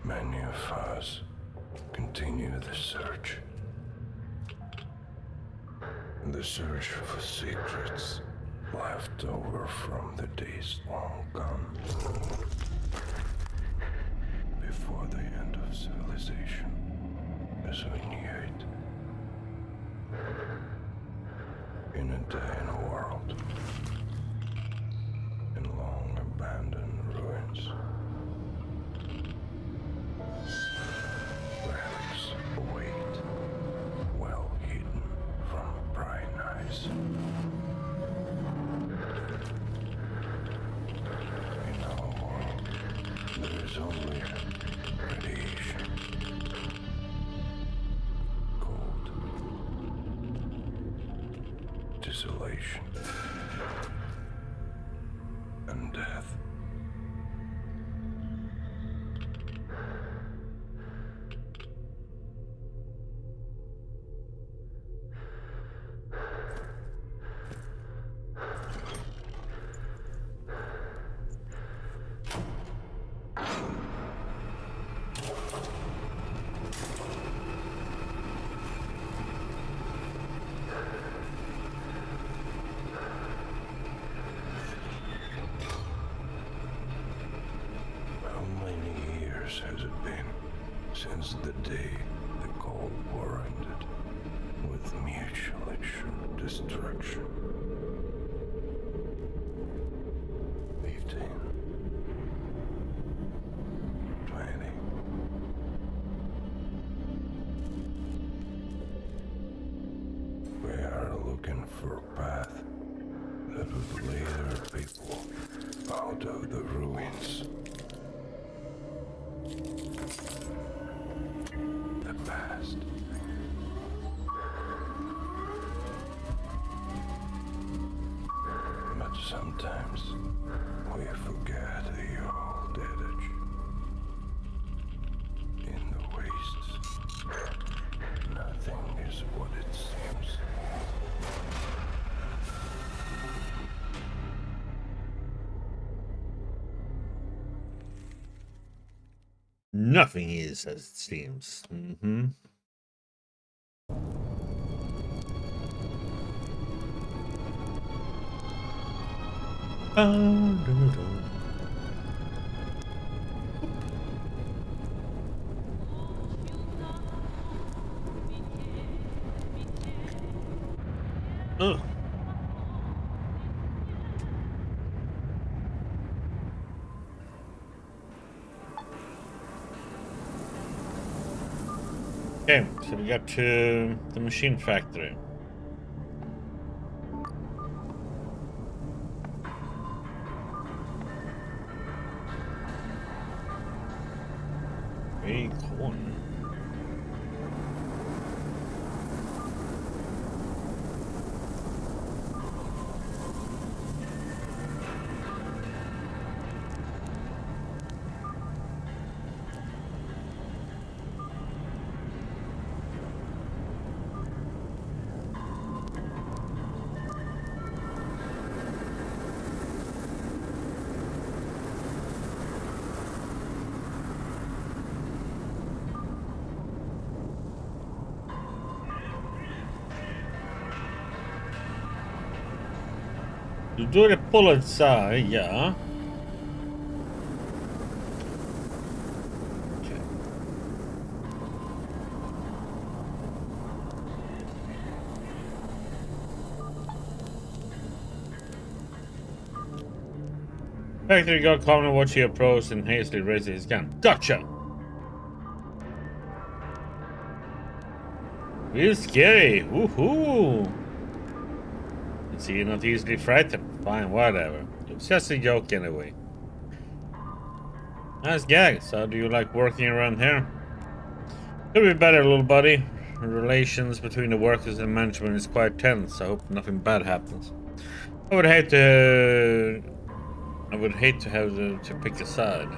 Many of us continue the search. The search for secrets left over from the days long gone. Before the end of civilization as we knew it. In a day in a world. In long abandoned ruins. Relics await, well hidden from prying eyes. In our world, there is only radiation, cold, desolation, and death. Has it been since the day the Cold War ended with mutual assured destruction? 15, 20. We are looking for a path that would lead our people out of the ruins. The past. But sometimes we forget the old adage. In the wastes, nothing is what it seems. Nothing is as it seems. Ugh. Okay, so we got to the machine factory. Acorn. Då är det Polizei, ja. Factory guard calmly watching you approach and hastily raises his gun. Gotcha! Real scary. Woohoo! See, you're not easily frightened. Fine, whatever. It's just a joke anyway. Nice gag. So do you like working around here? Could be better, little buddy. The relations between the workers and management is quite tense. I hope nothing bad happens. I would hate to have to pick a side.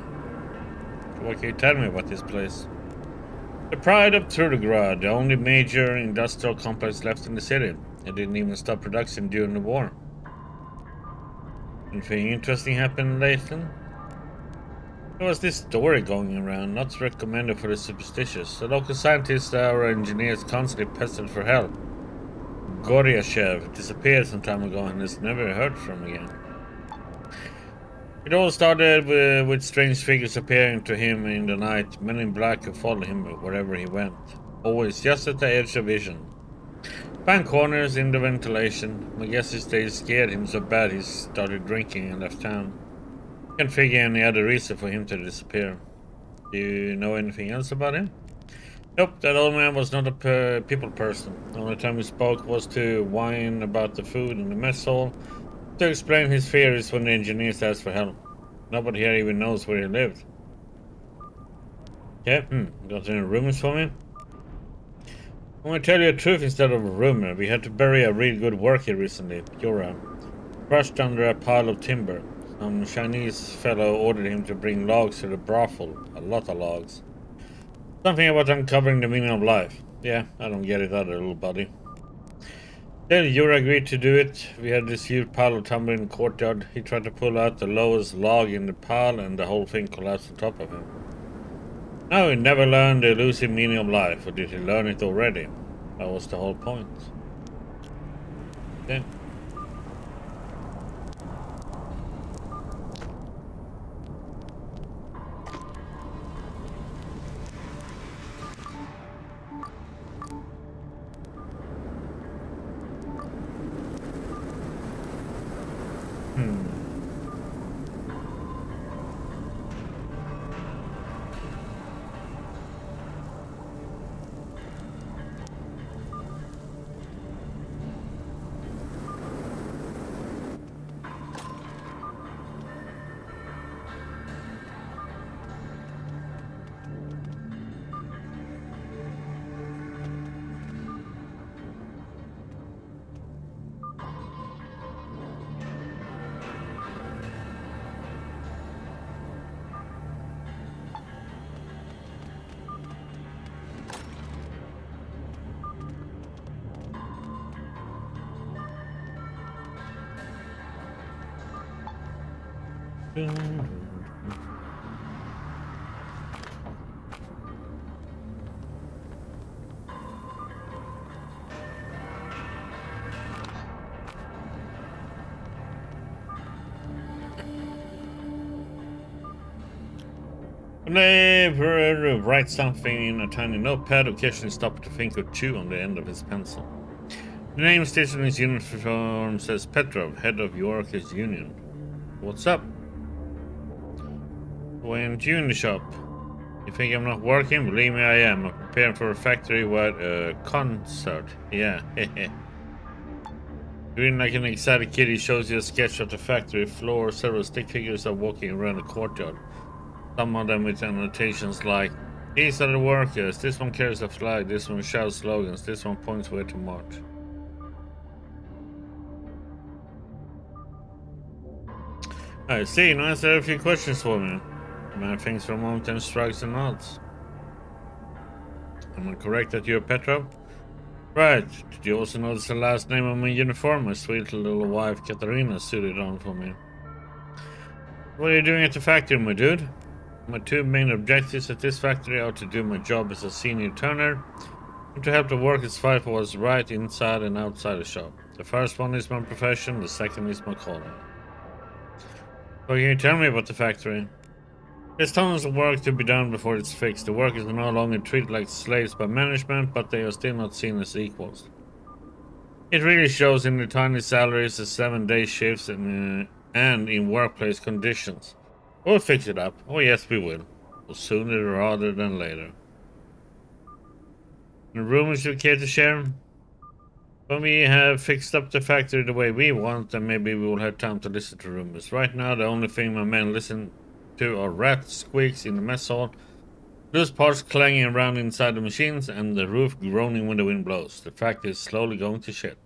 What can you tell me about this place? The pride of Trudograd, the only major industrial complex left in the city. It didn't even stop production during the war. Anything interesting happened lately? There was this story going around, not recommended for the superstitious. The local scientists or engineers constantly pestered for help. Goryashev disappeared some time ago and is never heard from again. It all started with strange figures appearing to him in the night, men in black who followed him wherever he went. Always just at the edge of vision. Found corners in the ventilation. My guess is they scared him so bad he started drinking and left town. Can't figure any other reason for him to disappear. Do you know anything else about him? Nope, that old man was not a people person. The only time he spoke was to whine about the food in the mess hall, to explain his fears when the engineers asked for help. Nobody here even knows where he lived. Yeah, got any rumors for me? I'm gonna tell you the truth instead of a rumor. We had to bury a really good worker recently, Yura, crushed under a pile of timber. Some Chinese fellow ordered him to bring logs to the brothel. A lot of logs. Something about uncovering the meaning of life. Yeah, I don't get it either, little buddy. Then Yura agreed to do it. We had this huge pile of timber in the courtyard. He tried to pull out the lowest log in the pile and the whole thing collapsed on top of him. No, he never learned the elusive meaning of life, or did he learn it already? That was the whole point. Okay. Whenever write something in a tiny notepad, occasionally stop to think or chew on the end of his pencil. The name stated on his uniform says Petrov, head of Yorkers Union. What's up? Why aren't you in the shop? You think I'm not working? Believe me, I am. I'm preparing for a factory-wide concert. Yeah, hehe. Grinning like an excited kid, he shows you a sketch of the factory floor. Several stick figures are walking around the courtyard. Some of them with annotations like, these are the workers, this one carries a flag, this one shouts slogans, this one points where to march. I see, now answer a few questions for me. The man thinks for a moment and shrugs and nods. Am I correct that you're Petrov? Right. Did you also notice the last name on my uniform? My sweet little wife Katarina suited on for me. What are you doing at the factory, my dude? My two main objectives at this factory are to do my job as a senior turner and to help the workers fight for what's right inside and outside the shop. The first one is my profession, the second is my calling. What can you tell me about the factory? There's tons of work to be done before it's fixed. The workers are no longer treated like slaves by management, but they are still not seen as equals. It really shows in the tiny salaries, the 7-day shifts, and in workplace conditions. We'll fix it up. Oh yes, we will. Well, sooner rather than later. The rumors you care to share? When we have fixed up the factory the way we want, then maybe we will have time to listen to rumors. Right now, the only thing my men listen to are rat squeaks in the mess hall, loose parts clanging around inside the machines, and the roof groaning when the wind blows. The factory is slowly going to shit.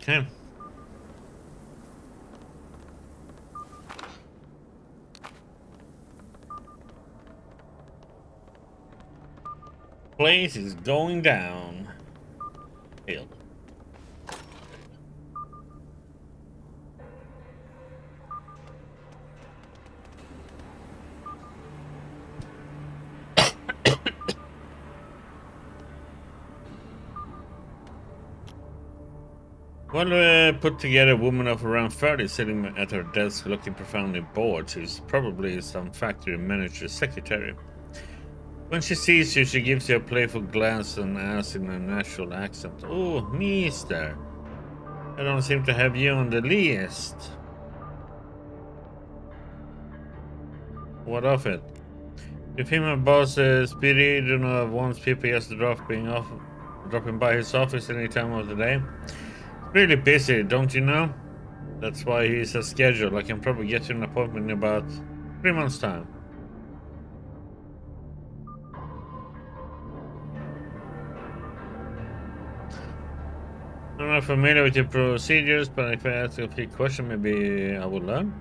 Okay. Place is going down. Failed. Put together woman of around 30 sitting at her desk looking profoundly bored. She's probably some factory manager's secretary. When she sees you, she gives you a playful glance and asks in a natural accent, "Oh, mister. I don't seem to have you on the list." What of it? If him and boss Spiridonov wants people just dropping by his office any time of the day. It's really busy, don't you know? That's why he's a schedule. I can probably get you an appointment in about 3 months' time. I'm not familiar with your procedures, but if I ask a few questions, maybe I will learn.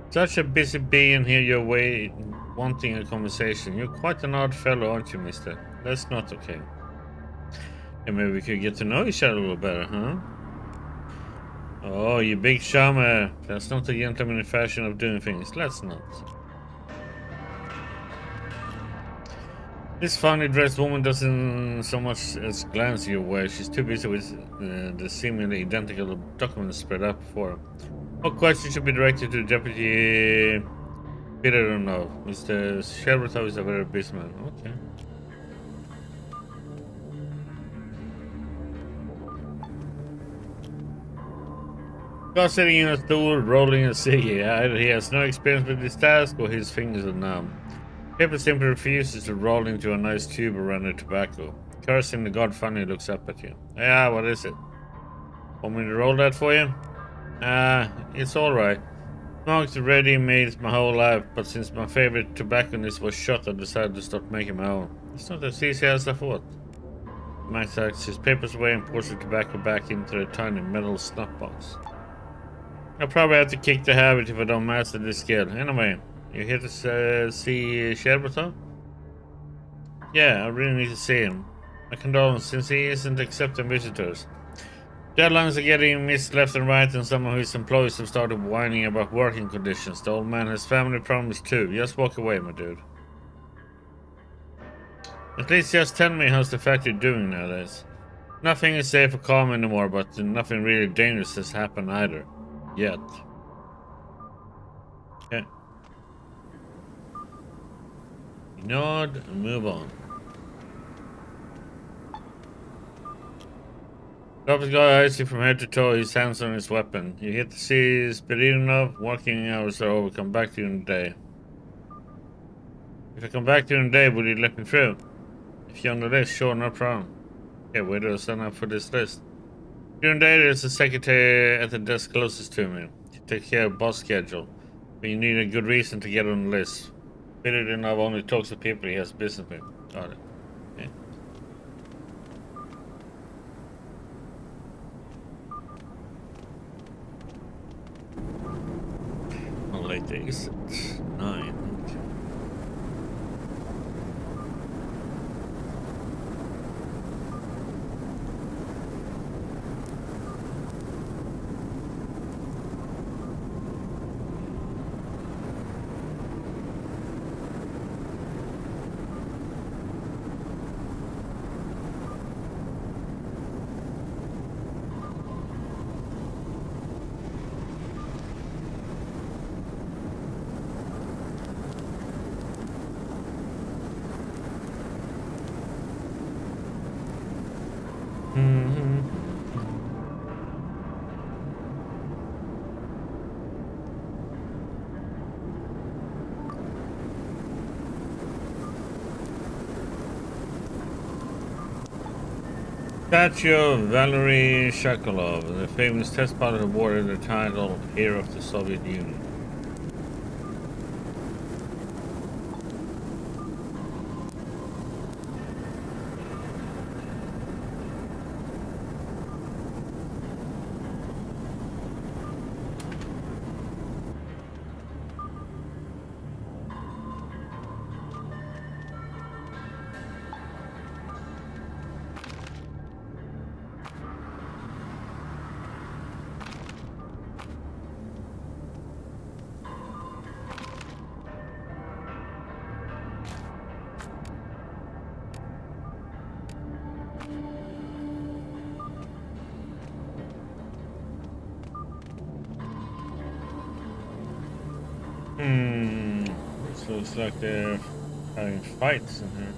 Such a busy bee and here you're wanting a conversation. You're quite an odd fellow, aren't you, mister? That's not okay. And maybe we could get to know each other a little better, huh? Oh, you big charmer. That's not the gentlemanly fashion of doing things. Let's not. This finely dressed woman doesn't so much as glance your way. She's too busy with the seemingly identical documents spread out before her. All questions should be directed to Deputy Piranov. Mr. Sherbertov is a very busy man. Okay. Guy sitting in a stool, rolling a ciggy. Either he has no experience with this task or his fingers are numb. Pippa simply refuses to roll into a nice tube around the tobacco. Cursing, the god finally looks up at you. Yeah, what is it? Want me to roll that for you? It's alright. Smoked ready-made my whole life, but since my favorite tobacconist was shot, I decided to start making my own. It's not as easy as I thought. Max takes his papers away and pours the tobacco back into the tiny metal snuff box. I'll probably have to kick the habit if I don't master this skill. Anyway, you here to see Sherbertov? Yeah, I really need to see him. My condolences, since he isn't accepting visitors. Deadlines are getting missed left and right, and some of his employees have started whining about working conditions. The old man has family problems too. Just walk away, my dude. At least just tell me how's the factory doing nowadays. Nothing is safe or calm anymore, but nothing really dangerous has happened either. Yet. Okay. Nod and move on. Robert guy eyes you from head to toe, his hands on his weapon. You hit to see Spiridonov, working hours are over, come back to you in a day. If I come back to you in a day, will you let me through? If you're on the list, sure, no problem. Okay, where do I sign up for this list? During the day, there's a secretary at the desk closest to me. She takes care of boss schedule. But you need a good reason to get on the list. Spiridonov only talks to people he has business with. Got it. Okay. Late exit 9. Statue of Valery Shakolov, the famous test pilot awarded the title Hero of the Soviet Union. This looks like they're having fights in here.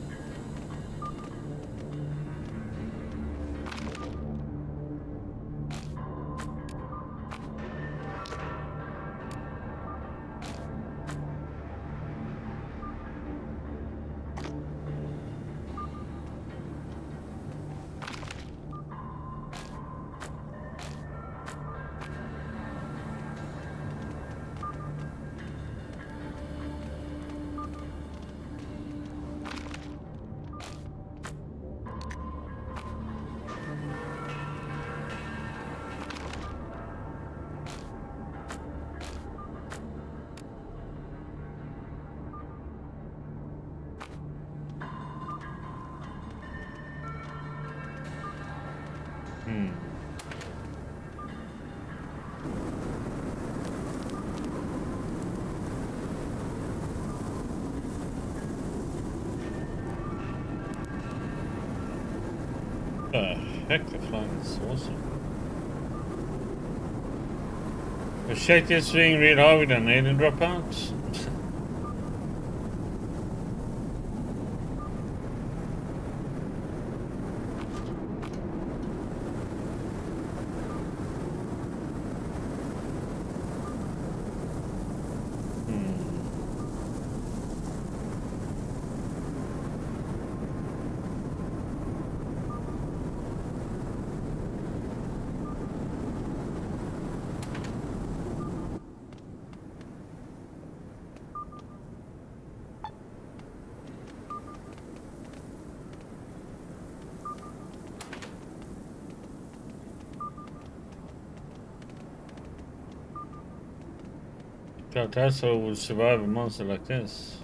The heck, the flying is awesome. But shake this thing real hard with an alien drop out. God, that's how would survive a monster like this.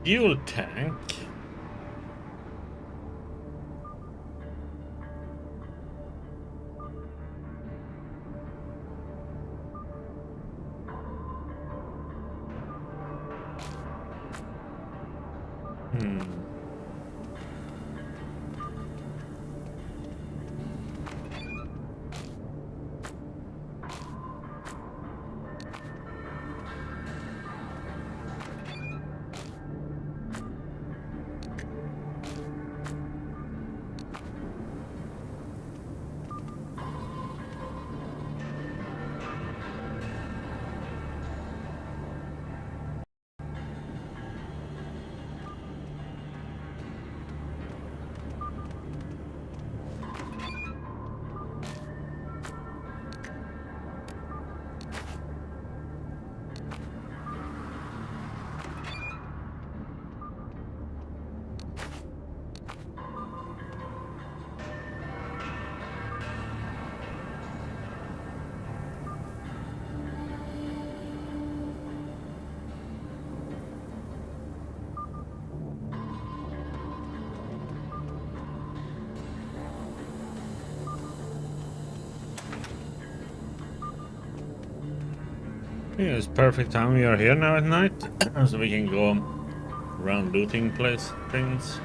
Fuel tank? Yeah, it's perfect time we are here now at night, so we can go around looting things.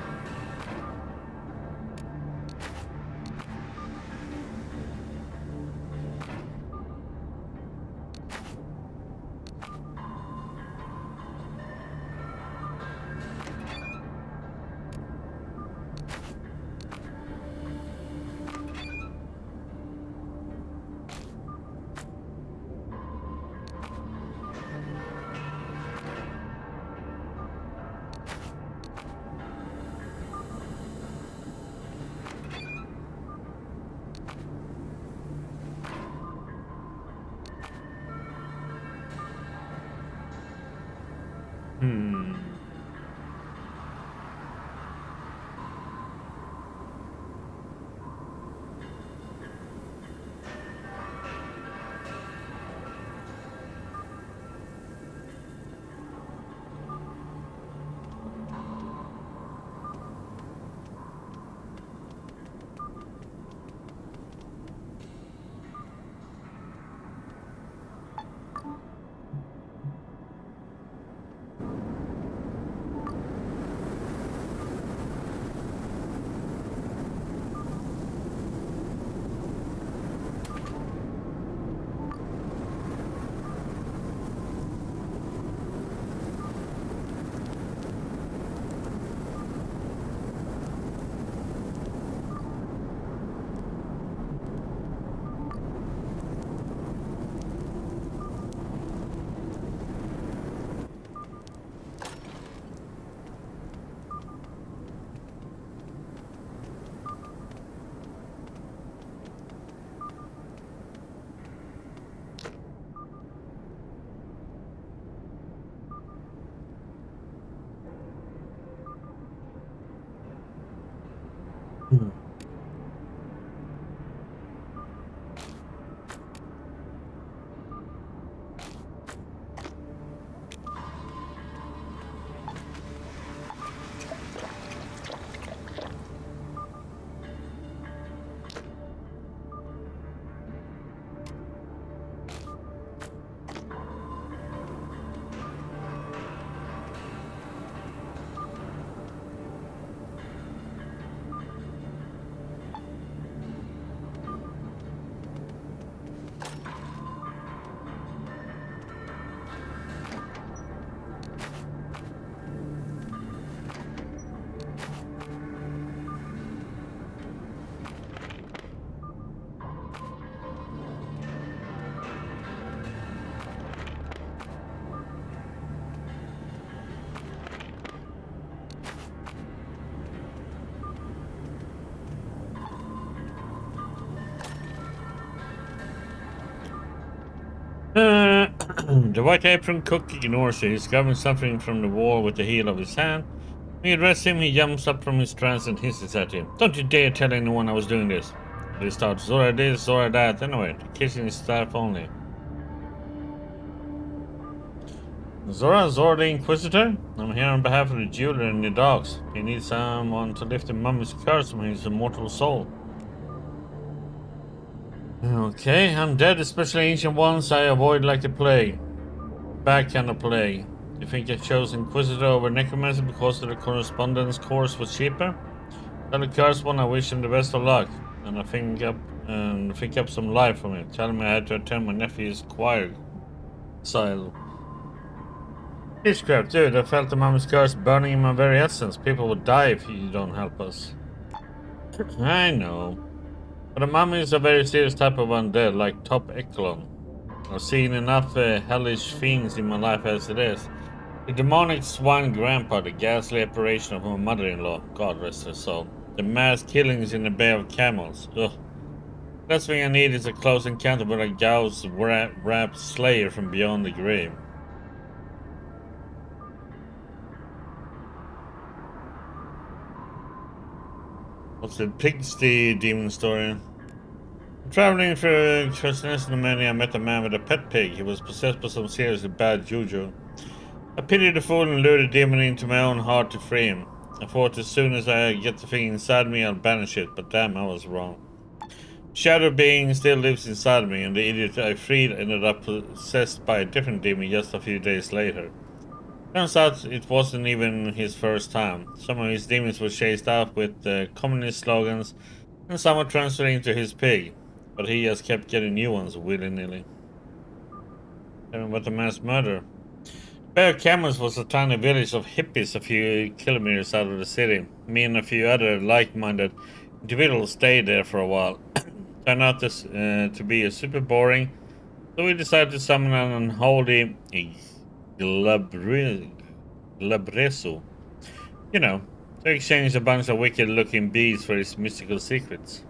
The white apron cook ignores you. He's grabbing something from the wall with the heel of his hand. When you address him, he jumps up from his trance and hisses at you. Don't you dare tell anyone I was doing this. He starts, Zora this, Zora that. Anyway, kissing his staff only. Zora the Inquisitor? I'm here on behalf of the jeweler and the dogs. He needs someone to lift the mummy's curse from his immortal soul. Okay, I'm dead, especially ancient ones I avoid like the plague. Bad kind of plague. You think I chose Inquisitor over Necromancer because the correspondence course was cheaper? Tell the cursed one I wish him the best of luck, and I think up some life from it. Tell me I had to attend my nephew's choir sile. This crap, dude, I felt the mummy's curse burning in my very essence. People would die if you don't help us. I know. But a mummy is a very serious type of undead, like Top Echelon. I've seen enough hellish fiends in my life as it is. The demonic swine grandpa, the ghastly apparition of my mother-in-law, God rest her soul. The mass killings in the Bay of Camels, ugh. Last thing I need is a close encounter with a Gauss wrapped slayer from beyond the grave. What's the Pigsty demon story? Traveling through Transnestnomania, I met a man with a pet pig. He was possessed by some seriously bad juju. I pitied the fool and lured the demon into my own heart to free him. I thought as soon as I get the thing inside me, I'll banish it, but damn, I was wrong. Shadow being still lives inside me, and the idiot I freed ended up possessed by a different demon just a few days later. Turns out it wasn't even his first time. Some of his demons were chased out with communist slogans, and some were transferring to his pig, but he just kept getting new ones willy-nilly. Tell me about the mass murder. Bay of Camels was a tiny village of hippies a few kilometers out of the city. Me and a few other like-minded individuals stayed there for a while. Turned out this to be super boring, so we decided to summon an unholy Glabresu. You know, to exchange a bunch of wicked-looking beasts for his mystical secrets.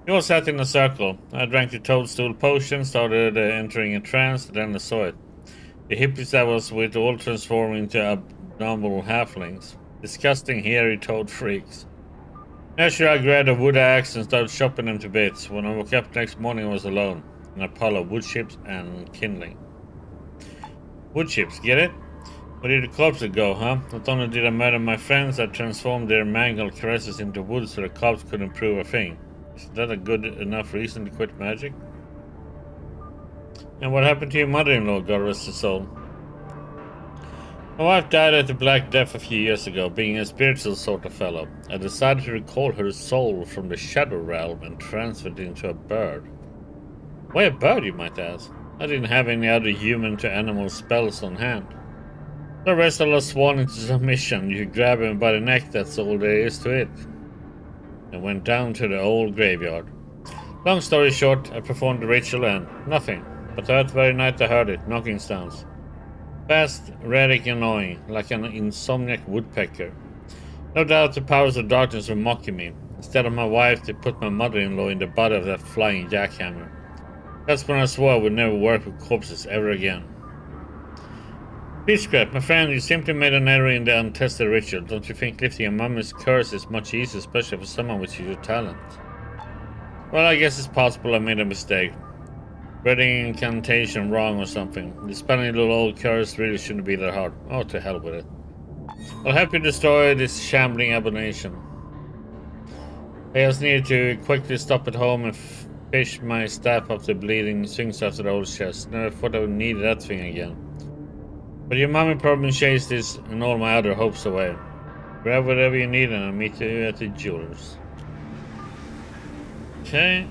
We all sat in a circle. I drank the toadstool potion, started entering a trance, then I saw it. The hippies I was with all transformed into abnormal halflings. Disgusting, hairy toad freaks. Naturally, I grabbed a wood axe and started chopping them to bits. When I woke up the next morning, I was alone, in a pile of wood chips and kindling. Wood chips, get it? Where did the corpses go, huh? Not only did I murder my friends, I transformed their mangled caresses into wood so the cops couldn't prove a thing. Is that a good enough reason to quit magic? And what happened to your mother-in-law, God rest her soul? My wife died at the Black Death a few years ago, being a spiritual sort of fellow. I decided to recall her soul from the shadow realm and transfer it into a bird. Why a bird, you might ask? I didn't have any other human-to-animal spells on hand. The rest of us sworn into submission. You grab him by the neck, that's all there is to it. I went down to the old graveyard. Long story short, I performed the ritual and nothing. But that very night I heard it, knocking sounds. Fast, erratic, annoying, like an insomniac woodpecker. No doubt the powers of darkness were mocking me. Instead of my wife, they put my mother-in-law in the butt of that flying jackhammer. That's when I swore I would never work with corpses ever again. Peachcraft, my friend, you simply made an error in the untested ritual. Don't you think lifting a mummy's curse is much easier, especially for someone with your talent? Well, I guess it's possible I made a mistake. Read an incantation wrong or something. The spelling little old curse really shouldn't be that hard. Oh, to hell with it. I'll help you destroy this shambling abomination. I just needed to quickly stop at home and fish my staff off the bleeding swings after the old chest. Never thought I would need that thing again. But your mommy probably chased this and all my other hopes away. Grab whatever you need and I'll meet you at the jeweler's. Okay.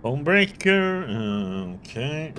Bonebreaker, okay.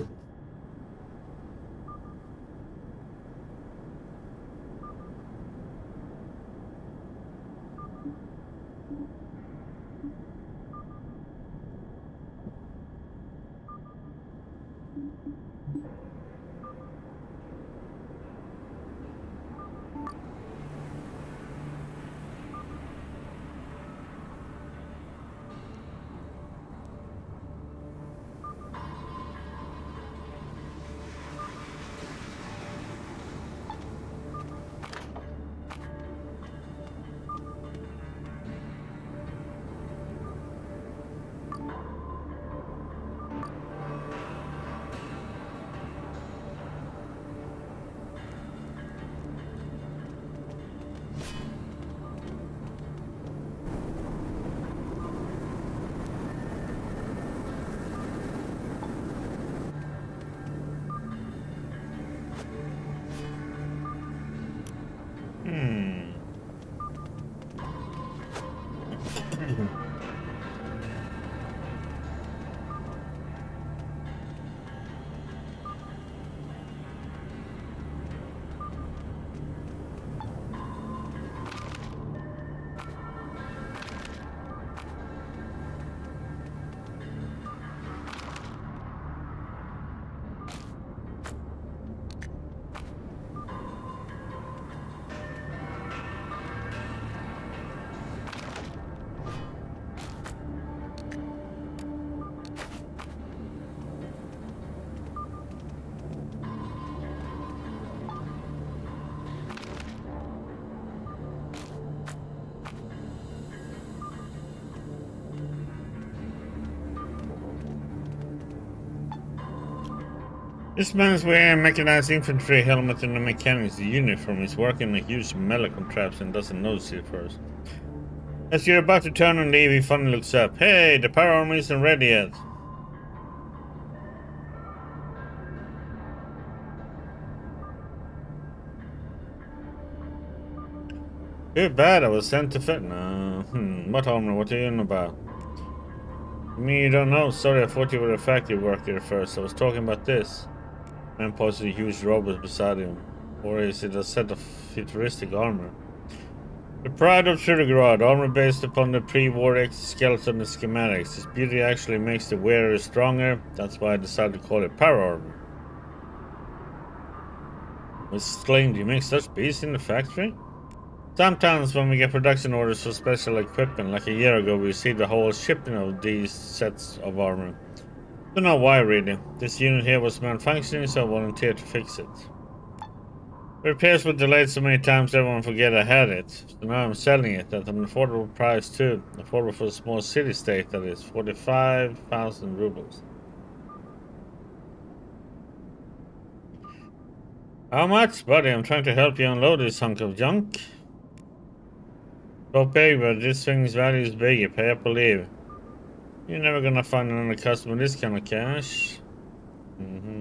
This man's wearing a mechanized infantry helmet and a mechanic's uniform. He's working a huge melee contraption and doesn't notice it first. As you're about to turn and leave, he finally looks up. Hey, the power armor isn't ready yet. Too bad I was sent to fit. No. What armor? What are you on about? Me, you don't know. Sorry, I thought you were a factory worker first. I was talking about this. Man posted a huge robot beside him. Or is it a set of futuristic armor? The Pride of Trudograd, armor based upon the pre-war exoskeleton and schematics. This beauty actually makes the wearer stronger. That's why I decided to call it power armor. Exclaimed, you make such beasts in the factory? Sometimes when we get production orders for special equipment, like a year ago we received a whole shipment of these sets of armor. Don't know why really. This unit here was malfunctioning, so I volunteered to fix it. Repairs were delayed so many times everyone forget I had it. So now I'm selling it at an affordable price too. Affordable for a small city-state, that is. 45,000 rubles. How much? Buddy, I'm trying to help you unload this hunk of junk. So big, but this thing's value is big. You pay up or leave. You're never gonna find another customer with this kind of cash.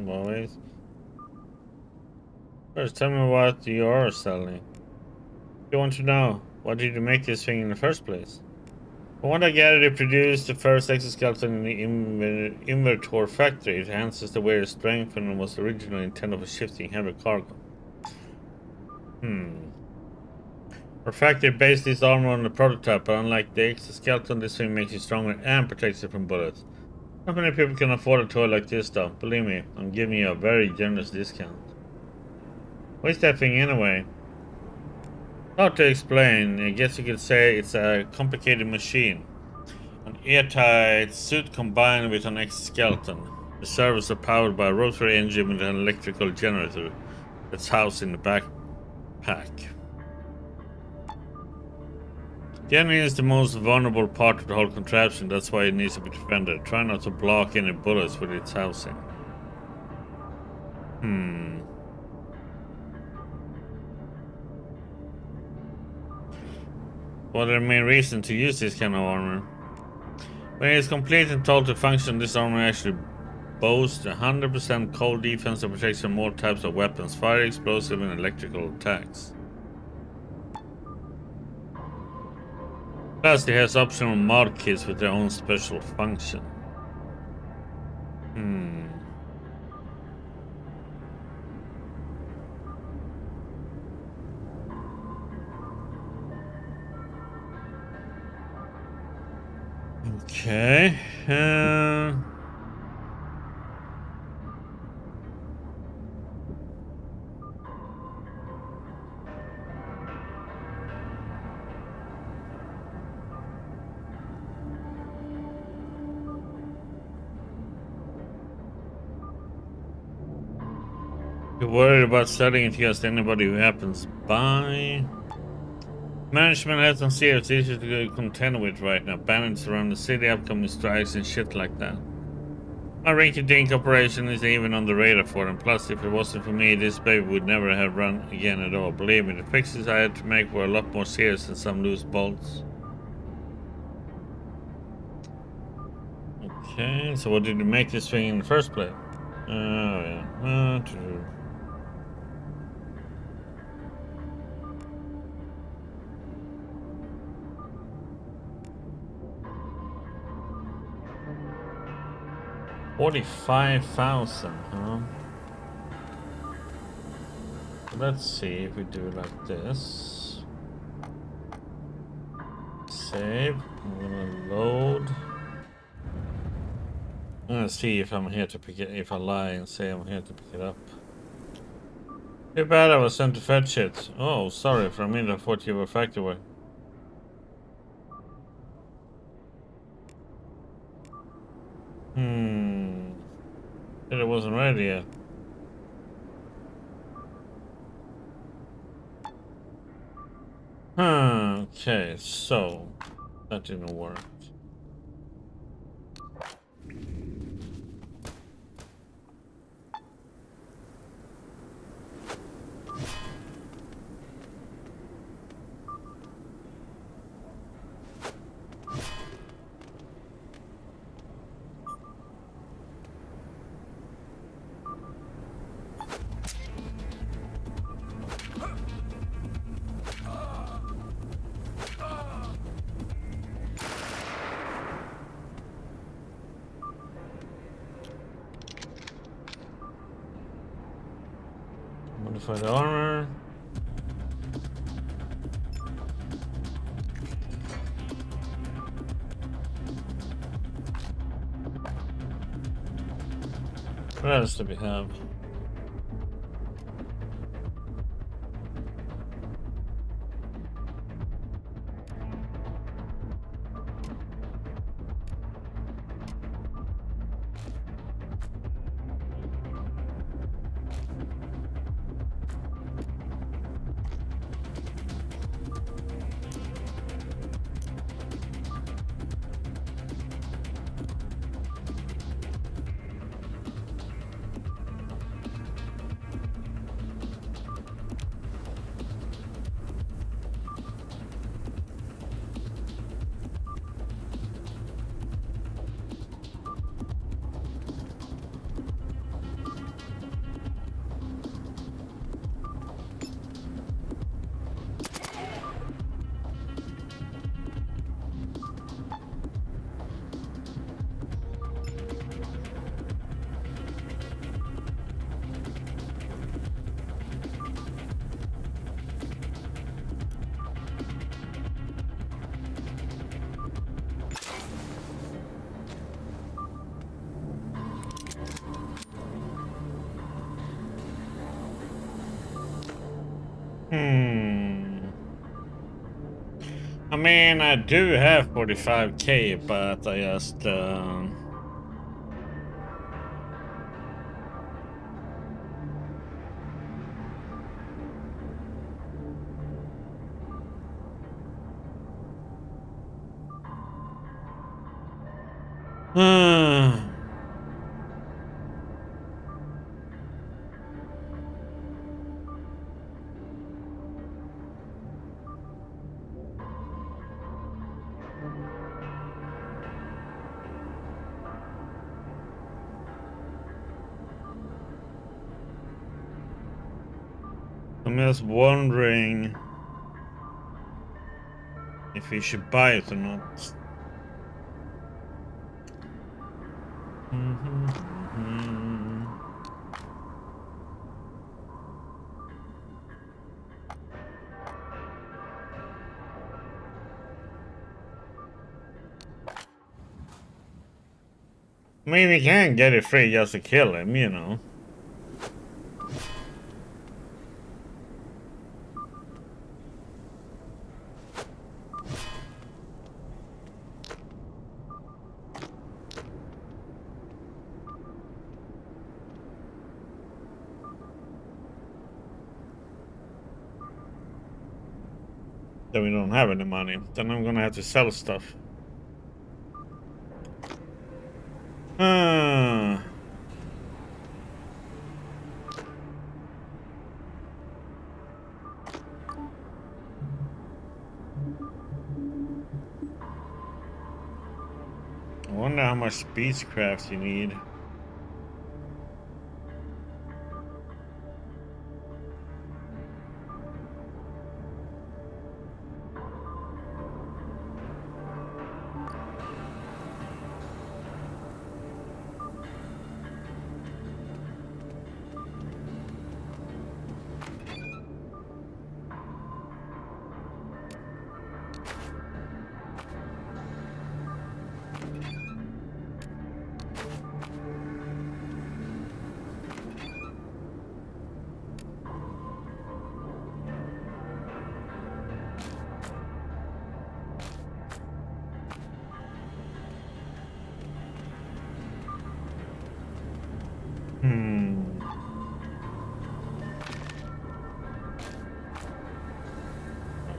Always. First, tell me what you are selling. You want to know, why did you make this thing in the first place? From what I gathered, you produced the first exoskeleton in the Invertor factory. It enhances the wearer's strength and was originally intended for shifting heavy cargo. Our factory based this armor on the prototype, but unlike the exoskeleton, this thing makes you stronger and protects you from bullets. Not many people can afford a toy like this though. Believe me, I'm giving you a very generous discount. What's that thing anyway? Hard to explain. I guess you could say it's a complicated machine. An airtight suit combined with an exoskeleton. The servos are powered by a rotary engine with an electrical generator that's housed in the backpack. The engine is the most vulnerable part of the whole contraption, that's why it needs to be defended. Try not to block any bullets with its housing. What are the main reasons to use this kind of armor? When it is complete and told to function, this armor actually boasts 100% cold defense and protects from all types of weapons, fire, explosive, and electrical attacks. Plus, it has optional mod kits with their own special function. Okay. You're worried about selling it against anybody who happens by. Management has some serious issues to contend with right now. Bandits around the city, upcoming strikes and shit like that. My rinky-dink operation isn't even on the radar for them. Plus, if it wasn't for me, this baby would never have run again at all. Believe me, the fixes I had to make were a lot more serious than some loose bolts. Okay, so what did you make this thing in the first place? Oh yeah. True. $45,000, huh? Let's see if we do it like this. Save. I'm gonna load. I'm gonna see if I'm here to pick it. If I lie and say I'm here to pick it up. Too bad I was sent to fetch it. Oh, sorry. For a minute I thought you were factory. It wasn't ready yet. Okay, so that didn't work. Modify the armor. What else do we have? I mean, I do have 45k, but I just I'm just wondering if we should buy it or not. I mean, we can get it free just to kill him, you know. Then we don't have any money. Then I'm gonna have to sell stuff. I wonder how much speechcraft you need.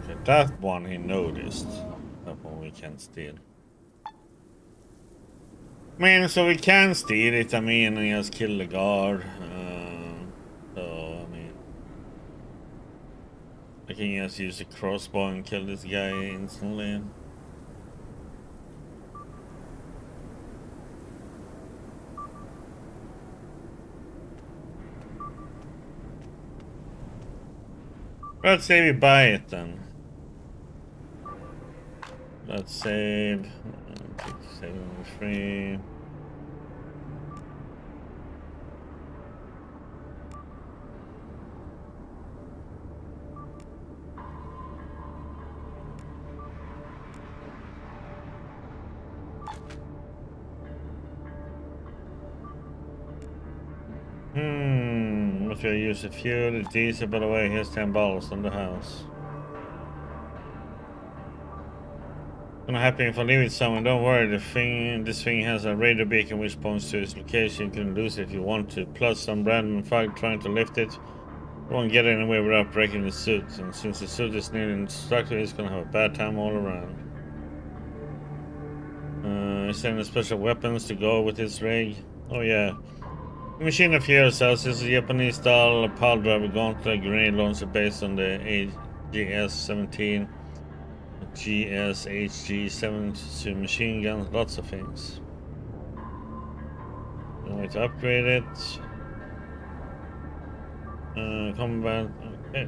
Okay, that one he noticed. That one we can steal. I mean, so we can steal it, I mean, and just kill the guard. So, I mean, I can just use a crossbow and kill this guy instantly. Let's say we buy it then. Let's save. Save free. Must we use a fuel? Diesel, by the way, here's 10 bottles on the house. Gonna happen if I leave it somewhere. Don't worry, this thing has a radar beacon which points to its location. You can lose it if you want to. Plus some random fuck trying to lift it. You won't get anywhere without breaking the suit. And since the suit is nearly indestructible, it's gonna have a bad time all around. Is there any special weapons to go with this rig? Oh yeah. The machine of fuel cells is a Japanese style pile driver gauntlet grenade launcher based on the AGS-17. GSHG-7 machine gun, lots of things. No way to upgrade it. Combat, okay.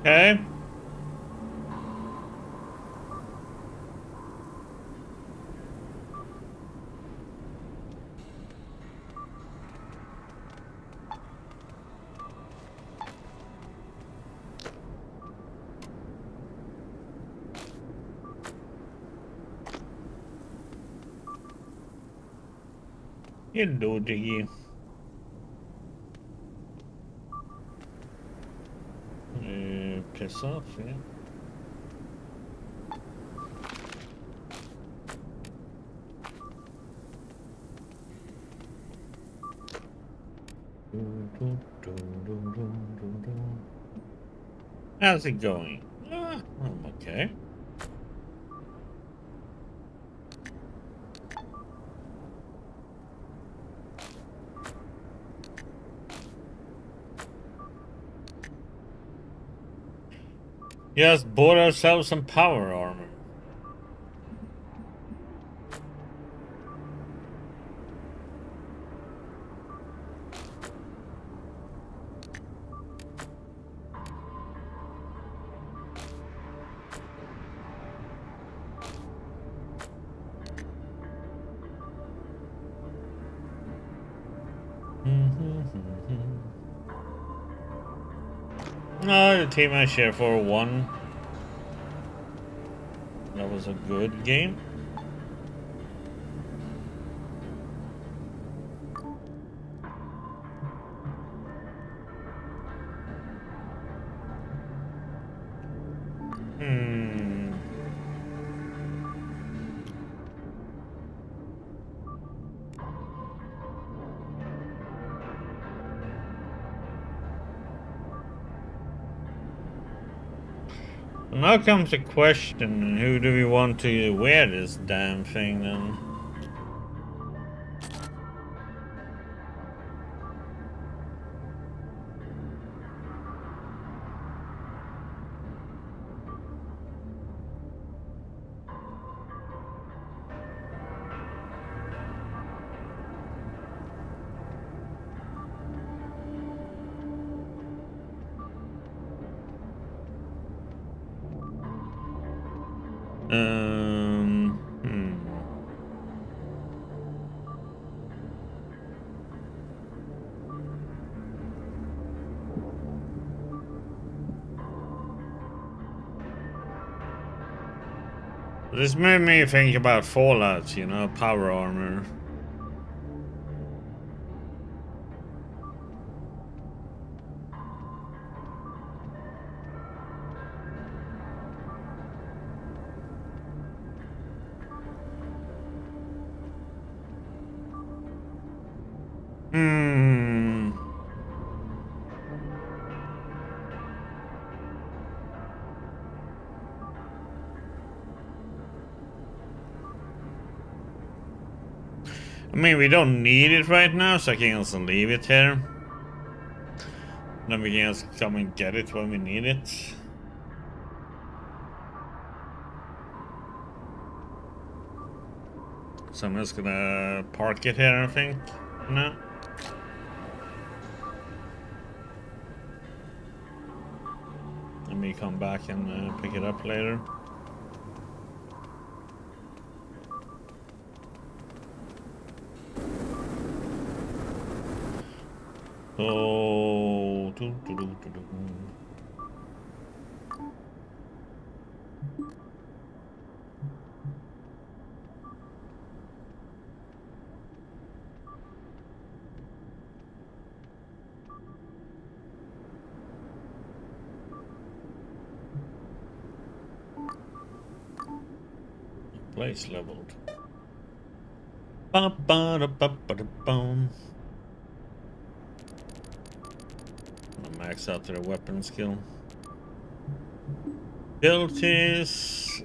Okay. Hello, Diggy. Piss off, yeah. How's it going? I'm okay. Just bought ourselves some power armor. No, the team I share for won. That was a good game. Now comes the question, who do we want to wear this damn thing then? This made me think about Fallout, you know, power armor. I mean, we don't need it right now, so I can also leave it here. Then we can just come and get it when we need it. So I'm just gonna park it here, I think. No. Let me come back and pick it up later. Oh, place leveled. Ba-ba-da-ba-ba-da-bum. Max out their weapon skill. Abilities.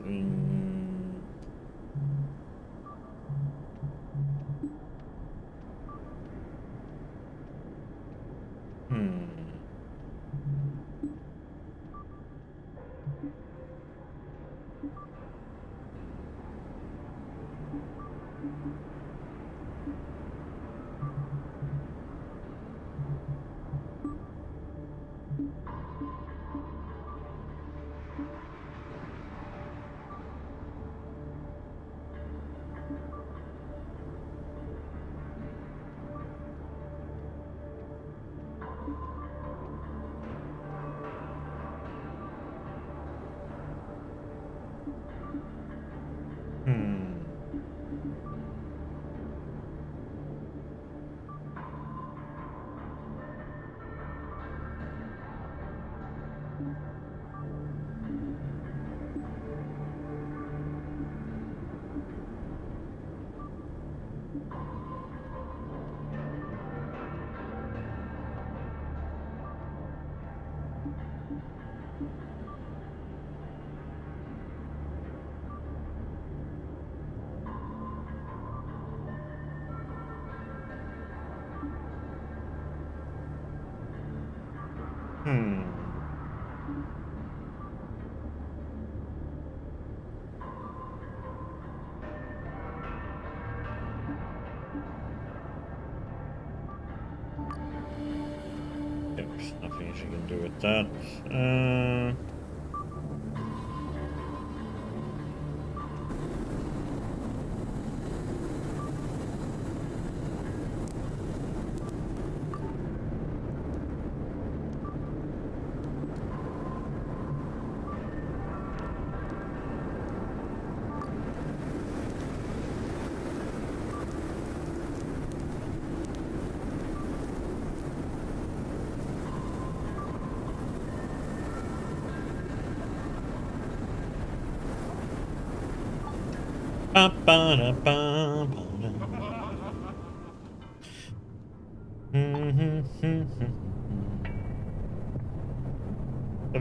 There's nothing she can do with that.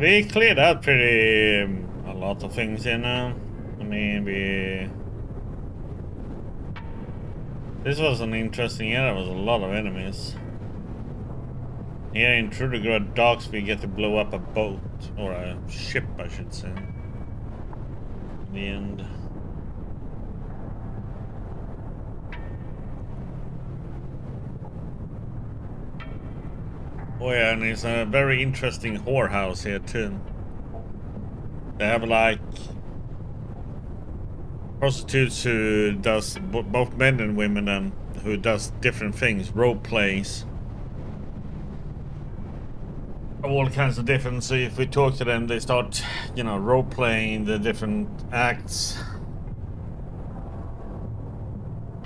We cleared out pretty a lot of things here now. I mean, this was an interesting area. There was a lot of enemies. Here in Trudograd docks, we get to blow up a boat or a ship, I should say. In the end. Oh yeah, and it's a very interesting whorehouse here too. They have like prostitutes who does both men and women and who does different things, role plays. All kinds of different, so if we talk to them they start, you know, role playing the different acts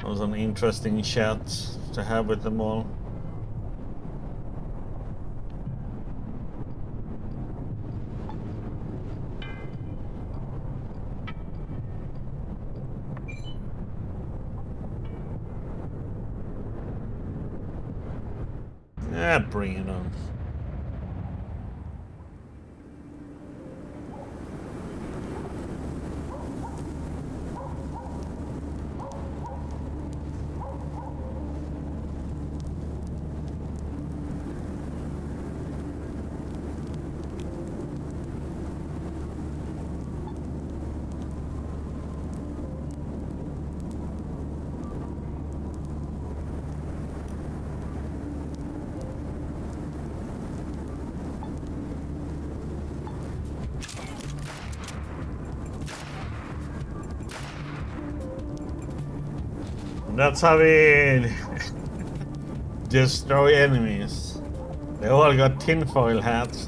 That was an interesting chat to have with them all. Yeah, bring it on. That's how we destroy enemies. They all got tinfoil hats.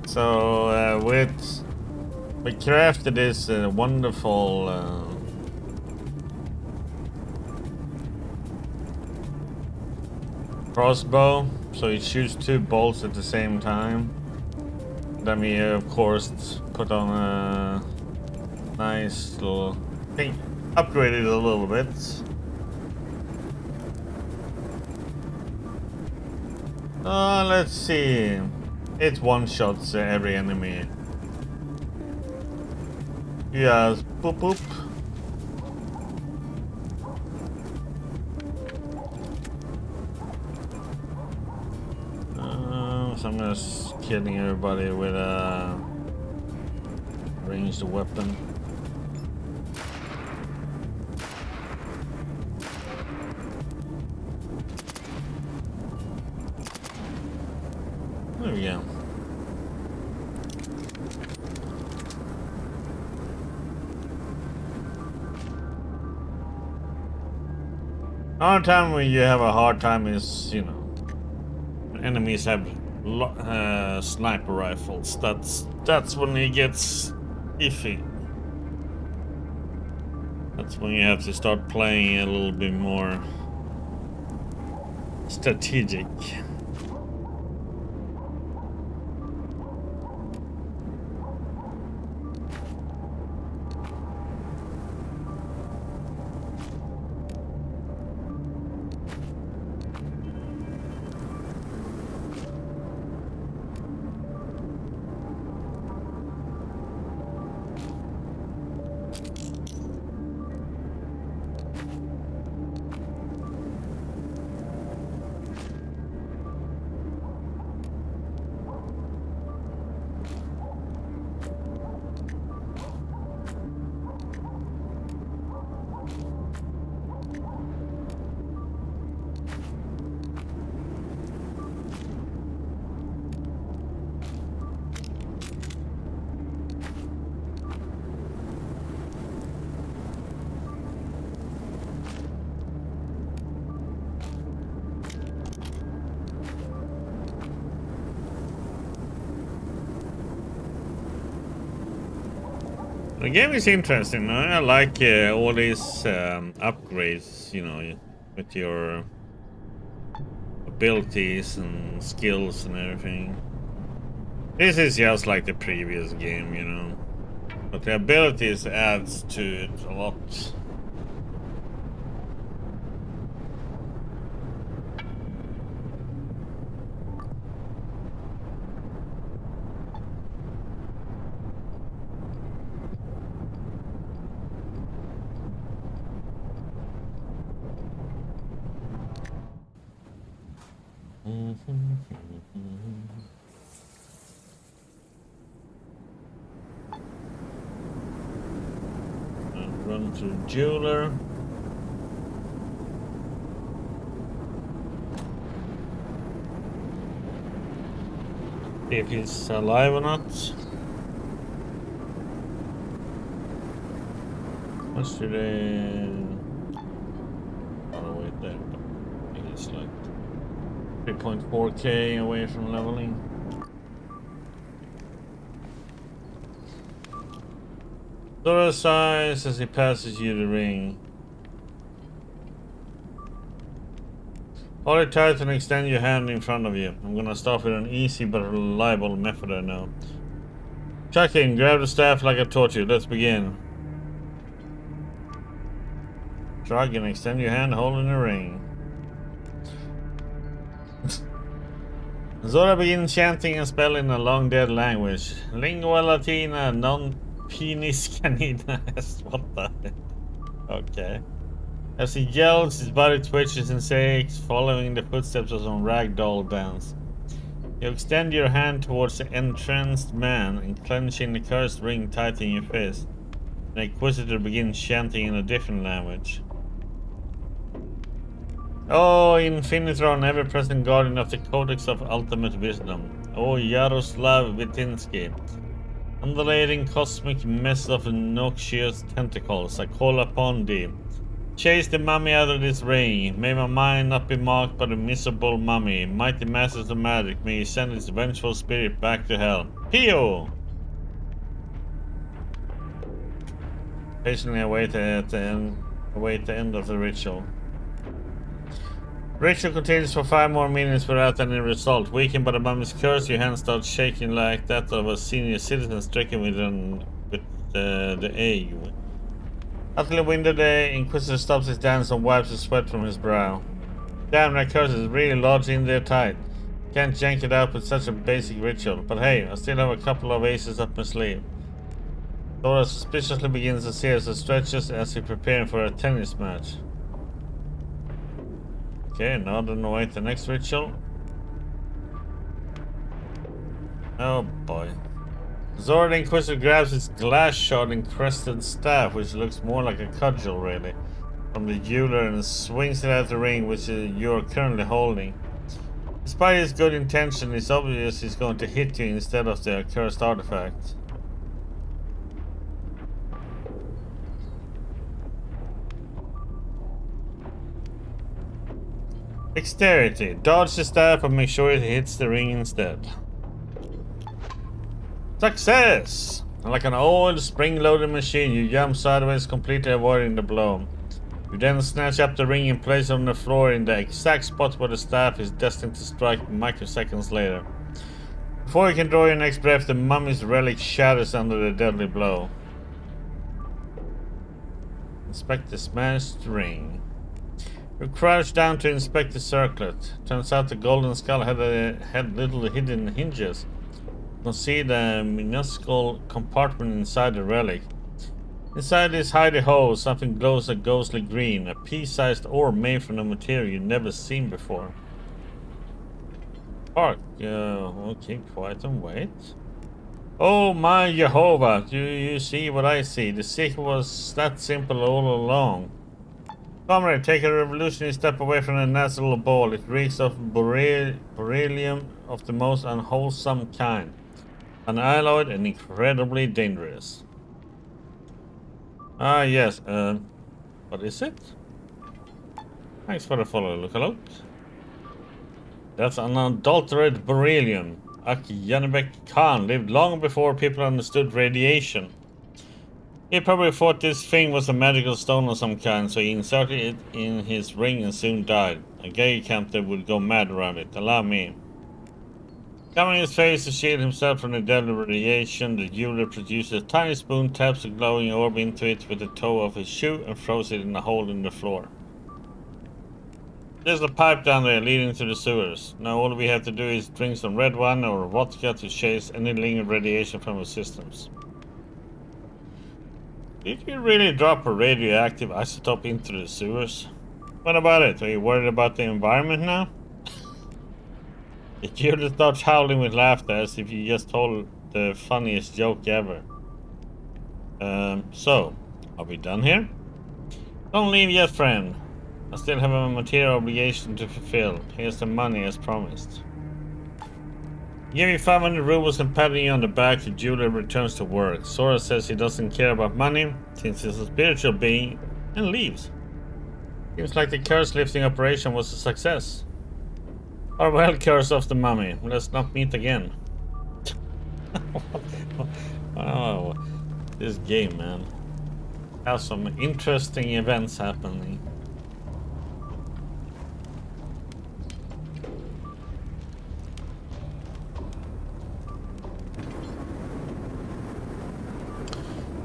So we crafted this wonderful crossbow, so it shoots 2 bolts at the same time. Then we of course put on a nice little thing, upgraded it a little bit. Let's see. It one-shots every enemy. Yes, boop boop. So I'm just killing everybody with a ranged weapon. There we go. Another time when you have a hard time is, you know, enemies have sniper rifles. That's when it gets iffy. That's when you have to start playing a little bit more strategic. The game is interesting. I like all these upgrades, you know, with your abilities and skills and everything. This is just like the previous game, you know, but the abilities adds to it a lot. Run to jeweler. If he's alive or not. What should I? Oh wait, there. He's like. 3.4k away from leveling. Zora sighs as he passes you the ring. Hold it tight and extend your hand in front of you. I'm gonna start with an easy but reliable method I know. Chuck in, grab the staff like I taught you. Let's begin. Shrug and extend your hand holding the ring. Zora begins chanting a spell in a long dead language. Lingua Latina non penis canina. What the heck? Okay. As he yells, his body twitches and shakes, following the footsteps of some ragdoll dance. You extend your hand towards the entranced man and clenching the cursed ring tight in your fist. The Inquisitor begins chanting in a different language. Oh, Infinitron, ever-present guardian of the Codex of Ultimate Wisdom. Oh, Yaroslav Vitinsky, undulating cosmic mess of noxious tentacles, I call upon thee. Chase the mummy out of this ring. May my mind not be marked by the miserable mummy. Mighty masters of magic, may you send its vengeful spirit back to hell. Pio! Patiently await the end of the ritual. Ritual continues for 5 more minutes without any result. Weakened by the mummy's curse, your hand starts shaking like that of a senior citizen stricken with the ague. Utterly winded, the Inquisitor stops his dance and wipes the sweat from his brow. Damn, that curse is really lodged in there tight. Can't jank it out with such a basic ritual. But hey, I still have a couple of aces up my sleeve. Dora suspiciously begins to see as it stretches as if preparing for a tennis match. Okay, now then await the next ritual. Oh boy. Zora the Inquisitor grabs his glass shot encrusted staff, which looks more like a cudgel really, from the jeweler and swings it at the ring which you are currently holding. Despite his good intention, it's obvious he's going to hit you instead of the accursed artifact. Dexterity. Dodge the staff but make sure it hits the ring instead. Success! Like an old spring-loaded machine, you jump sideways, completely avoiding the blow. You then snatch up the ring and place it on the floor in the exact spot where the staff is destined to strike microseconds later. Before you can draw your next breath, the mummy's relic shatters under the deadly blow. Inspect the smashed ring. You crouch down to inspect the circlet. Turns out the golden skull had little hidden hinges. You can see the minuscule compartment inside the relic. Inside this hidey hole, something glows a ghostly green, a pea-sized orb made from a material you've never seen before. Park, okay, quiet and wait. Oh my Jehovah, do you see what I see? The secret was that simple all along. Comrade, take a revolutionary step away from the nasty little ball. It reeks of beryllium of the most unwholesome kind. Unalloyed and incredibly dangerous. Ah, yes, what is it? Thanks for the follow, look. That's unadulterated beryllium. Janibek Khan lived long before people understood radiation. He probably thought this thing was a magical stone of some kind, so he inserted it in his ring and soon died. A Geiger counter would go mad around it. Allow me. Covering his face to shield himself from the deadly radiation, the jeweler produces a tiny spoon, taps a glowing orb into it with the toe of his shoe, and throws it in a hole in the floor. There's a pipe down there leading to the sewers. Now all we have to do is drink some red wine or vodka to chase any lingering radiation from our systems. Did you really drop a radioactive isotope into the sewers? What about it? Are you worried about the environment now? The jeweler starts howling with laughter as if you just told the funniest joke ever. So, are we done here? Don't leave yet, friend. I still have a material obligation to fulfill. Here's the money as promised. Give me 500 rubles and patting you on the back, the jeweler returns to work. Sora says he doesn't care about money, since he's a spiritual being, and leaves. Seems like the curse lifting operation was a success. Farewell, curse of the mummy. Let's not meet again. Oh, this game, man, has some interesting events happening.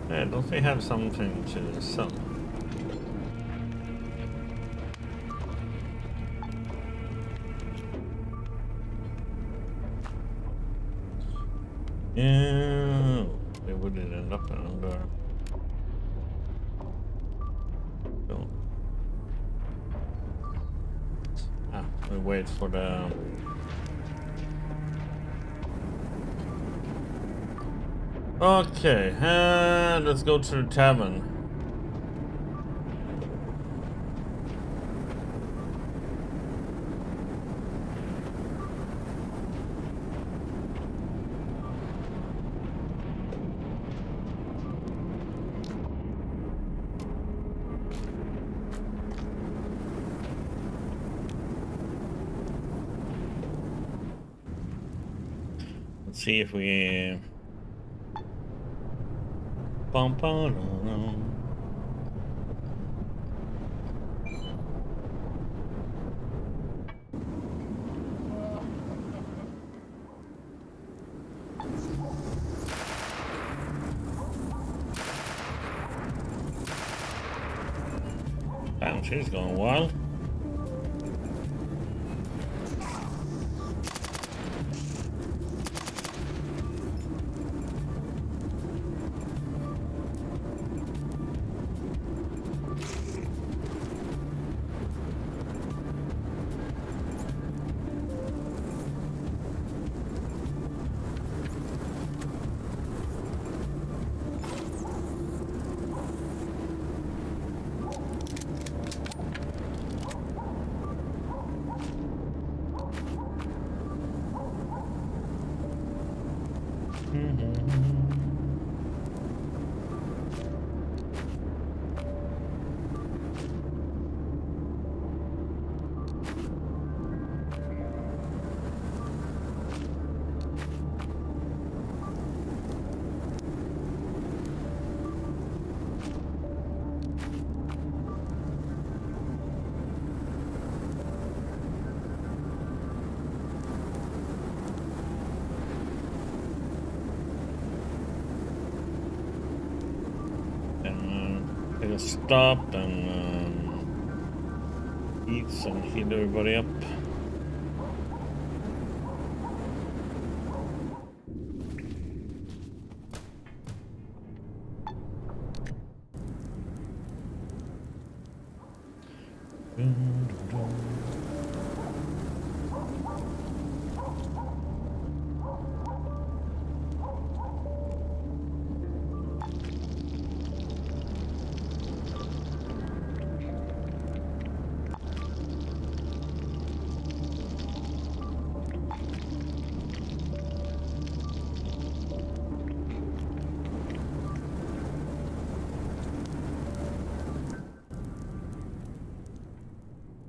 Don't we have something to sell? Yeah, they wouldn't end up under. So. We wait for the. Okay, let's go to the tavern. Let's see if we. Bum, bum, damn, she's going wild. Stop and eat and heal everybody up.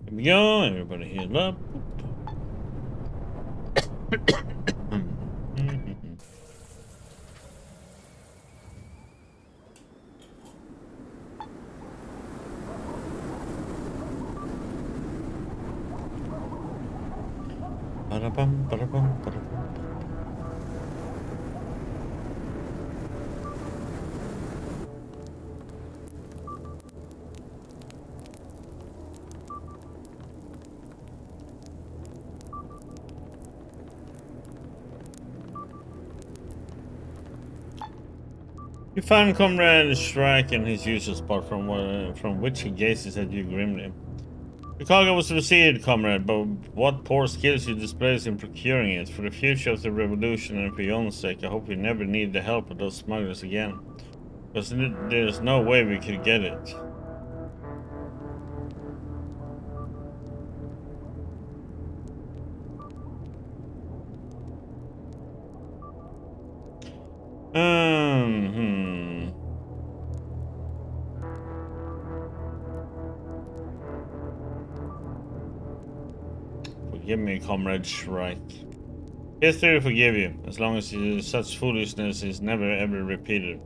Here we go, everybody heal up. Ba-da-bum, ba-da-bum, ba-da-bum. You found Comrade Shrike in his usual spot from which he gazes at you grimly. The cargo was received, comrade, but what poor skills you displayed in procuring it. For the future of the revolution and for your own sake, I hope we never need the help of those smugglers again. Because there's no way we could get it. Give me, comrade Shrike. History will forgive you, as long as such foolishness is never ever repeated.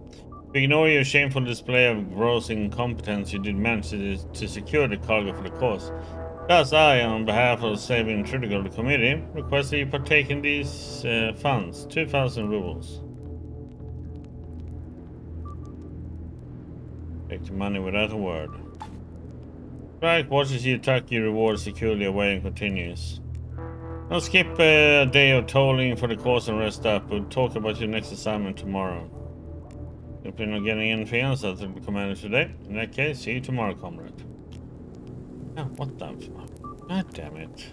If you ignore your shameful display of gross incompetence, you did manage to secure the cargo for the cause. Thus, I, on behalf of the Saving Trudograd Committee, request that you partake in these funds, 2,000 rubles. Take the money without a word. Strike watches you tuck your reward securely away and continues. Don't skip a day of tolling for the cause and rest up. We'll talk about your next assignment tomorrow. If you're not getting anything else out of the commander today, in that case, see you tomorrow, comrade. Oh, what the fuck? God damn it.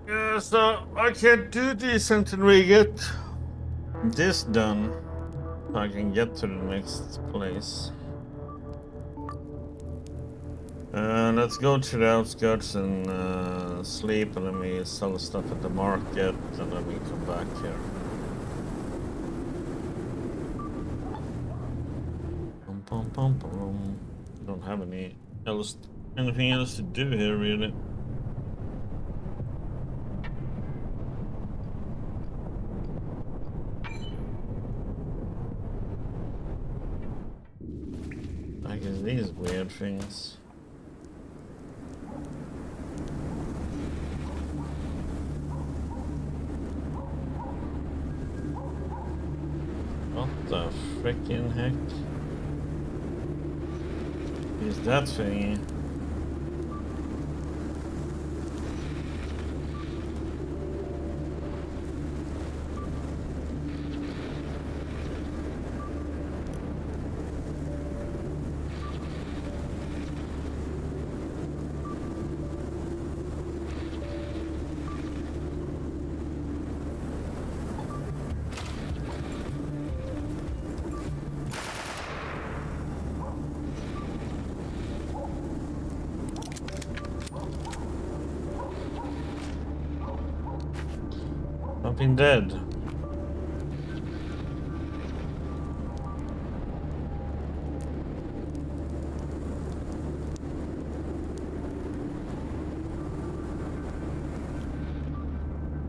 Yeah, so I can do this until we get this done. So I can get to the next place. Let's go to the outskirts and sleep, and then we sell stuff at the market, and then we come back here. Don't have anything else to do here, really. I guess these weird things. What the frickin' heck is that thingy? Something dead.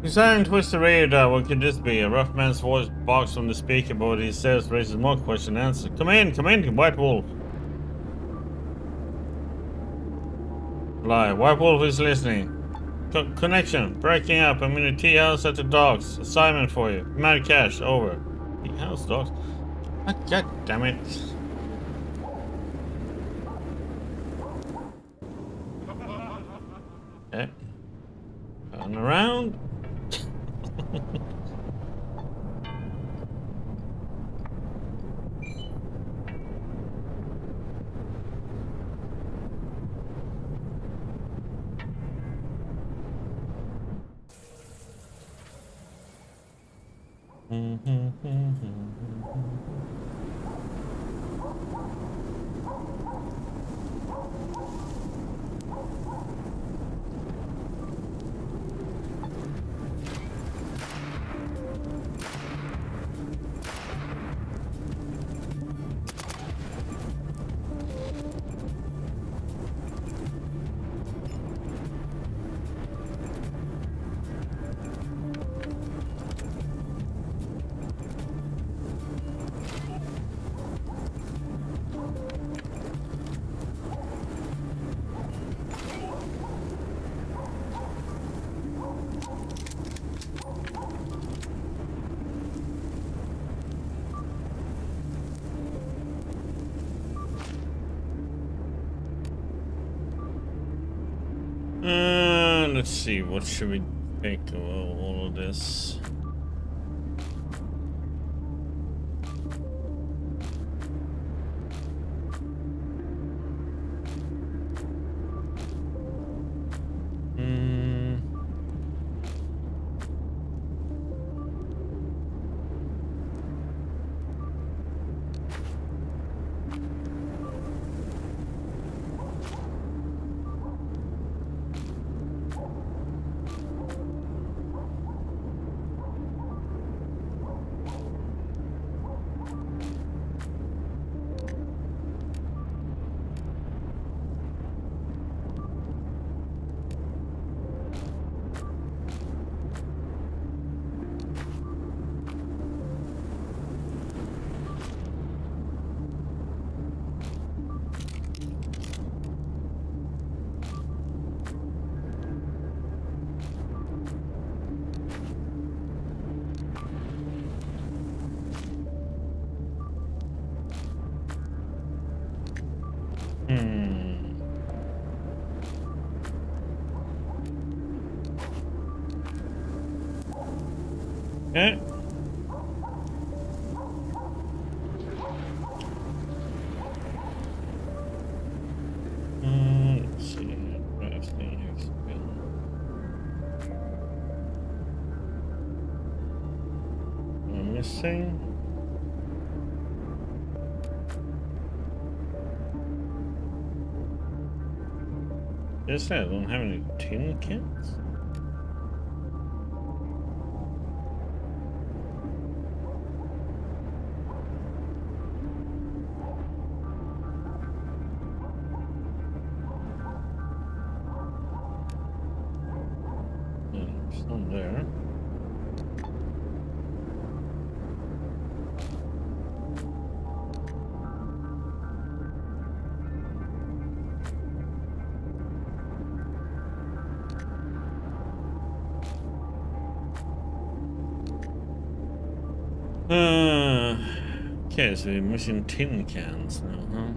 Design twist the radio dial. What could this be? A rough man's voice barks from the speaker, but what he says raises more question and answer. Come in, White Wolf. Lie. White Wolf is listening. Connection. Breaking up. I'm in a tea house at the docks. Assignment for you. Mad cash. Over. Tea house docks. Oh, God damn it. Okay. Turn around. Let's see, what should we take of all of this? Hmm. Okay. Let's see. Crafting, hexagon. I'm missing. Yes, I don't have any tin cans. It's not there. Okay, so we're missing tin cans now, huh?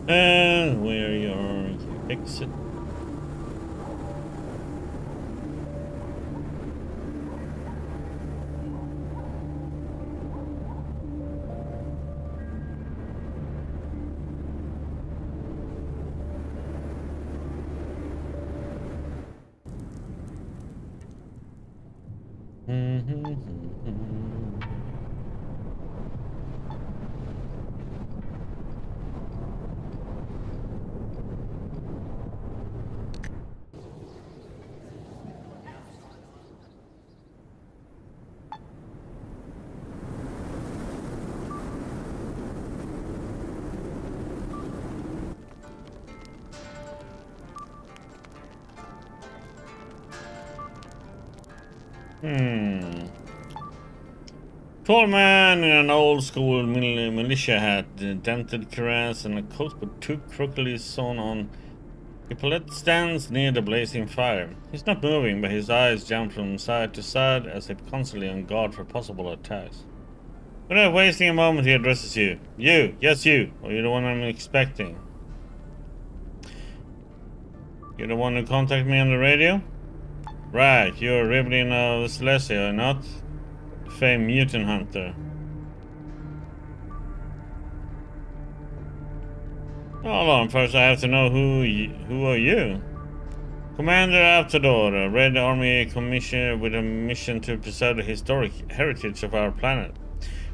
And where you are, you fix it. Tall man in an old school militia hat, dented cuirass, and a coat with two crookedly sewn on epaulette stands near the blazing fire. He's not moving, but his eyes jump from side to side as if constantly on guard for possible attacks. Without wasting a moment, he addresses you. You! Yes, you! Or you're the one I'm expecting. You're the one who contacted me on the radio? Right, you're Riblin of Celestia, not? The famed mutant hunter. Hold on, first I have to know who are you? Commander Aptador, a Red Army commissioner with a mission to preserve the historic heritage of our planet.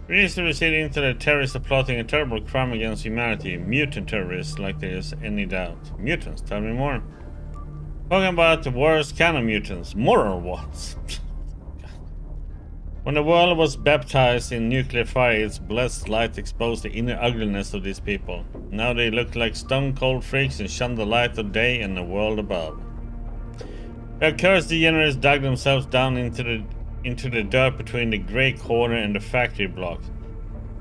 We recently received into the terrorists are plotting a terrible crime against humanity. Mutant terrorists, like there's any doubt. Mutants, tell me more. Talking about the worst kind of mutants. Moral ones. When the world was baptized in nuclear fire, its blessed light exposed the inner ugliness of these people. Now they look like stone-cold freaks and shun the light of day and the world above. Their cursed degenerates dug themselves down into the dirt between the grey corner and the factory block.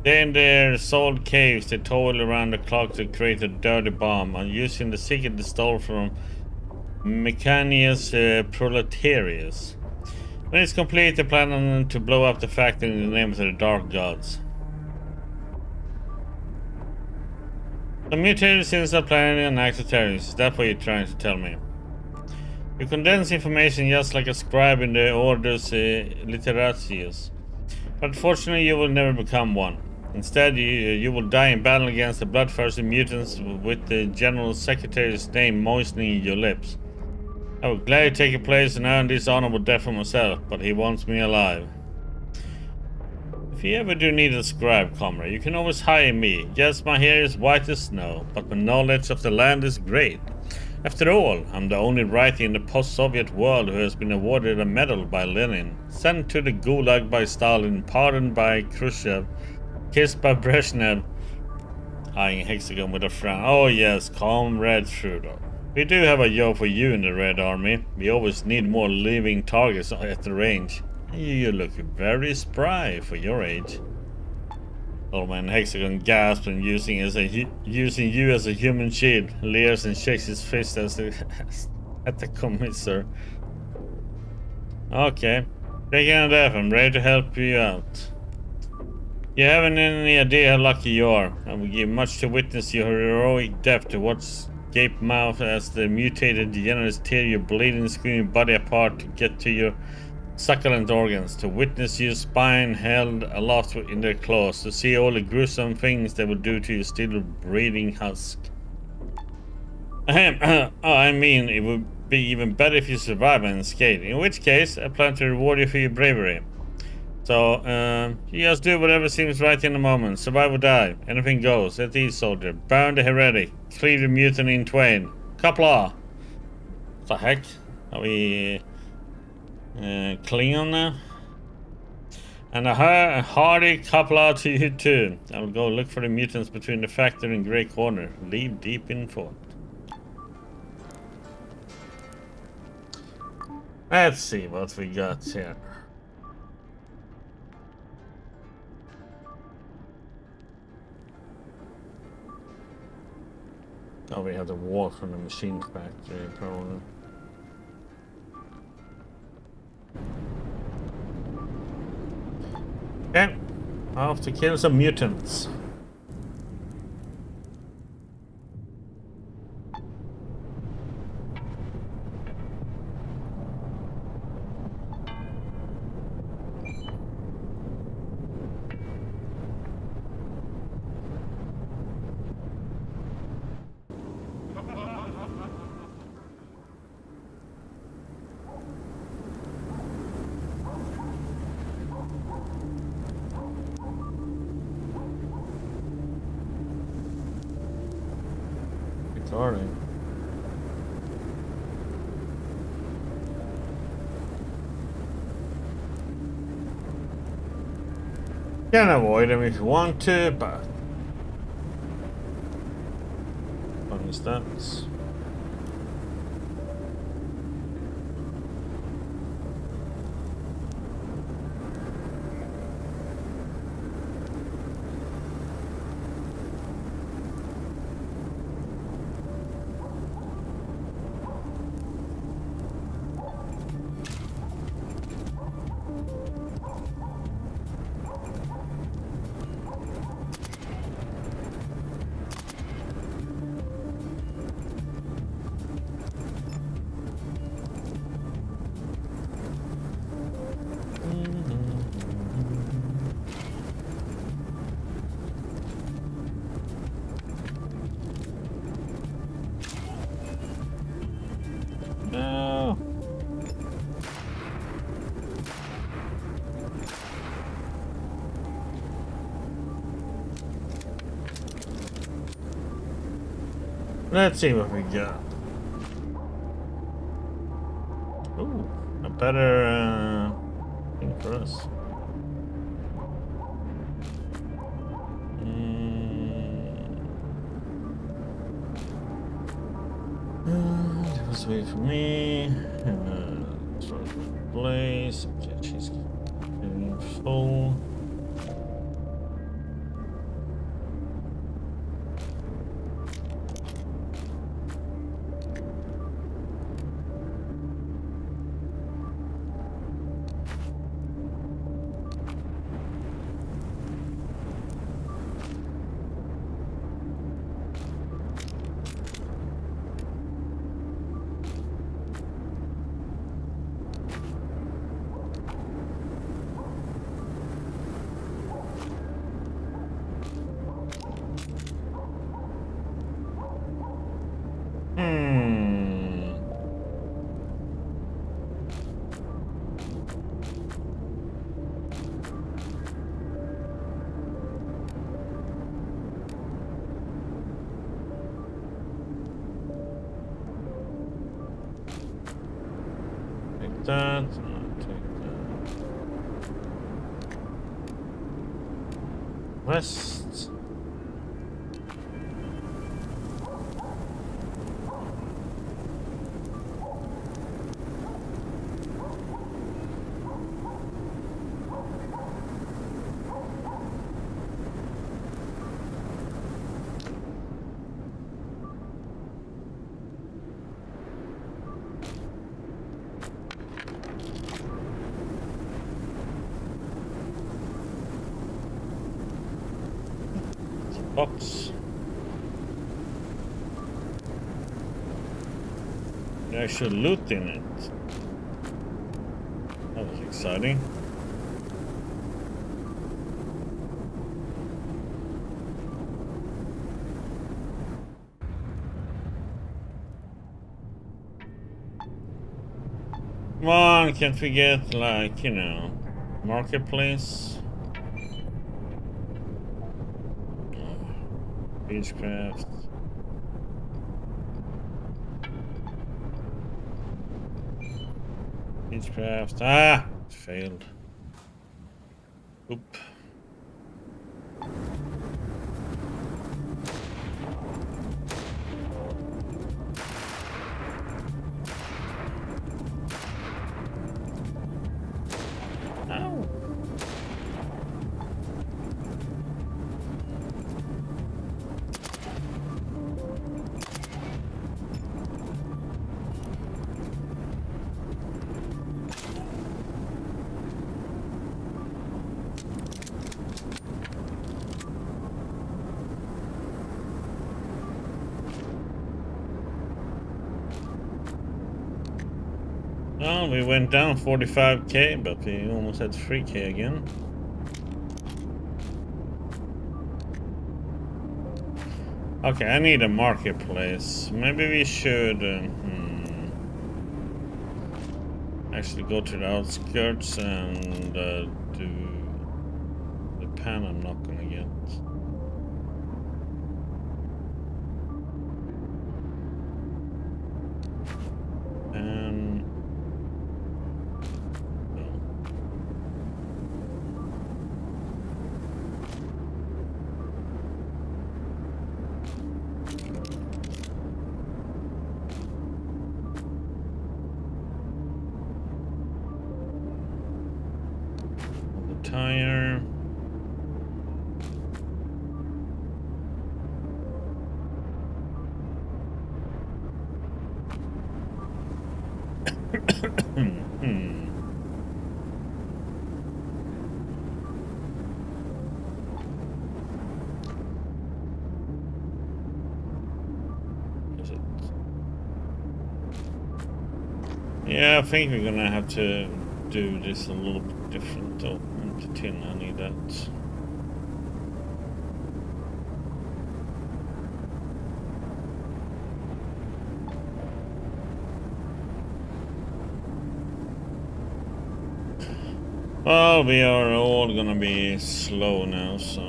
There in their sold caves, they toil around the clock to create a dirty bomb, and using the secret they stole from Mechanius Proletarius. When it's complete, they plan on to blow up the factory in the name of the Dark Gods. The mutated sins are planning an act of terrorism. Is that what you're trying to tell me? You condense information just like a scribe in the Orders Literatius. But unfortunately, you will never become one. Instead, you will die in battle against the bloodthirsty mutants with the General Secretary's name moistening your lips. I would gladly take a place and earn this honorable death for myself, but he wants me alive. If you ever do need a scribe, comrade, you can always hire me. Yes, my hair is white as snow, but my knowledge of the land is great. After all, I'm the only writer in the post-Soviet world who has been awarded a medal by Lenin, sent to the Gulag by Stalin, pardoned by Khrushchev, kissed by Brezhnev, eyeing Hexagon with a frown. Oh yes, Comrade Trudograd. We do have a job for you in the Red Army. We always need more living targets at the range. You look very spry for your age. Old man Hexagon gasps and using you as a human shield, leers and shakes his fist at the commissar. Okay. Taking a death, I'm ready to help you out. You haven't any idea how lucky you are. I would give much to witness your heroic death, to watch gape mouth as the mutated degenerates tear your bleeding, screaming body apart to get to your succulent organs, to witness your spine held aloft in their claws, to see all the gruesome things they will do to your still breathing husk. I mean, it would be even better if you survive and escape, in which case I plan to reward you for your bravery. So, you just do whatever seems right in the moment. Survive or die. Anything goes. At ease, soldier. Burn the heretic. Cleave the mutiny in twain. Kapla! What the heck? Are we Klingon now? And a hearty Kapla to you too. I'll go look for the mutants between the factory and Grey Corner. Leave deep in thought. Let's see what we got here. Oh, we have the wall from the machine factory, probably. Okay, off to kill some mutants. Alright. Can avoid them if you want to, but fun stats. No. Let's see what we got. Ooh, a better thing for us. That was wait for me. Place. Okay, she's getting full. Take that. I'll take that. West. Box. There's actual loot in it. That was exciting. Come on, can't forget, like, you know, marketplace. Beechcraft. Beechcraft. Ah! It failed. Oop. Ow. Oh, we went down 45k, but we almost had 3k again. Okay, I need a marketplace. Maybe we should actually go to the outskirts and do the pan I'm not gonna get. And the tire. Is it? Yeah, I think we're gonna have to do this a little bit different though. Empty tin, I need that. Well, we are all gonna be slow now, so.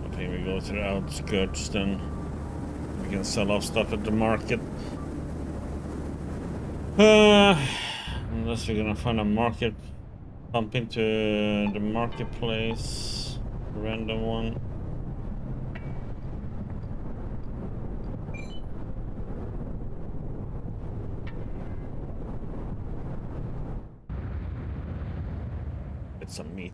I think we go to the outskirts then. We can sell off stuff at the market. Unless we're gonna find a market, bump into the marketplace, random one. Get some meat.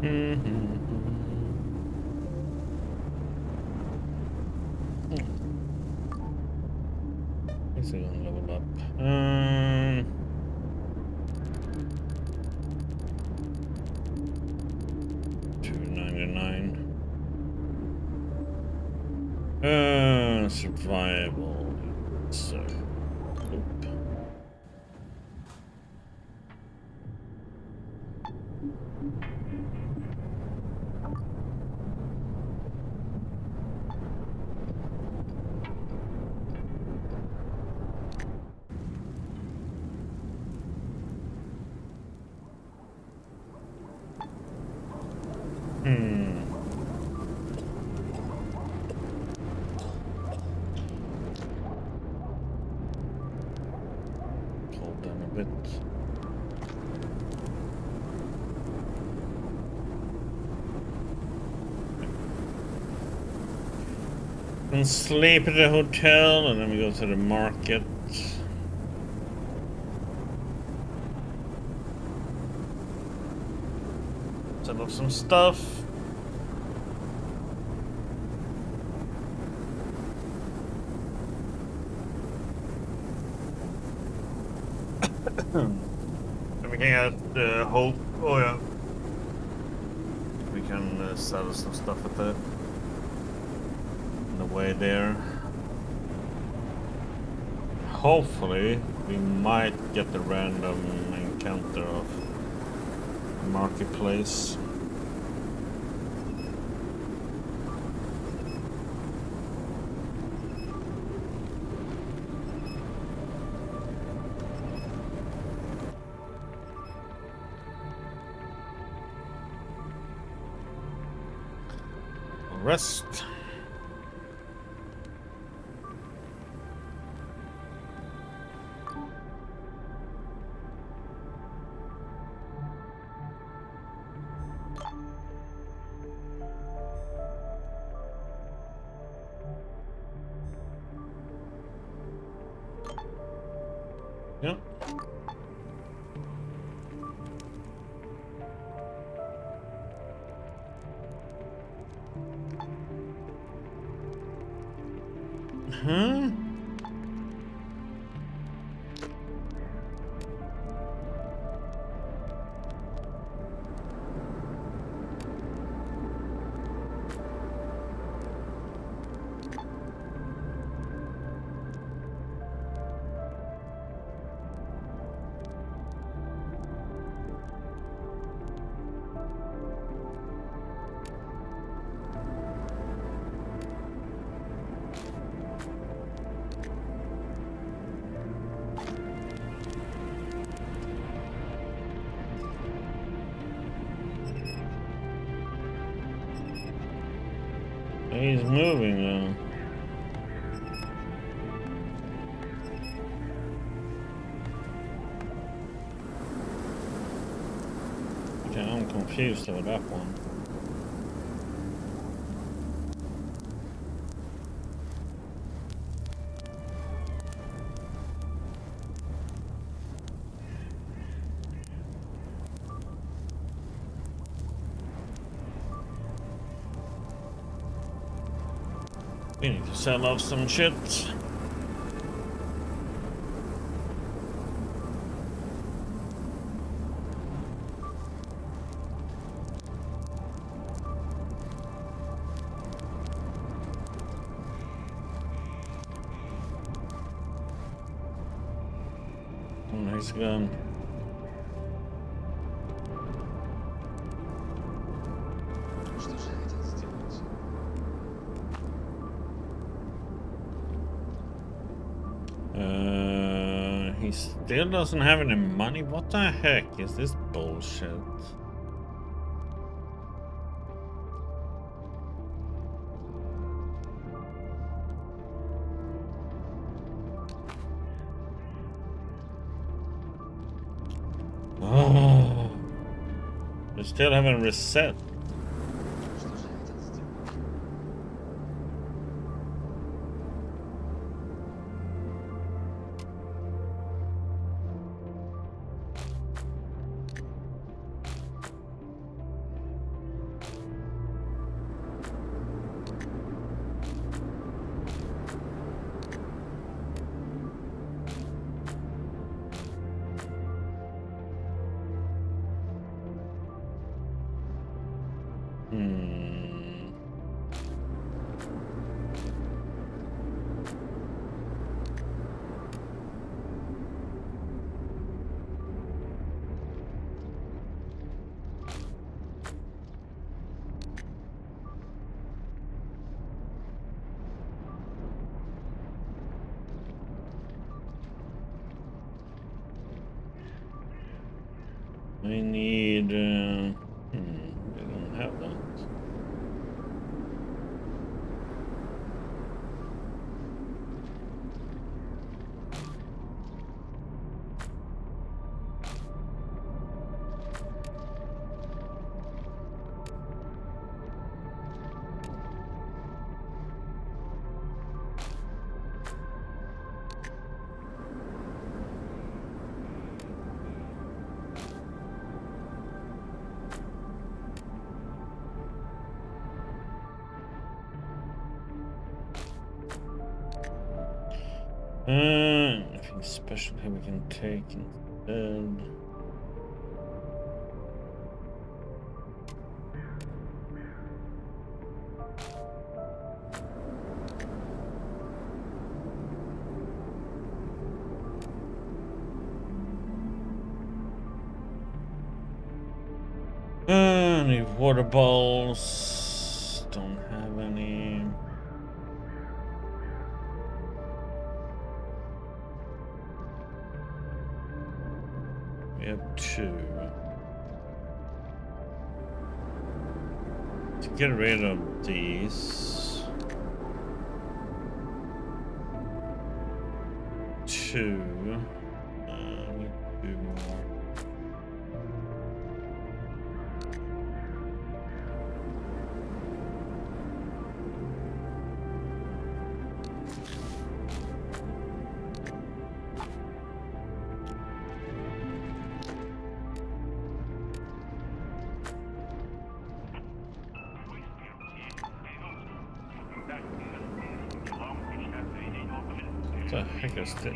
Is it gonna level up? 299. Survival. So, oop. Hold down a bit. And sleep at the hotel, and then we go to the market. Set up some stuff. And we can get hope. Oh yeah. We can sell some stuff at the on the way there. Hopefully, we might get the random encounter of the marketplace. Rest. Yep. Huh? He's moving though. Okay, I'm confused over that one. We need to sell off some shit. Oh, nice gun. He still doesn't have any money? What the heck is this bullshit? Oh, they still haven't reset. Hmm. I need. They don't have that. Anything special here we can take instead. Need water balls. Don't have any. We have 2. To get rid of these. 2. We do more. What the heck is this?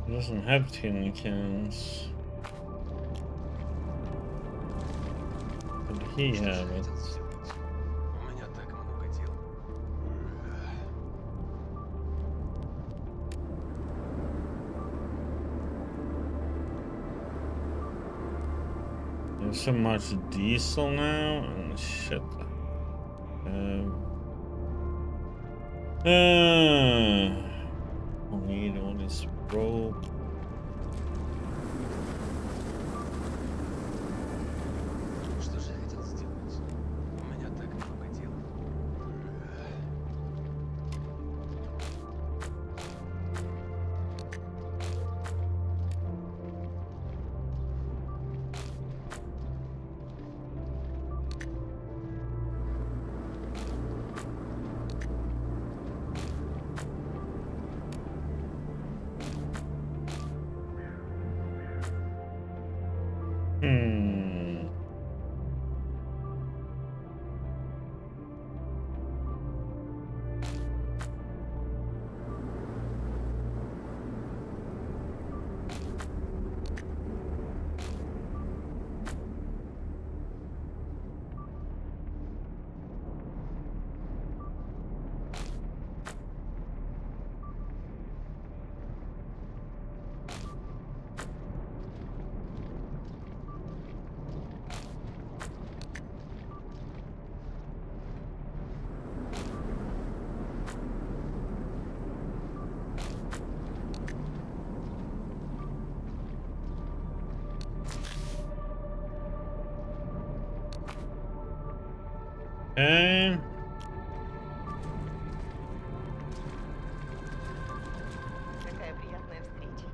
It doesn't have tin cans. Did he have it? There's so much diesel now and shit. I'll need all this rope. Okay. Какая приятная встреча.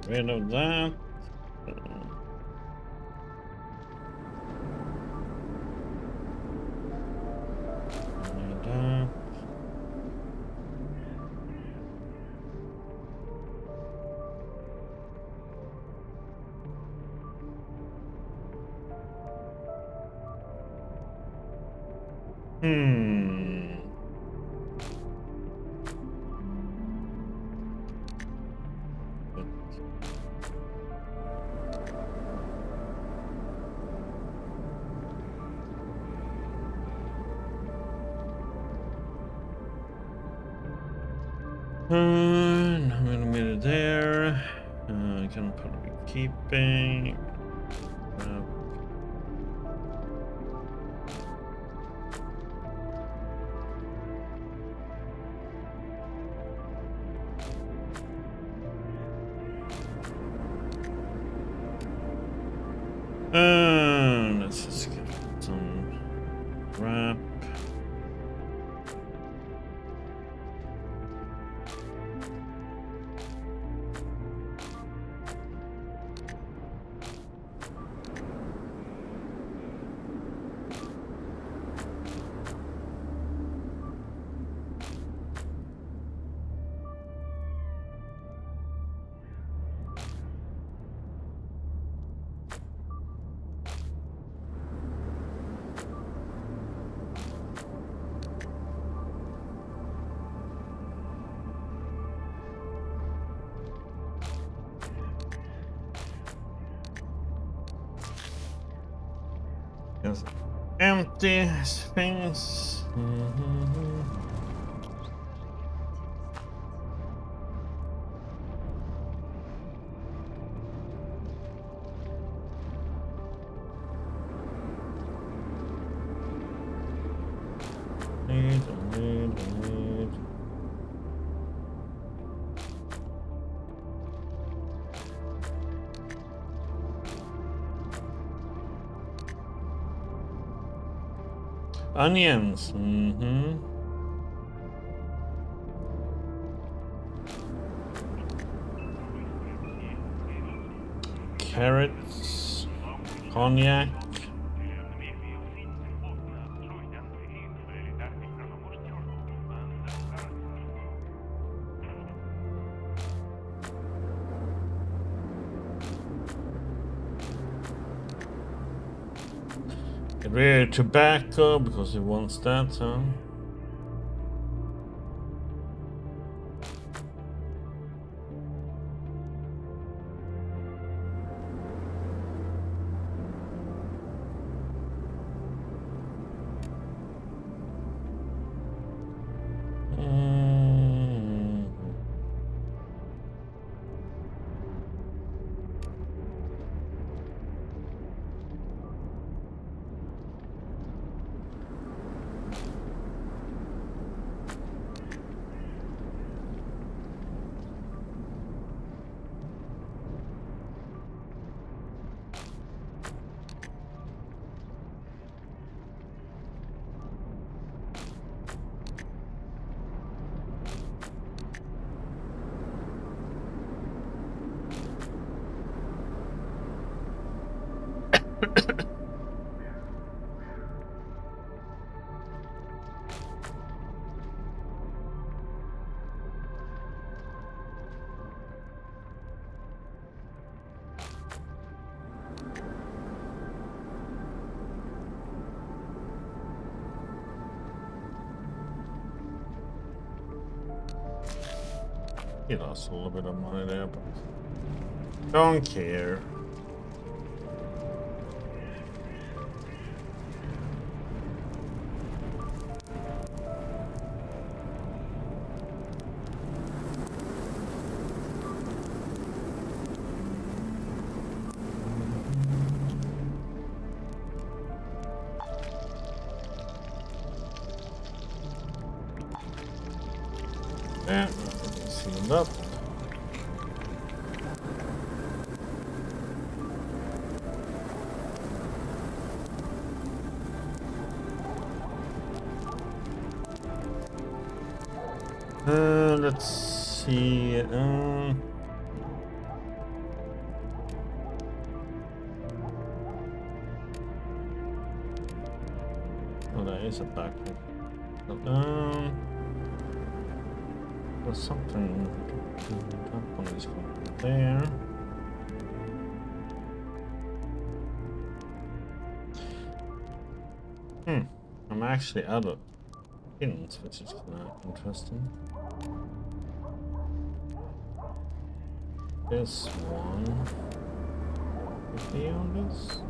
rid of that. Hmm. How many meters there? I can probably keeping. Let's just get some wrap. Just empty things. Need. Onions. Carrots. Cognac. Get rid of tobacco because he wants that, huh? He lost a little bit of money there, but don't care. Yeah, sealed up. Let's see. Oh, that is a backpack. There's something up on this one there. I'm actually out of pins, which is kind of interesting. This one. Is he on this?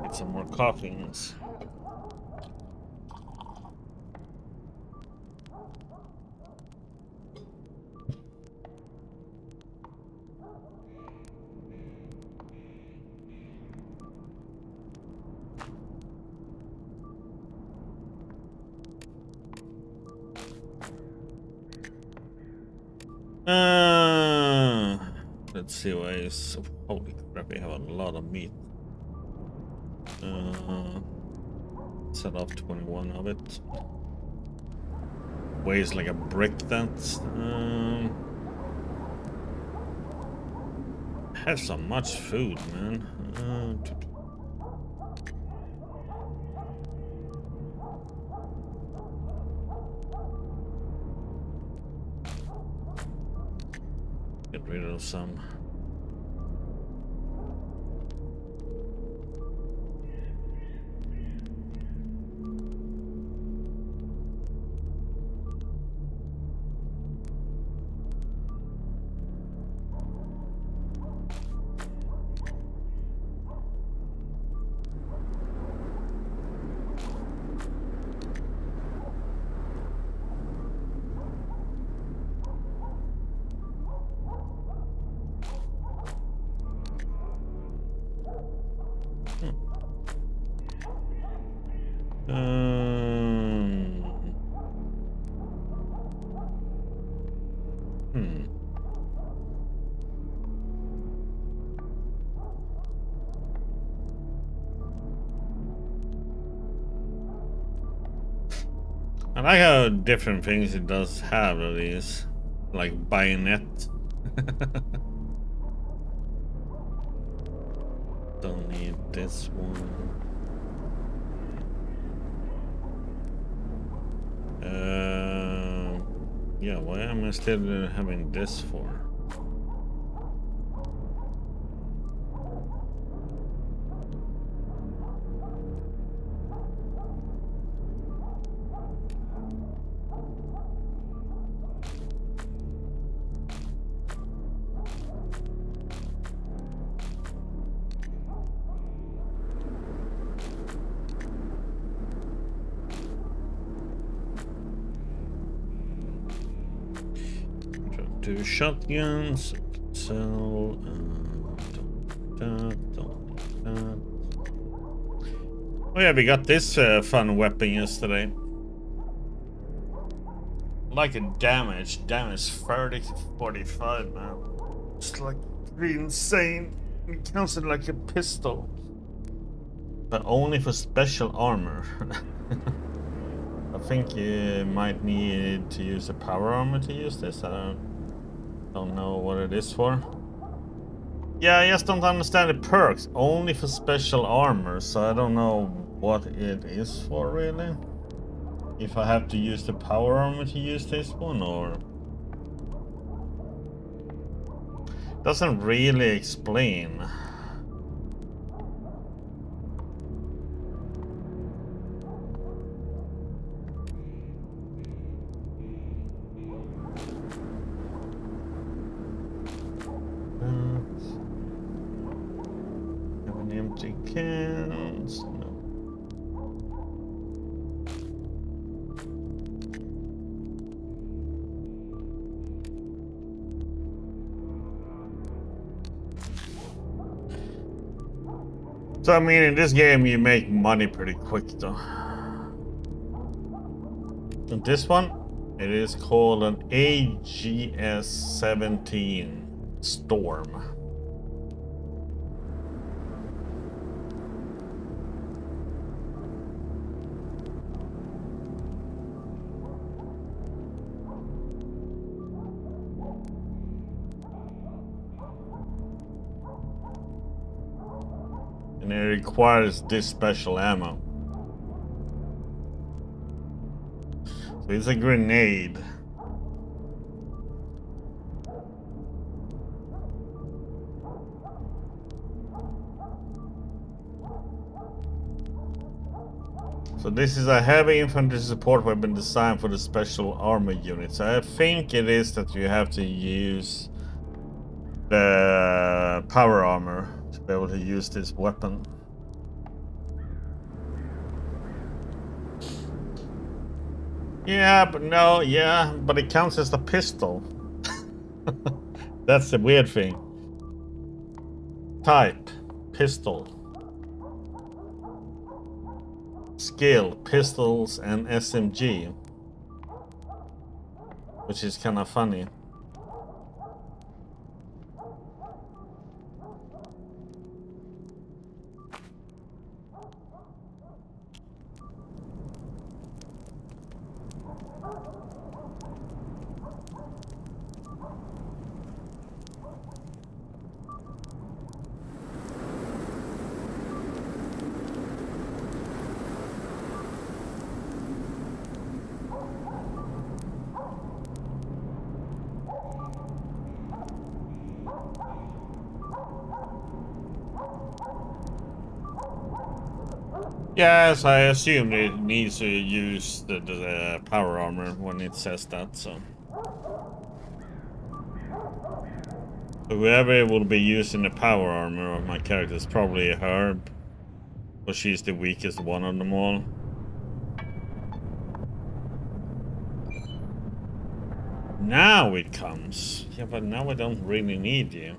Get some more coffins. Let's see why is. Holy crap, we have a lot of meat. Set off 21 of it. Weighs like a brick, that. Has so much food, man. Get rid of some. I like how different things it does have of these, like bayonet. Don't need this one. Yeah, why am I still having this for? Two shotguns, sell, Oh yeah, we got this fun weapon yesterday. Like a damage 30 to 45, man. It's like pretty insane. It counts it like a pistol. But only for special armor. I think you might need to use a power armor to use this. I don't know what it is for. Yeah, I just don't understand the perks. Only for special armor, so I don't know what it is for really. If I have to use the power armor to use this one, or... Doesn't really explain. So I mean, in this game you make money pretty quick though. And this one, it is called an AGS-17 Storm. And it requires this special ammo. So it's a grenade. So this is a heavy infantry support weapon designed for the special armor units. I think it is that you have to use the power armor to be able to use this weapon. Yeah, but no, yeah, but it counts as a pistol. That's the weird thing. Type, pistol. Skill, pistols and SMG. Which is kind of funny. Yes, I assume it needs to use the power armor when it says that, so. Whoever will be using the power armor of my character is probably her, but she's the weakest one of them all. Now it comes. Yeah, but now I don't really need you.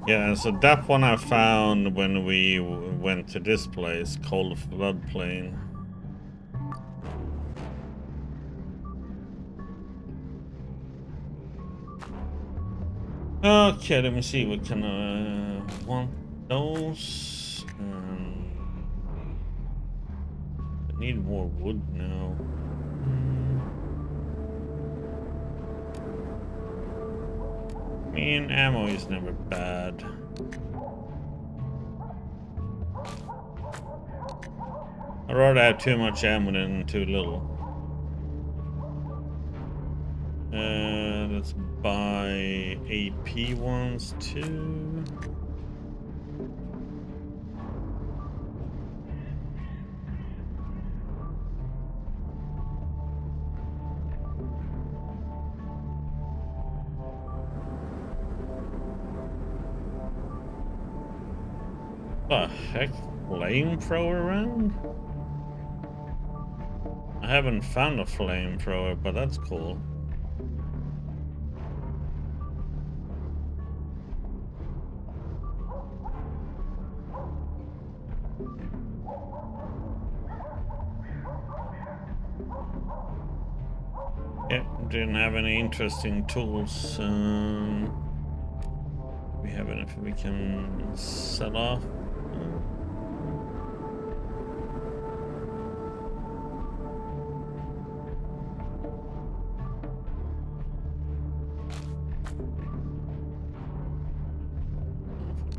Yeah, so that one I found when we went to this place called Floodplain. Okay, let me see what kind of want those. I need more wood now. I mean, ammo is never bad. I'd rather have too much ammo than too little. Let's buy AP ones too. The heck? Flamethrower around? I haven't found a flamethrower, but that's cool. Yeah, didn't have any interesting tools. We have anything we can sell off?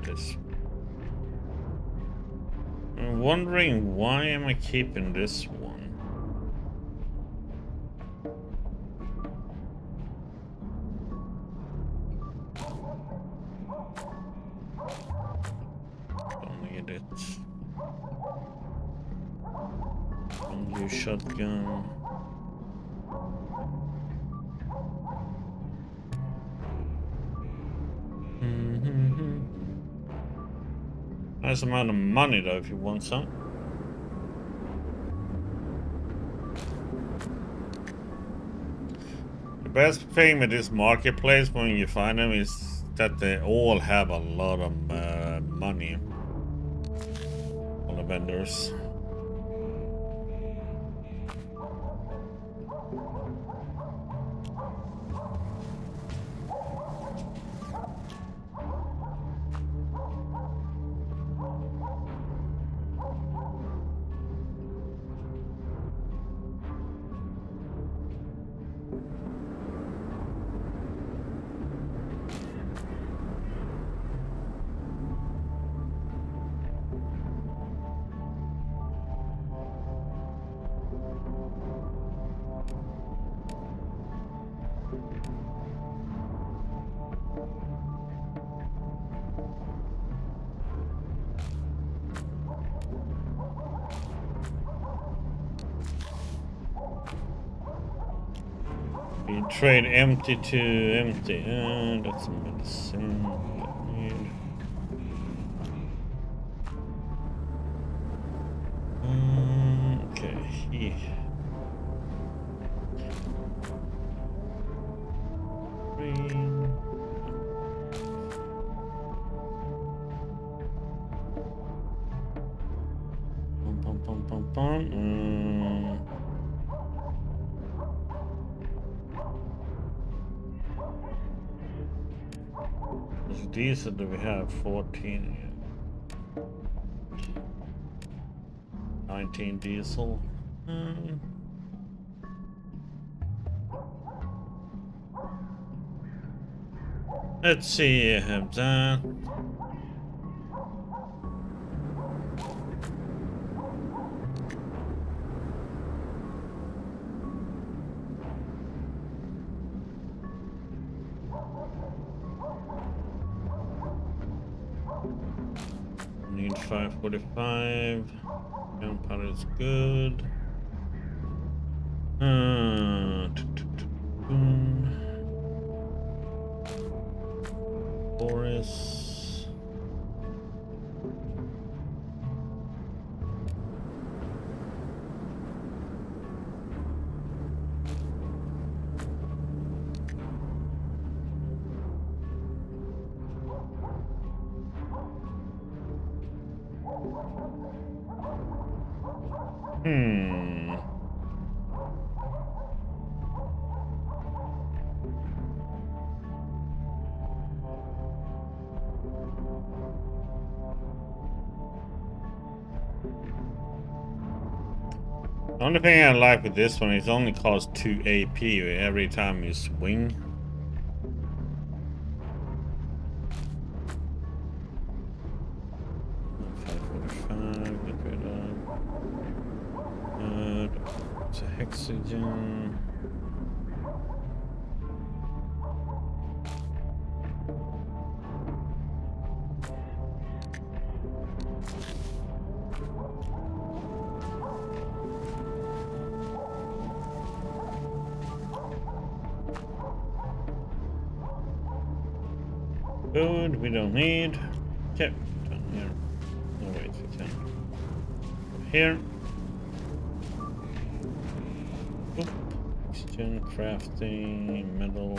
This. I'm wondering why am I keeping this one? Shotgun. Nice amount of money though if you want some. best thing with this marketplace when you find them is that they all have a lot of money. All the vendors. You trade empty to empty. That's a medicine. Don't need. Okay. Green. Diesel do we have? 14. 19 diesel. Let's see, I have that. Need 545. Gunpowder is good. Boris. The only thing I like with this one is it only costs 2 AP every time you swing. It's a hexagon. Food we don't need. Okay, down here. No, wait, we can. Here. Oop. Oxygen, crafting, metal.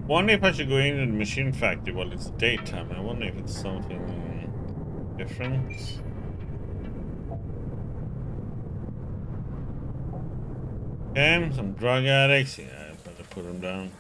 Wonder if I should go into the machine factory while it's daytime. I wonder if it's something different. Okay, some drug addicts. Yeah, I better put them down.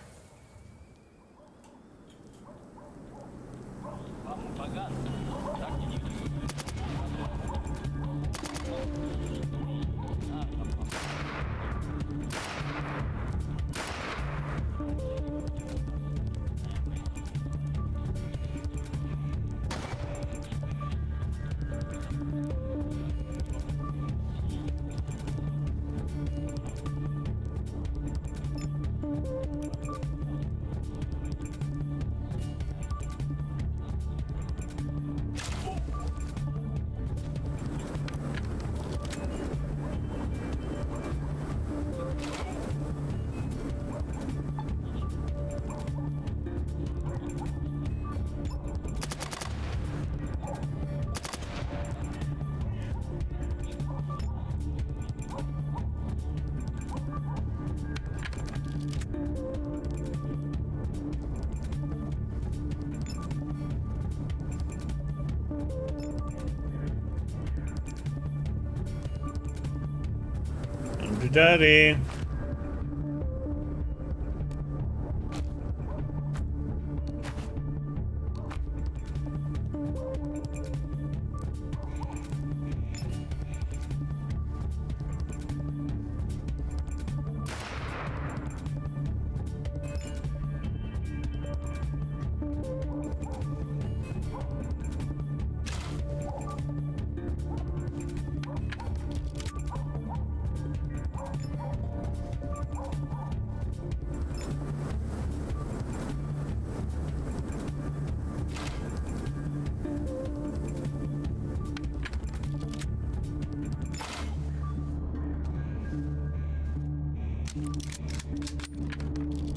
to daddy.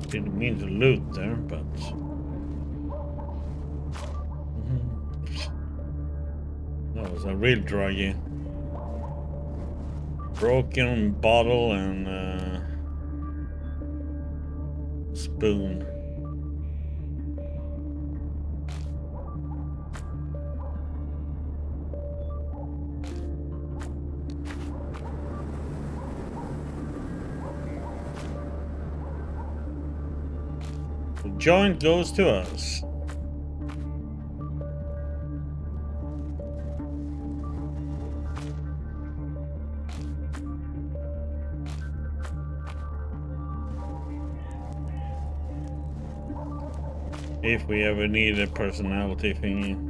Didn't mean to loot there, but that was a real druggie. Broken bottle and spoon. The joint goes to us. If we ever need a personality thingy.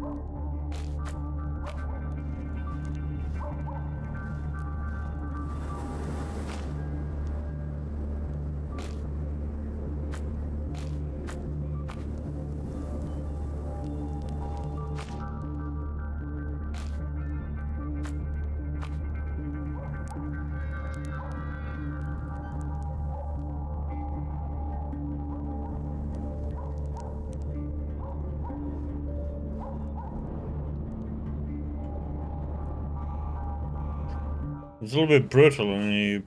It's a little bit brutal when you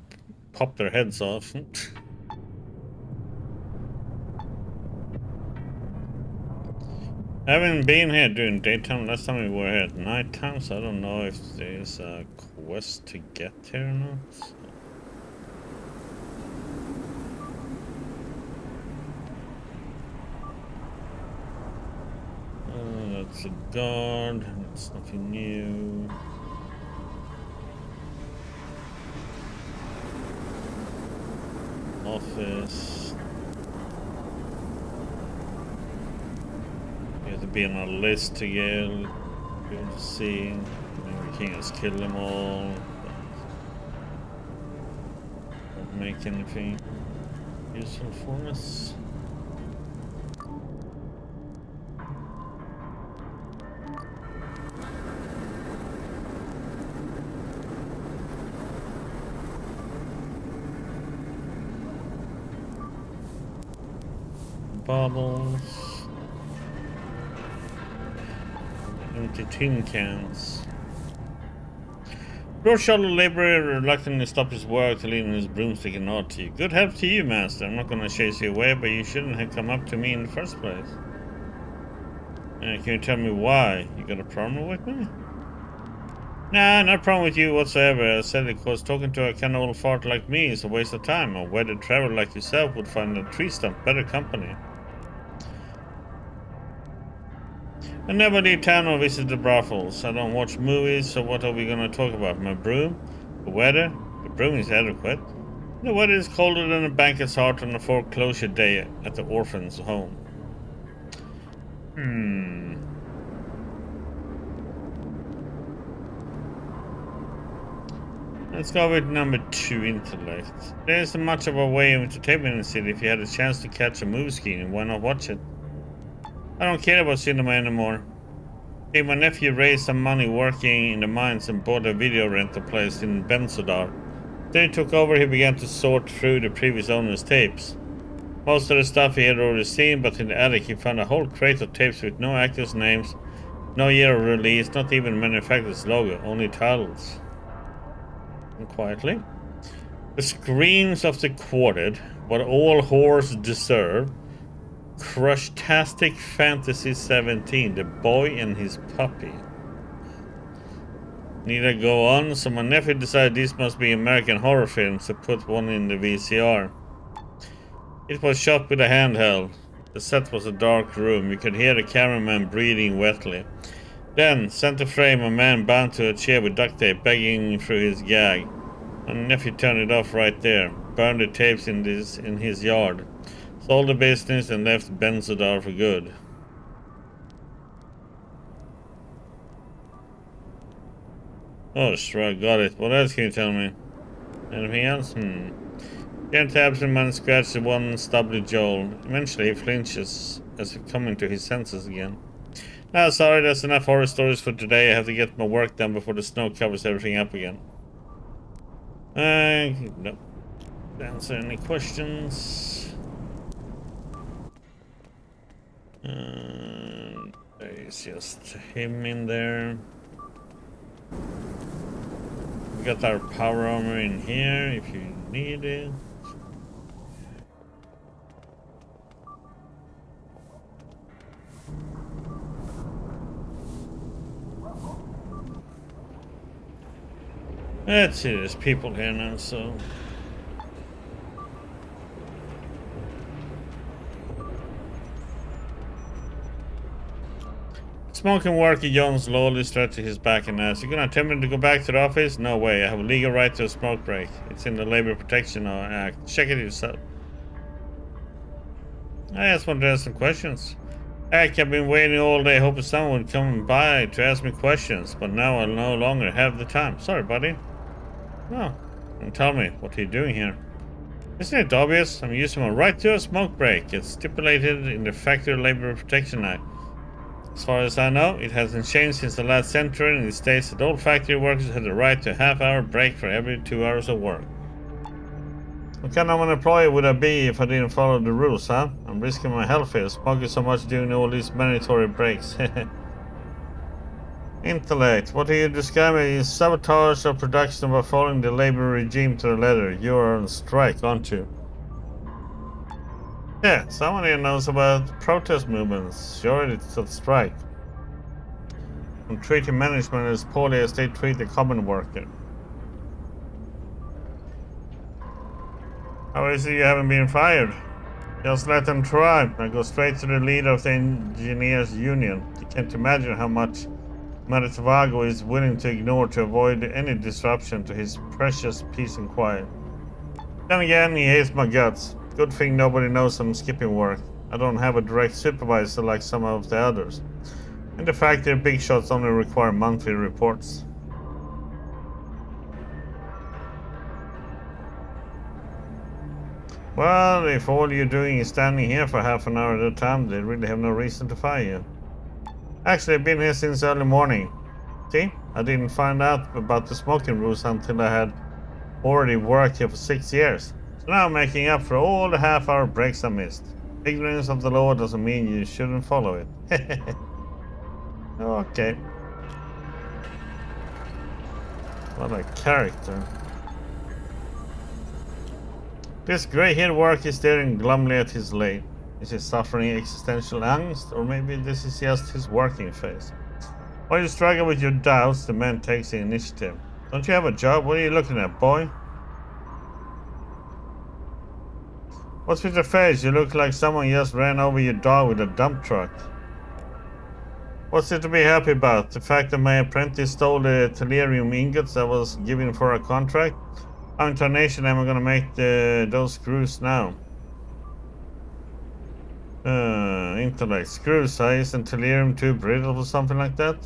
pop their heads off. I haven't been here during daytime. Last time we were here at nighttime, so I don't know if there's a quest to get here or not. That's a guard. That's nothing new. Office. You have to be on a list to get be able to see. Maybe we can't just kill them all. Won't make anything useful for us. Bottles, empty tin cans. Lord Charlotte laborer reluctantly stopped his work to lean his broomstick and nod to you. Good help to you, master. I'm not going to chase you away, but you shouldn't have come up to me in the first place. Can you tell me why? You got a problem with me? Nah, not a problem with you whatsoever. I said it was talking to a kind of old fart like me is a waste of time. A wedded traveler like yourself would find a tree stump better company. I never leave town or visit the brothels. I don't watch movies, so what are we gonna talk about? My broom? The weather? The broom is adequate. The weather is colder than a banker's heart on a foreclosure day at the orphan's home. Let's go with number 2, intellect. There isn't much of a way of entertainment in the city. If you had a chance to catch a movie screen, why not watch it? I don't care about cinema anymore. Hey, my nephew raised some money working in the mines and bought a video rental place in Bensodar. Then he took over, he began to sort through the previous owner's tapes. Most of the stuff he had already seen, but in the attic he found a whole crate of tapes with no actors' names, no year of release, not even manufacturer's logo, only titles. And quietly. The screams of the quartered, what all whores deserve. Crushtastic Fantasy 17, The Boy and His Puppy. Need I go on? So my nephew decided these must be American horror films, so put one in the VCR. It was shot with a handheld. The set was a dark room. You could hear the cameraman breathing wetly. Then, center frame, a man bound to a chair with duct tape, begging through his gag. My nephew turned it off right there. Burned the tapes in his yard. Sold the business and left Benzodar for good. Oh, shrug, got it. What else can you tell me? Anything else? Jan taps him and scratches one stubbly jaw. Eventually he flinches as if coming to his senses again. Ah, sorry, that's enough horror stories for today. I have to get my work done before the snow covers everything up again. No. Answer any questions? There's just him in there. We got our power armor in here if you need it. Let's see, there's people here now, so... Smoking worker John slowly stretches his back and asks, "You gonna tell me to go back to the office?" "No way, I have a legal right to a smoke break. It's in the Labor Protection Act. Check it yourself." I just want to ask some questions. Heck, I've been waiting all day hoping someone would come by to ask me questions, but now I no longer have the time. Sorry, buddy. No. And tell me, what are you doing here? Isn't it obvious? I'm using my right to a smoke break. It's stipulated in the Factory Labor Protection Act. As far as I know, it hasn't changed since the last century, and it states that all factory workers have the right to a half-hour break for every 2 hours of work. What kind of an employee would I be if I didn't follow the rules, huh? I'm risking my health here, smoking so much during all these mandatory breaks. Intellect. What are you describing is sabotage of production by following the labor regime to the letter. You are on strike, aren't you? Yeah, someone here knows about protest movements. Sure, it's a strike. And treating management as poorly as they treat the common worker. How is it you haven't been fired? Just let them try. I go straight to the leader of the engineers union. You can't imagine how much Maritavago is willing to ignore to avoid any disruption to his precious peace and quiet. Then again, he hates my guts. Good thing nobody knows I'm skipping work. I don't have a direct supervisor like some of the others. And the fact that big shots only require monthly reports. Well, if all you're doing is standing here for half an hour at a time, they really have no reason to fire you. Actually, I've been here since early morning. See? I didn't find out about the smoking rules until I had already worked here for 6 years. So now I'm making up for all the half-hour breaks I missed. Ignorance of the law doesn't mean you shouldn't follow it. Okay. What a character. This grey-haired worker is staring glumly at his lathe. Is he suffering existential angst, or maybe this is just his working face? While you struggle with your doubts, the man takes the initiative. Don't you have a job? What are you looking at, boy? What's with your face? You look like someone just ran over your dog with a dump truck. What's there to be happy about? The fact that my apprentice stole the tellurium ingots I was given for a contract? How in tarnation am I gonna make those screws now? Intellect. Screws, isn't tellurium too brittle or something like that?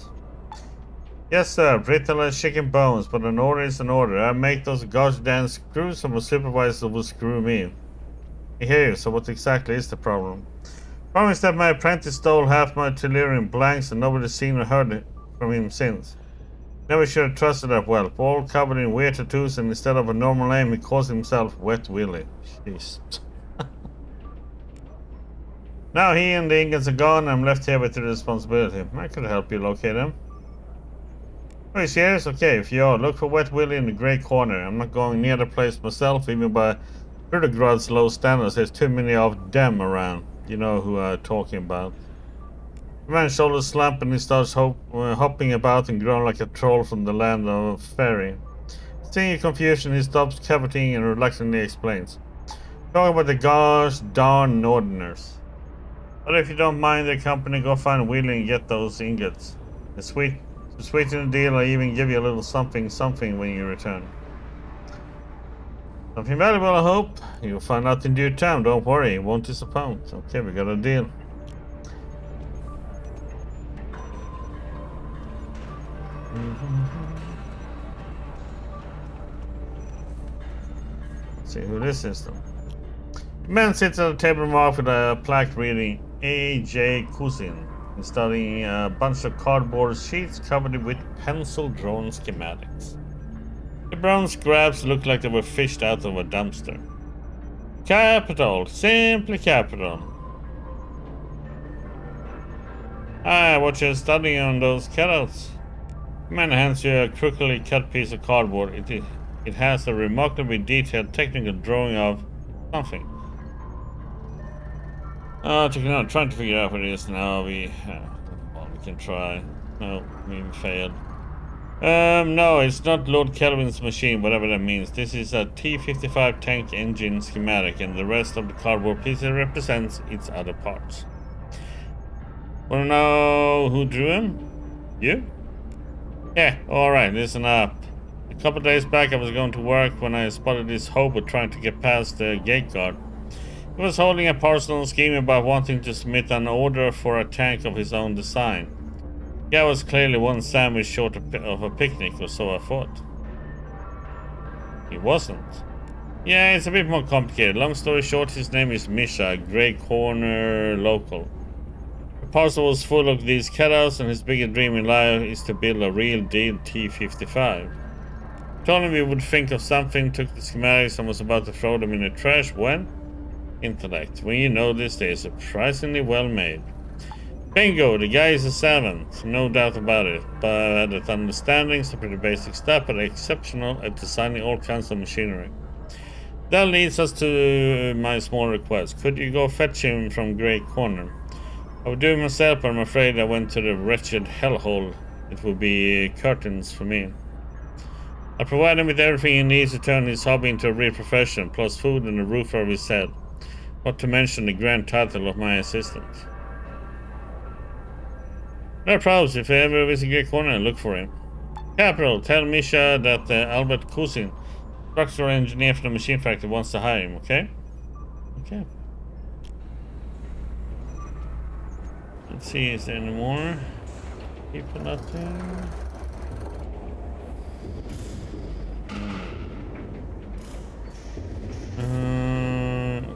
Yes, sir. Brittle as chicken bones, but an order is an order. I make those gosh damn screws, and my supervisor will screw me. I hear you, so what exactly is the problem? Problem is that my apprentice stole half my tellurium blanks and nobody's seen or heard from him since. Never should have trusted that whelp. All covered in weird tattoos, and instead of a normal name, he calls himself Wet Willie. Jeez. Now he and the ingots are gone, and I'm left here with the responsibility. I could help you locate him. Oh, he's here? Okay, if you are, look for Wet Willie in the grey corner. I'm not going near the place myself, even by Trudograd's low standards. There's too many of them around. You know who I'm talking about. The man's shoulders slump and he starts hopping about and growing like a troll from the land of fairy. Seeing your confusion, he stops coveting and reluctantly explains. Talking about the gosh darn Northerners. But if you don't mind their company, go find Wheeling and get those ingots. To sweeten the deal, I'll even give you a little something when you return. Something valuable, I hope. You'll find out in due time, don't worry, it won't disappoint. Okay, we got a deal. Let's see who this is though. The man sits at a table marked with a plaque reading A.J. Cousin and studying a bunch of cardboard sheets covered with pencil-drawn schematics. The brown scraps looked like they were fished out of a dumpster. Capital, simply capital. Ah, what you're studying on those cutouts? The man hands you a crookedly cut piece of cardboard. It has a remarkably detailed technical drawing of something. Trying to figure out what it is now. We can try. No, we failed. No, it's not Lord Kelvin's machine, whatever that means. This is a T-55 tank engine schematic, and the rest of the cardboard piece represents its other parts. Wanna know who drew him? You? Yeah, alright, listen up. A couple days back I was going to work when I spotted this hobo trying to get past the gate guard. He was holding a parcel and scheming about wanting to submit an order for a tank of his own design. The guy was clearly one sandwich short of a picnic, or so I thought. He wasn't. Yeah, it's a bit more complicated. Long story short, his name is Misha, Grey Corner local. The parcel was full of these cutouts, and his biggest dream in life is to build a real deal T-55. Told him we would think of something, took the schematics and was about to throw them in the trash when... Intellect. When you know this, they're surprisingly well made. Bingo, the guy is a savant, no doubt about it, but at understanding some pretty basic stuff, but exceptional at designing all kinds of machinery. That leads us to my small request. Could you go fetch him from Grey Corner? I would do it myself, but I'm afraid I went to the wretched hellhole. It would be curtains for me. I provide him with everything he needs to turn his hobby into a real profession, plus food and a roof over his head. Not to mention the grand title of my assistant. No problems. If you ever visit Grey Corner, look for him. Capital, tell Misha that Albert Cousin, structural engineer for the machine factory, wants to hire him, okay? Okay. Let's see, is there any more people out there?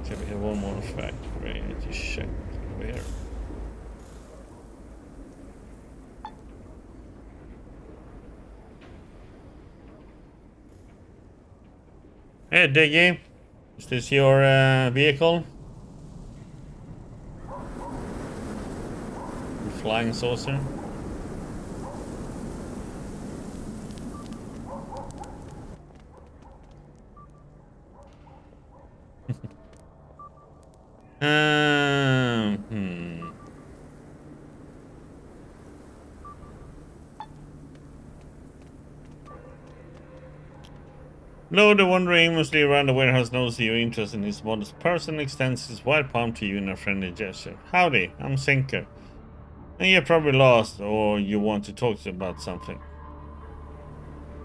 Okay, we have one more factory. Just check where. Hey, Diggy. Is this your vehicle? Your flying saucer? No, the wandering aimlessly around the warehouse knows your interest in his modest person, extends his wide palm to you in a friendly gesture. Howdy, I'm Sinker. And you're probably lost, or you want to talk to about something.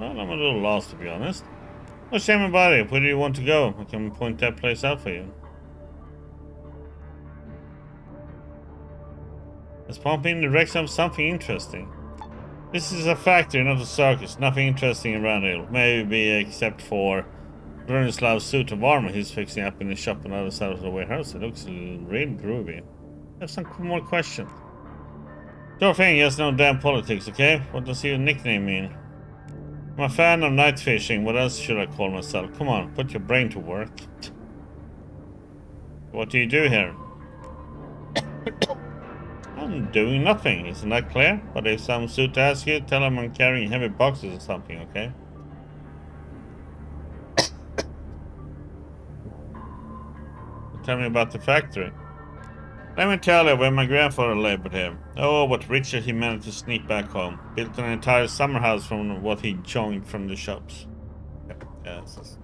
Well, I'm a little lost, to be honest. No shame about it. Where do you want to go? I can point that place out for you. Let's pump in the direction of something interesting. This is a factory, not a circus. Nothing interesting around here. Maybe except for Bronislav's suit of armor he's fixing up in the shop on the other side of the warehouse. It looks real groovy. I have some more questions. Sure thing, yes, no damn politics, okay? What does your nickname mean? I'm a fan of night fishing. What else should I call myself? Come on, put your brain to work. What do you do here? I'm doing nothing, isn't that clear? But if some suit asks you, tell them I'm carrying heavy boxes or something, okay? Tell me about the factory. Let me tell you, when my grandfather labored here, oh, what richer he managed to sneak back home. Built an entire summer house from what he joined from the shops. Yep, yes.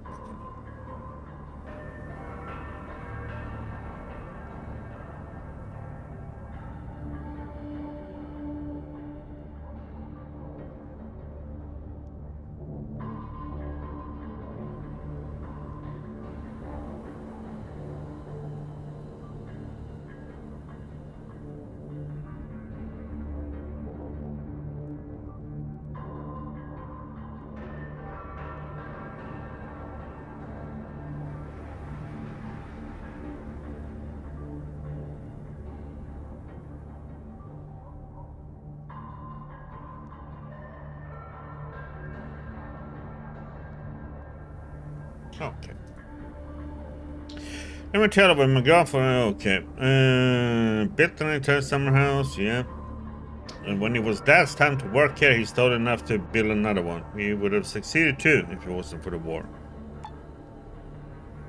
Okay. Let me tell you about my grandfather. Okay. Built an entire summer house, yeah. And when it was Dad's time to work here, he stole enough to build another one. He would have succeeded too if it wasn't for the war.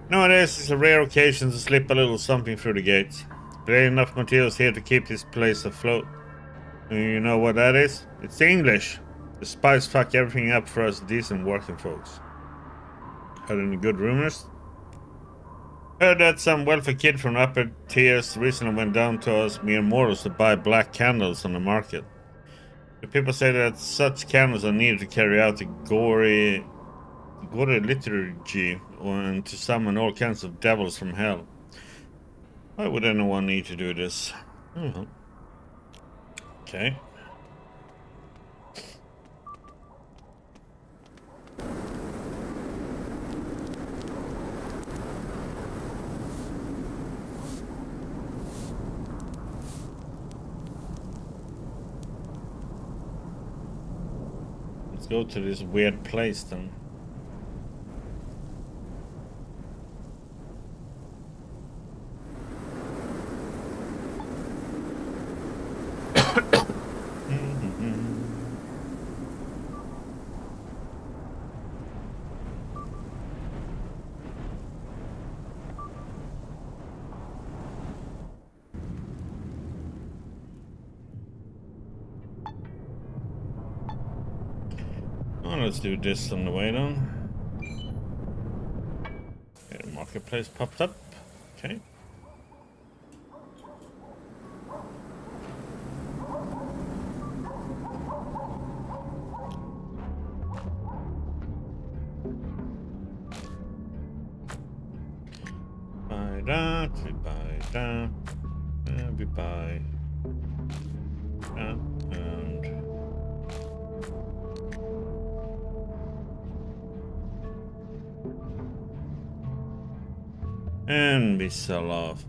Nowadays, it's a rare occasion to slip a little something through the gates. There ain't enough materials here to keep this place afloat. And you know what that is? It's the English. The spies fuck everything up for us decent working folks. Heard any good rumors? Heard that some wealthy kid from upper tiers recently went down to us mere mortals to buy black candles on the market. The people say that such candles are needed to carry out the gory liturgy and to summon all kinds of devils from hell. Why would anyone need to do this? Okay. Let's go to this weird place then. Let's do this on the way down. Okay, the marketplace popped up. Okay. Buy that, we buy that, and we buy that, and we sell off.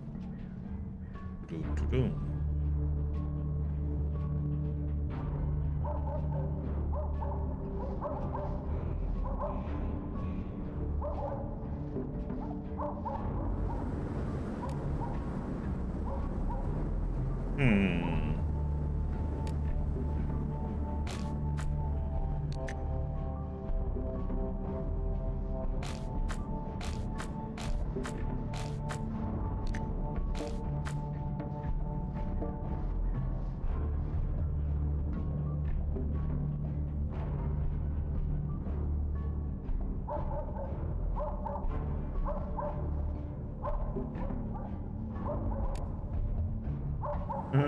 I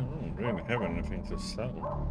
don't really have anything to sell.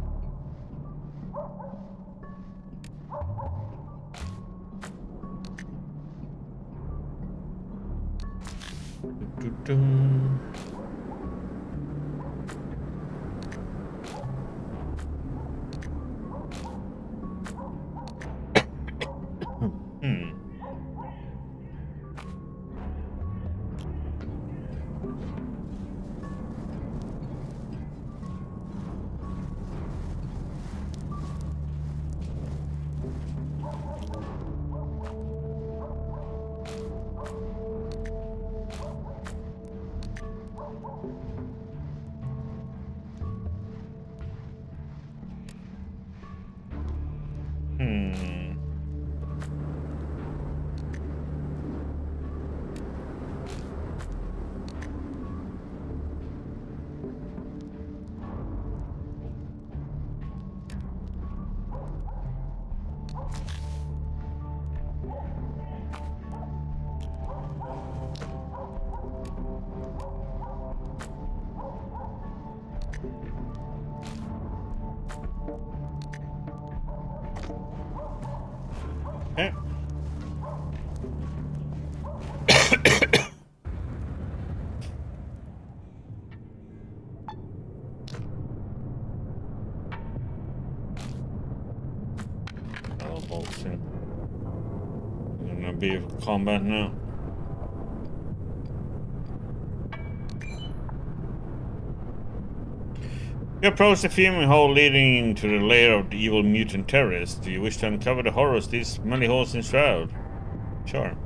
Hmm. Okay. Oh, bolts in. Gonna be combat now. You approach the fuming hole leading to the lair of the evil mutant terrorists. Do you wish to uncover the horrors these smelly holes enshroud? Sure.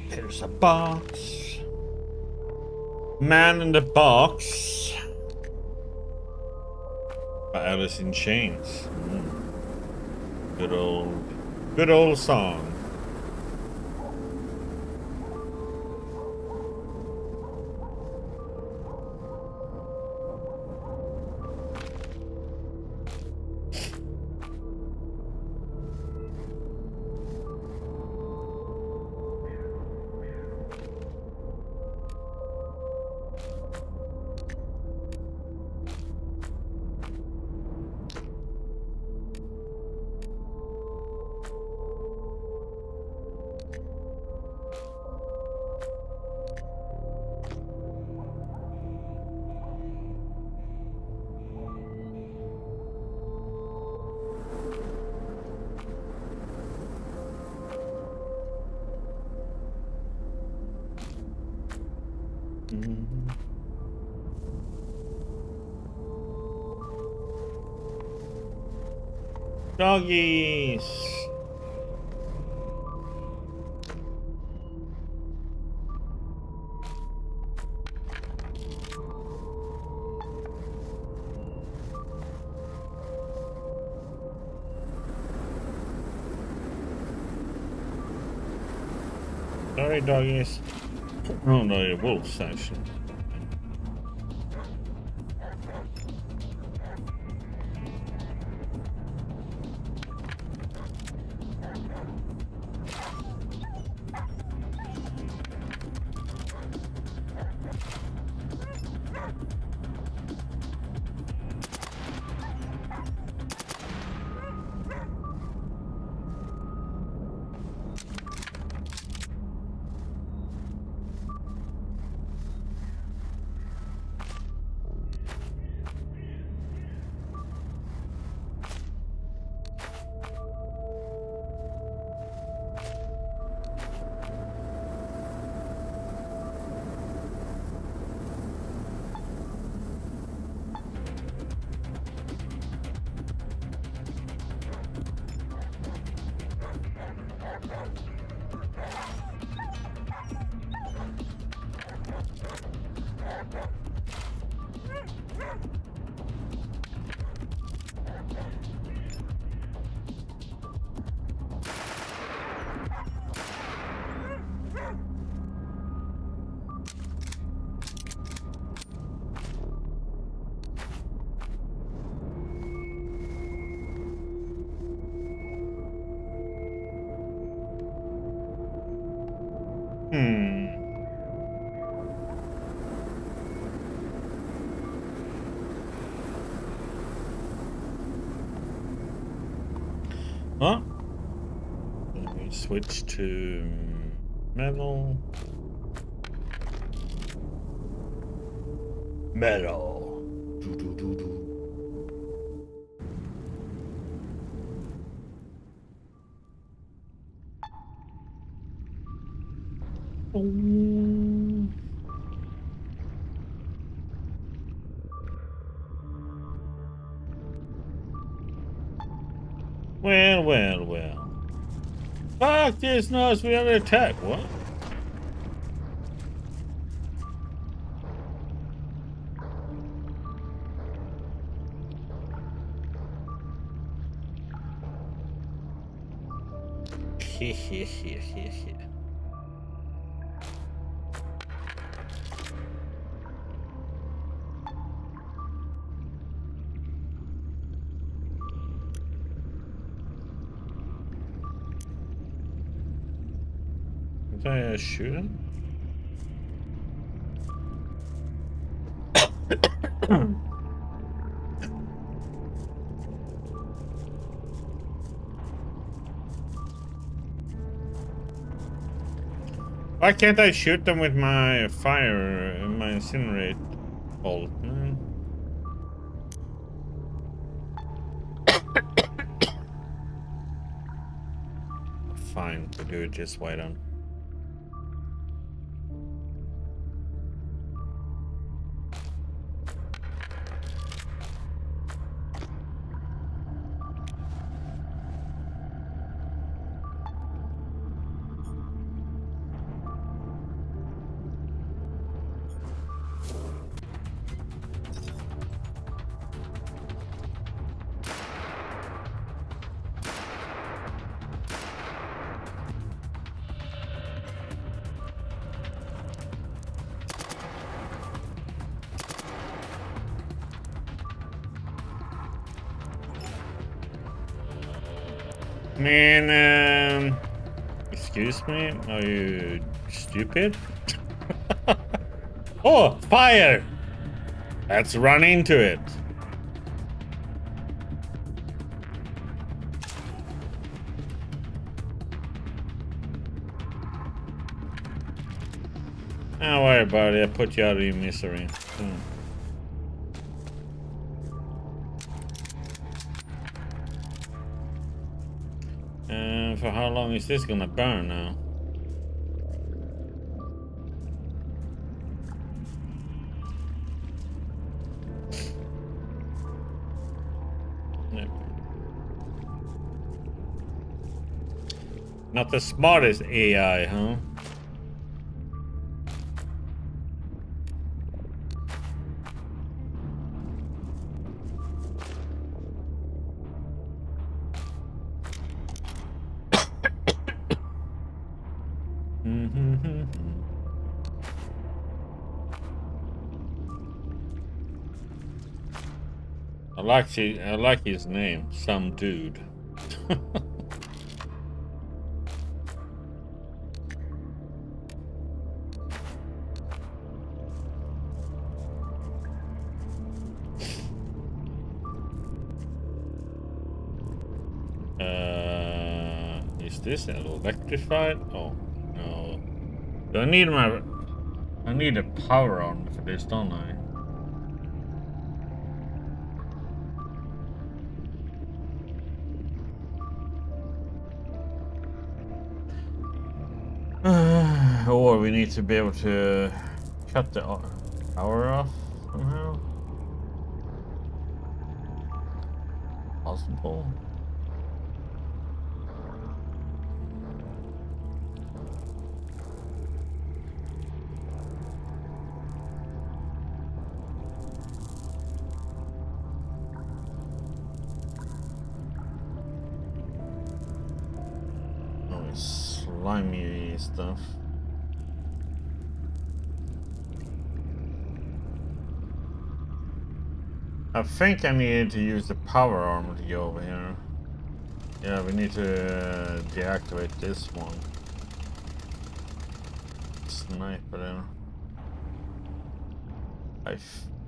There's a box. Man in the Box. By Alice in Chains. Good old song. Doggies. Sorry, doggies. Oh no, you're wolves actually. Huh? Let me switch to metal. Metal. Well, well, well. Fuck this noise, we under attack. What? Did I shoot him? Why can't I shoot them with my fire, my incinerate bolt? Fine, we'll do it just why don't. Man, excuse me? Are you stupid? Oh, fire! Let's run into it. Don't worry about it, I put you out of your misery. For how long is this gonna burn now? Nope. Not the smartest AI, huh? I like his name, some dude. Is this electrified? Oh no. Do I need I need a power arm for this, don't I? Or we need to be able to cut the power off somehow. Possible. Oh, it's slimy stuff. I think I needed to use the power armor to go over here. Yeah, we need to deactivate this one. Sniper there. I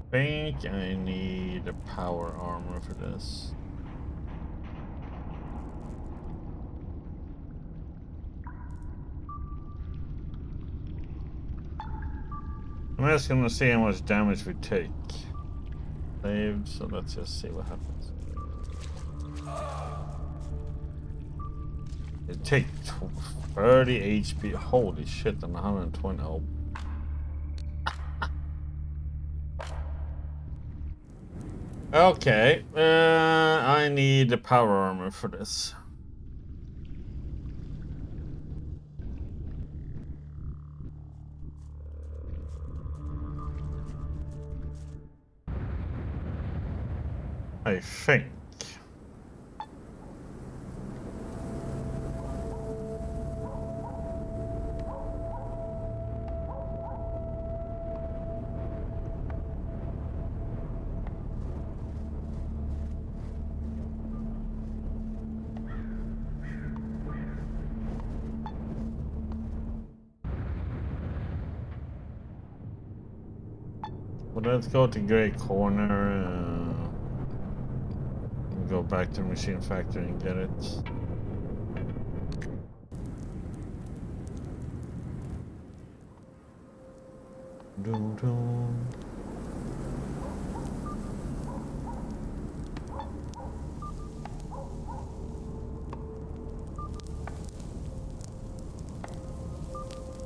think I need a power armor for this. I'm just gonna see how much damage we take. Saved, so let's just see what happens. It takes 30 HP. Holy shit, and 120. Oh. Okay, I need the power armor for this. I think. Well, let's go to Gray Corner. Go back to the machine factory and get it. Dun, dun.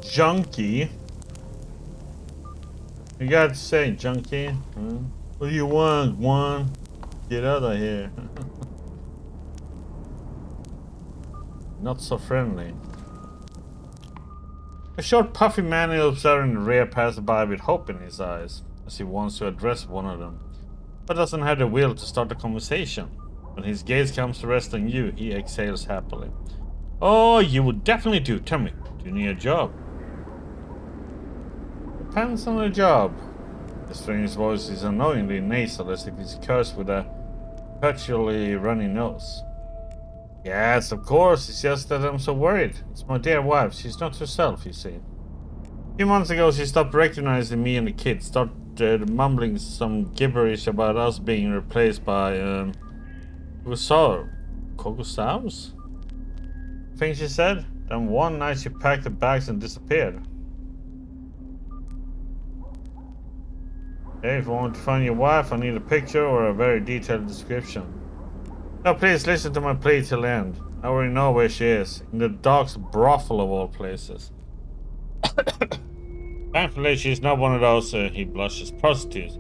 Junkie? You gotta say, junkie. Huh? What do you want, Juan? Get out of here. Not so friendly. A short, puffy man is observing the rear passerby with hope in his eyes, as he wants to address one of them, but doesn't have the will to start a conversation. When his gaze comes to rest on you, he exhales happily. Oh, you would definitely do. Tell me, do you need a job? Depends on the job. The stranger's voice is annoyingly nasal, as if he's cursed with a perpetually runny nose. Yes, of course, it's just that I'm so worried. It's my dear wife, she's not herself, you see. A few months ago, she stopped recognizing me and the kids, started mumbling some gibberish about us being replaced by, Kogosaurus? I think she said. Then one night she packed the bags and disappeared. Okay, if you want to find your wife, I need a picture or a very detailed description. Now please listen to my plea till the end. I already know where she is. In the dog's brothel of all places. Thankfully, she's not one of those, he blushes, prostitutes.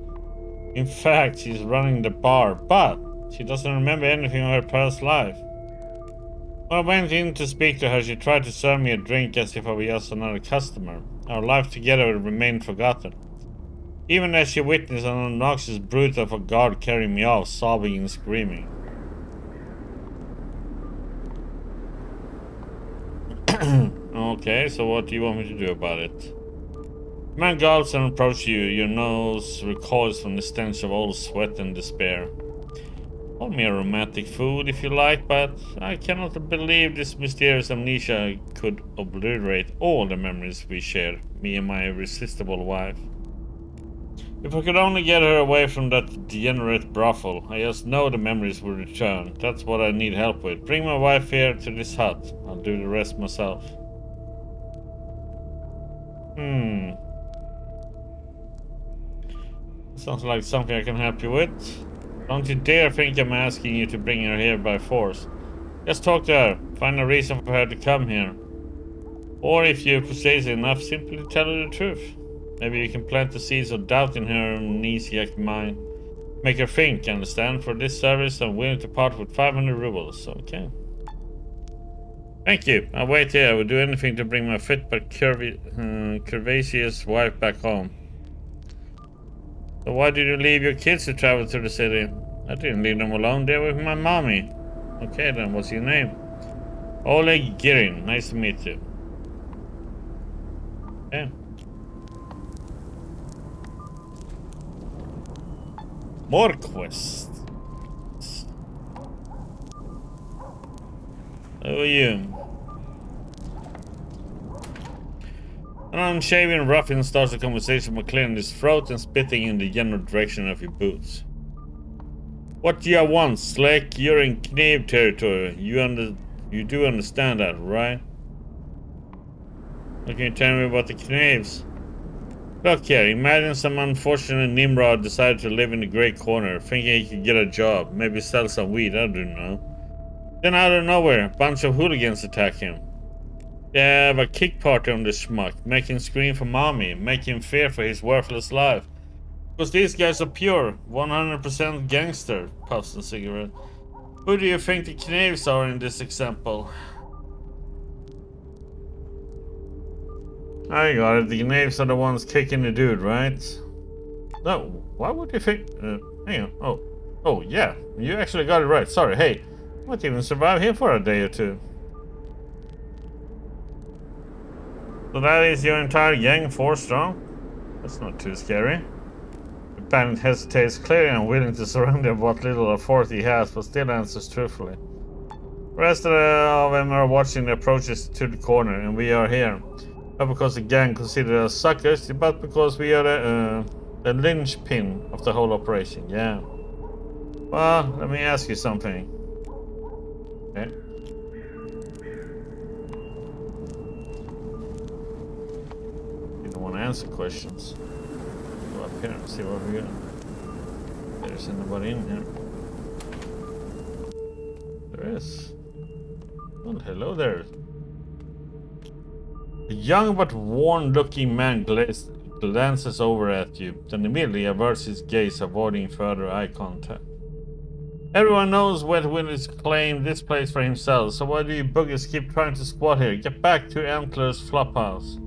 In fact, she's running the bar, but she doesn't remember anything of her past life. When I went in to speak to her, she tried to serve me a drink as if I were just another customer. Our life together remained forgotten. Even as she witnessed an obnoxious brute of a guard carrying me off, sobbing and screaming. Okay, so what do you want me to do about it? The man gulps and approaches you. Your nose recoils from the stench of old sweat and despair. Call me a romantic fool if you like, but I cannot believe this mysterious amnesia could obliterate all the memories we shared, me and my irresistible wife. If I could only get her away from that degenerate brothel, I just know the memories will return. That's what I need help with. Bring my wife here to this hut. I'll do the rest myself. Sounds like something I can help you with. Don't you dare think I'm asking you to bring her here by force. Just talk to her. Find a reason for her to come here. Or if you're persuasive enough, simply tell her the truth. Maybe you can plant the seeds of doubt in her amnesiac mind. Make her think, understand? For this service, I'm willing to part with 500 rubles, okay? Thank you. I'll wait here. I will do anything to bring my fit but curvaceous wife back home. So why did you leave your kids to travel to the city? I didn't leave them alone. They're with my mommy. Okay then, what's your name? Oleg Girin. Nice to meet you. Okay. More quests. Who are you? An unshaven ruffian starts a conversation by clearing his throat and spitting in the general direction of your boots. What do you want, Slick? You're in Knave territory. You do understand that, right? What can you tell me about the Knaves? Look here, imagine some unfortunate Nimrod decided to live in the Great Corner, thinking he could get a job, maybe sell some weed, I don't know. Then out of nowhere, a bunch of hooligans attack him. Yeah, but kick party on the schmuck. Make him scream for mommy. Make him fear for his worthless life. Because these guys are pure. 100% gangster. Puffs a cigarette. Who do you think the knaves are in this example? I got it. The knaves are the ones kicking the dude, right? No, why would you think... hang on. Oh, yeah. You actually got it right. Sorry, hey. Might even survive here for a day or two. So that is your entire gang, 4 strong? That's not too scary. The bandit hesitates, clearly unwilling to surrender what little authority he has, but still answers truthfully. The rest of them are watching the approaches to the corner, and we are here. Not because the gang consider us suckers, but because we are the linchpin of the whole operation, yeah. Well, let me ask you something. Okay. You don't want to answer questions. Go up here and see what we got. There's anybody in here. There is. Well, hello there. A young but worn-looking man glances over at you, then immediately averts his gaze, avoiding further eye contact. Everyone knows Wet Willis claimed this place for himself, so why do you boogers keep trying to squat here? Get back to Antler's flophouse.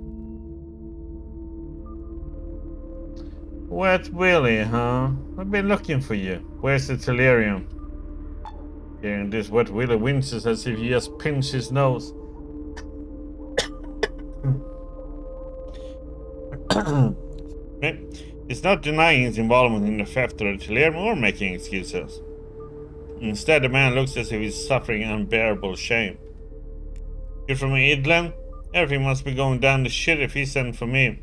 Wet Willie, huh? I've been looking for you. Where's the Telerium? Hearing this, Wet Willie winces as if he just pinched his nose. He's not denying his involvement in the theft of the Telerium or making excuses. Instead, the man looks as if he's suffering unbearable shame. You're from Idland? Everything must be going down the shit if he sent for me.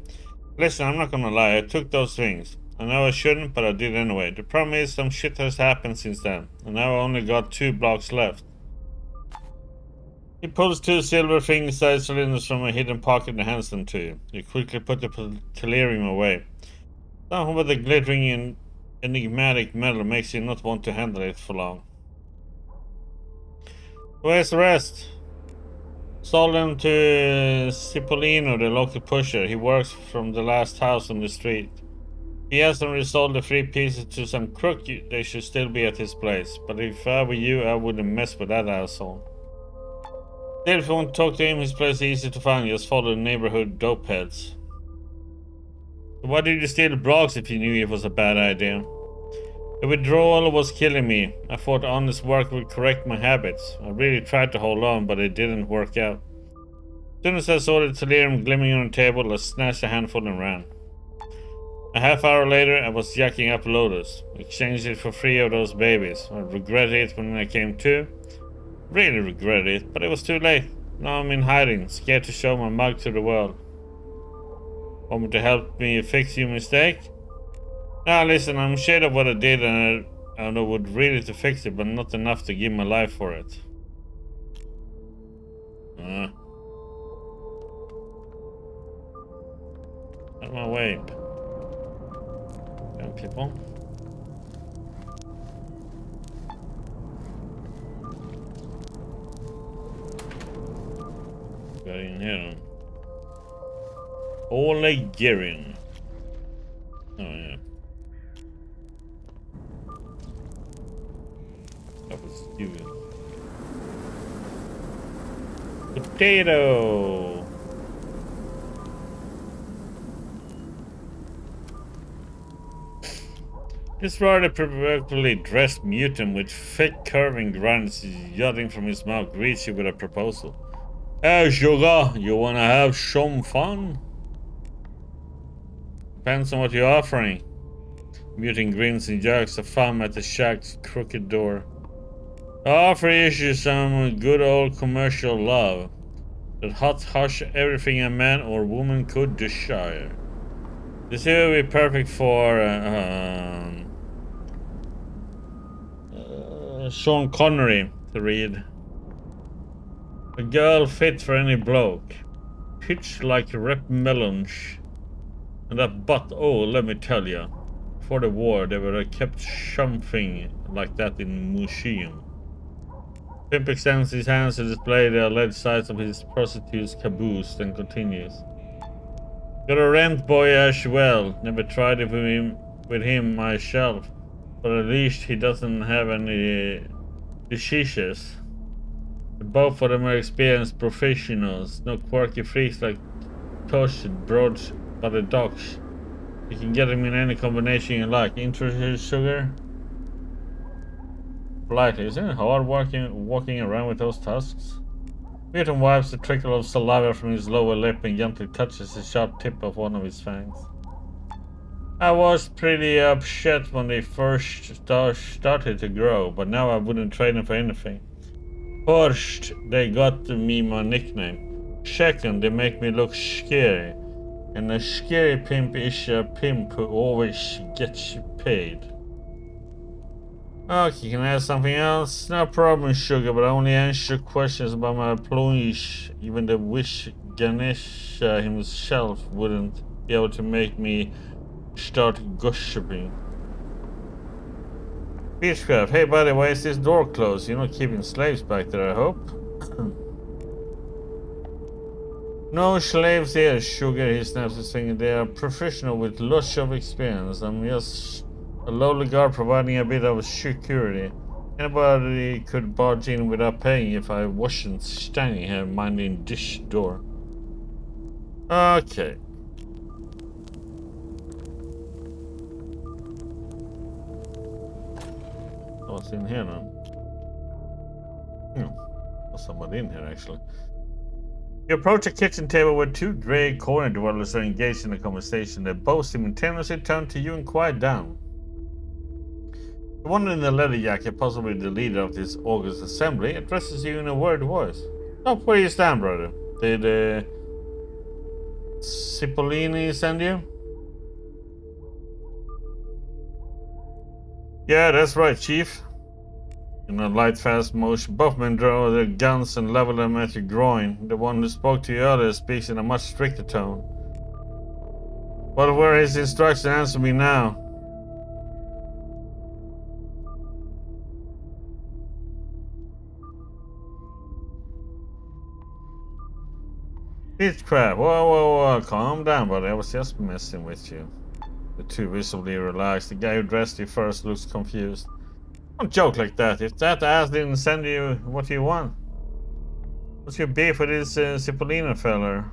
Listen, I'm not gonna lie, I took those things. I know I shouldn't, but I did anyway. The problem is some shit has happened since then, and now I only got 2 blocks left. He pulls 2 silver finger-sized cylinders from a hidden pocket and hands them to you. You quickly put the Telerium away. Something with the glittering and enigmatic metal makes you not want to handle it for long. Where's the rest? Sold them to Cipollino, the local pusher. He works from the last house on the street. He hasn't resold the 3 pieces to some crook. They should still be at his place. But if I were you, I wouldn't mess with that asshole. Still, if you want to talk to him, his place is easy to find. Just follow the neighborhood dope heads. Why did you steal the blocks if you knew it was a bad idea? The withdrawal was killing me. I thought honest work would correct my habits. I really tried to hold on, but it didn't work out. As soon as I saw the Telerium glimmering on the table, I snatched a handful and ran. A half hour later, I was jacking up Lotus. Exchanged it for 3 of those babies. I regretted it when I came to. Really regretted it, but it was too late. Now I'm in hiding, scared to show my mug to the world. Want me to help me fix your mistake? Now listen, I'm ashamed of what I did and I would really to fix it, but not enough to give my life for it. Out of my way. Young people. Got in here. Ole Gerin. Oh yeah. That was stupid. Potato. This rather provocatively dressed mutant with thick curving grunts yelling from his mouth greets you with a proposal. Hey sugar, you wanna have some fun? Depends on what you're offering. Mutant grins and jerks a thumb at the shack's crooked door. I offer you some good old commercial love that hot hush everything a man or woman could desire. This here would be perfect for Sean Connery to read. A girl fit for any bloke. Pitch like a rep melange. And that butt, oh, let me tell ya. Before the war, they would have kept something like that in museum. Pimp extends his hands to display the alleged size of his prostitute's caboose, then continues. Got a rent boy as well. Never tried it with him myself. But at least he doesn't have any diseases. Both of them are experienced professionals. No quirky freaks like toasted broads by the docks. You can get them in any combination you like. Interested, sugar? Politely, isn't it hard walking around with those tusks? Newton wipes the trickle of saliva from his lower lip and gently touches the sharp tip of one of his fangs. I was pretty upset when they first started to grow, but now I wouldn't trade them for anything. First, they got me my nickname. Second, they make me look scary. And a scary pimp is a pimp who always gets paid. Okay, can I ask something else? No problem, sugar, but I only answer questions about my employees. Even the wish Ganesha himself wouldn't be able to make me start gossiping. Beechcraft, hey buddy, why is this door closed? You're not keeping slaves back there, I hope? No slaves here, sugar, he snaps his finger. They are professional with lots of experience. I'm just a lowly guard providing a bit of security. Anybody could barge in without paying if I wasn't standing here minding this door. Okay. What's in here now? There's somebody in here actually. You approach a kitchen table where two grey corner dwellers are engaged in a conversation. They both simultaneously turn to you and quiet down. The one in the leather jacket, possibly the leader of this august assembly, addresses you in a worried voice. Stop where you stand, brother. Did Cipollini send you? Yeah, that's right, Chief. In a light, fast motion, both men draw their guns and level them at your groin. The one who spoke to you earlier speaks in a much stricter tone. What were his instructions? Answer me now. Bitch crap. Whoa, calm down, buddy. I was just messing with you. The two visibly relaxed. The guy who dressed you first looks confused. Don't joke like that. If that ass didn't send you, what do you want? What's your beef with this Cipollino feller?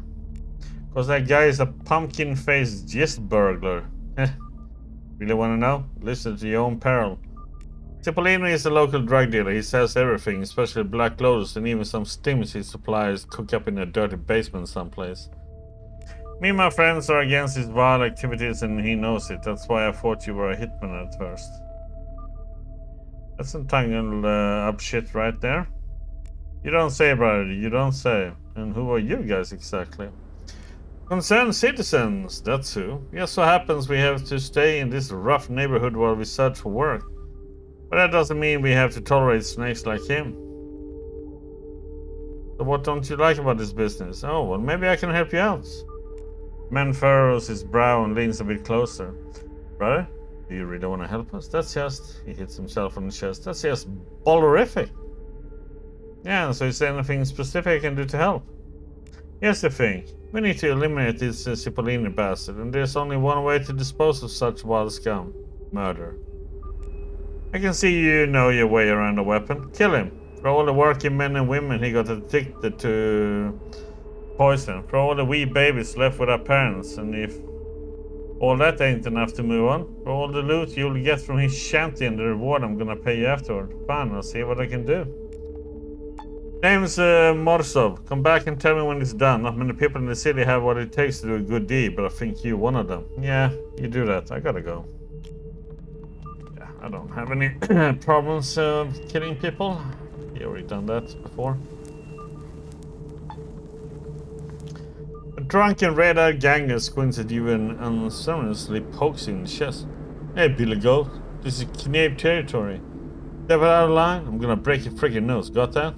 Cause that guy is a pumpkin-faced gist burglar. Really wanna know? Listen to your own peril. Cipollino is a local drug dealer. He sells everything, especially Black Lotus and even some stims his suppliers cook up in a dirty basement someplace. Me and my friends are against his vile activities and he knows it. That's why I thought you were a hitman at first. That's some tangled up shit right there. You don't say, brother, you don't say. And who are you guys exactly? Concerned citizens, that's who. Yes, so happens we have to stay in this rough neighborhood while we search for work. But that doesn't mean we have to tolerate snakes like him. So what don't you like about this business? Oh, well, maybe I can help you out. Man furrows his brow and leans a bit closer. Brother? Do you really want to help us? That's just... He hits himself on the chest. That's just ballerific. Yeah, so is there anything specific I can do to help? Here's the thing. We need to eliminate this Cipollini bastard, and there's only one way to dispose of such wild scum. Murder. I can see you know your way around a weapon. Kill him. For all the working men and women he got addicted to poison. For all the wee babies left without parents, and if all that ain't enough to move on, for all the loot you'll get from his shanty and the reward I'm gonna pay you afterward. Fine, I'll see what I can do. Name's Morsov. Come back and tell me when it's done. Not many people in the city have what it takes to do a good deed, but I think you're one of them. Yeah, you do that. I gotta go. Yeah, I don't have any problems killing people. You already done that before. A drunken red-eyed ganger squints at you and unceremoniously pokes you in the chest. Hey, Billy Goat. This is Knape territory. Step out of line, I'm gonna break your freaking nose. Got that?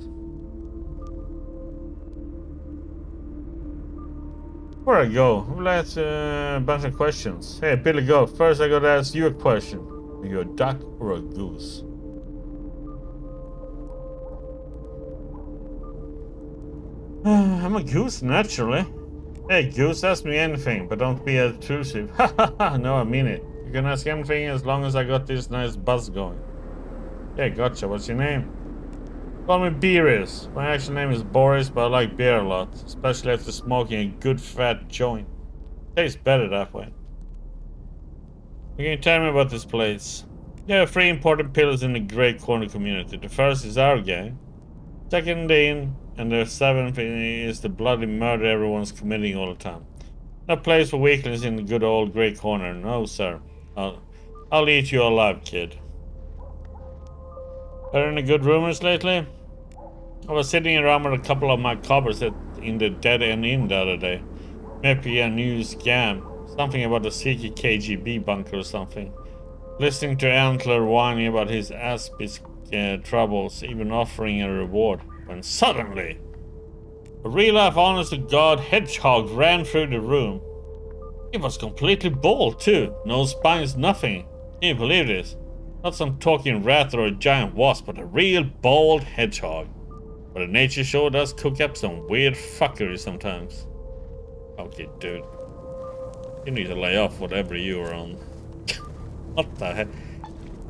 Before I go, I will ask a bunch of questions. Hey, Billy Goat, first I gotta ask you a question. Are you a duck or a goose? I'm a goose, naturally. Hey, goose, ask me anything, but don't be intrusive. Ha ha ha, no, I mean it. You can ask anything as long as I got this nice buzz going. Yeah, gotcha. What's your name? Call me Beerus. My actual name is Boris, but I like beer a lot, especially after smoking a good fat joint. Tastes better that way. You can tell me about this place. There are 3 important pillars in the Great Corner community. The first is our gang. Second, the inn. And the 7th is the bloody murder everyone's committing all the time. No place for weaklings in the good old Great Corner. No, sir. I'll eat you alive, kid. Are there any good rumors lately? I was sitting around with a couple of my coppers in the Dead End Inn the other day. Maybe a new scam. Something about a secret KGB bunker or something. Listening to Antler whining about his aspic troubles, even offering a reward. When suddenly, a real-life honest-to-God hedgehog ran through the room. It was completely bald, too. No spines, nothing. Can you believe this? Not some talking rat or a giant wasp, but a real bald hedgehog. But the nature show does cook up some weird fuckery sometimes. Okay, dude. You need to lay off whatever you are on. What the heck?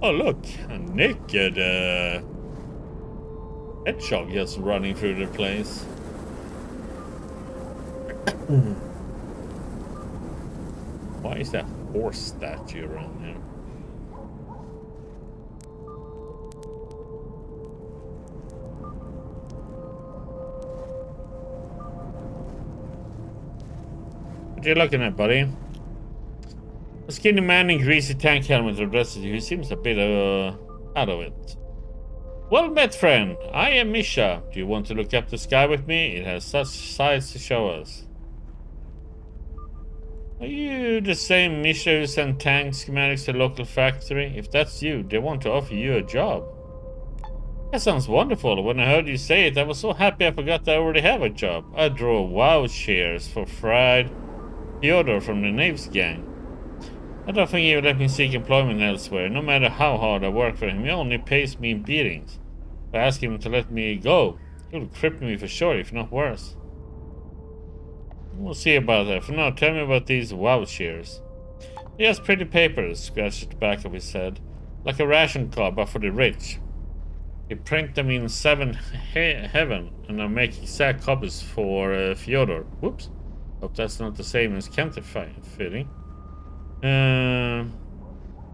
Oh, look. A naked, hedgehog just running through the place. Why is that horse statue around here? What are you looking at, buddy? A skinny man in greasy tank helmet addresses you. He seems a bit out of it. Well met, friend. I am Misha. Do you want to look up the sky with me? It has such sights to show us. Are you the same Misha who sent tank schematics to the local factory? If that's you, they want to offer you a job. That sounds wonderful. When I heard you say it, I was so happy I forgot that I already have a job. I draw wow shares for fried Fyodor from the Knaves gang. I don't think he would let me seek employment elsewhere. No matter how hard I work for him, he only pays me in beatings. If I ask him to let me go, he will cripple me for sure, if not worse. We'll see about that. For now, tell me about these wow shares. He has pretty papers, scratched at the back of his head. Like a ration card, but for the rich. They print them in 7 heaven, and I make exact copies for Fyodor. Whoops. Hope that's not the same as counterfeiting. Can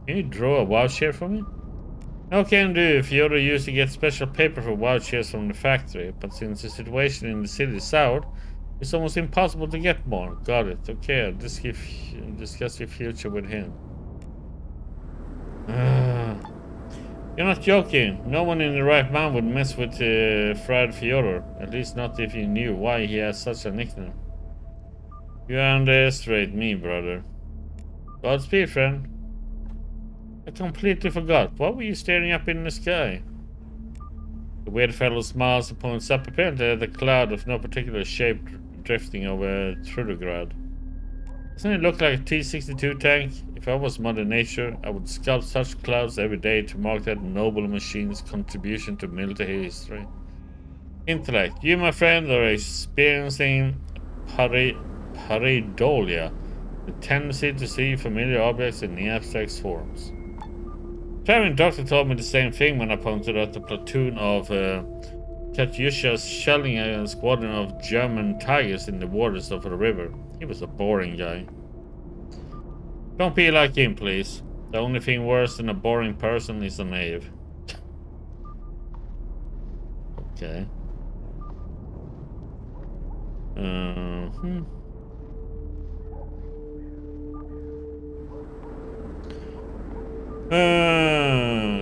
you draw a wow share for me? No, can do. Fyodor used to get special paper for wow shares from the factory, but since the situation in the city is soured, it's almost impossible to get more. Got it. Okay, I'll discuss your future with him. You're not joking. No one in the right mind would mess with Fried Fyodor. At least not if you knew why he has such a nickname. You underestimate me, brother. Godspeed, friend. I completely forgot. What were you staring up in the sky? The weird fellow smiles and points up, apparently at a cloud of no particular shape drifting over Trudograd. Doesn't it look like a T-62 tank? If I was Mother Nature, I would sculpt such clouds every day to mark that noble machine's contribution to military history. Intellect. You, my friend, are experiencing pareidolia, the tendency to see familiar objects in the abstract forms. Traveling doctor told me the same thing when I pointed out the platoon of Katyushas shelling a squadron of German tigers in the waters of a river. He was a boring guy. Don't be like him, please. The only thing worse than a boring person is a knave. Okay.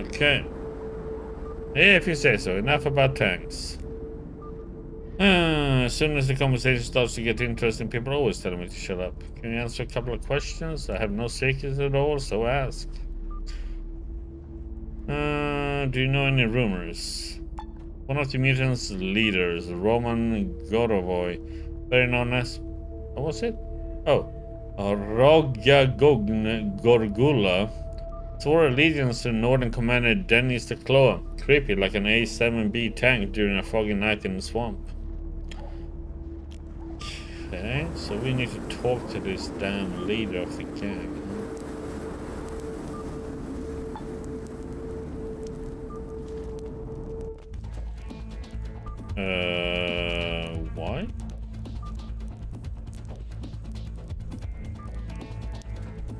Okay. Yeah, if you say so. Enough about tanks. As soon as the conversation starts to get interesting, people always tell me to shut up. Can you answer a couple of questions? I have no secrets at all, so ask. Do you know any rumors? One of the mutants' leaders, Roman Gorovoy, better known as... What was it? Oh. Rogya Gorgula, swore allegiance to Northern Commander Dennis the Claw, creepy like an A-7B tank during a foggy night in the swamp. Okay, so we need to talk to this damn leader of the gang. Why?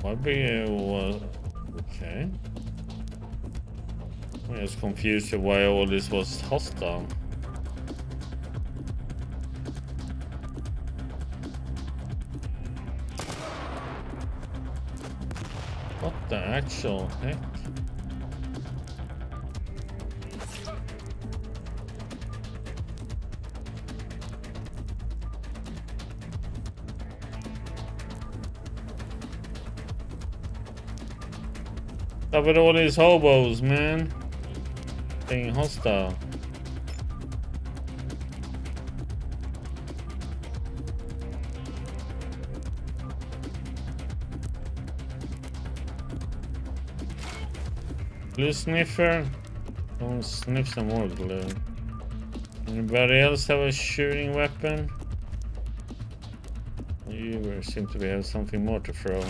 Why be okay. I was confused why all this was hostile. What the actual heck? Stop with all these hobos, man. Being hostile. Glue sniffer? Don't sniff some more glue. Anybody else have a shooting weapon? You seem to have something more to throw.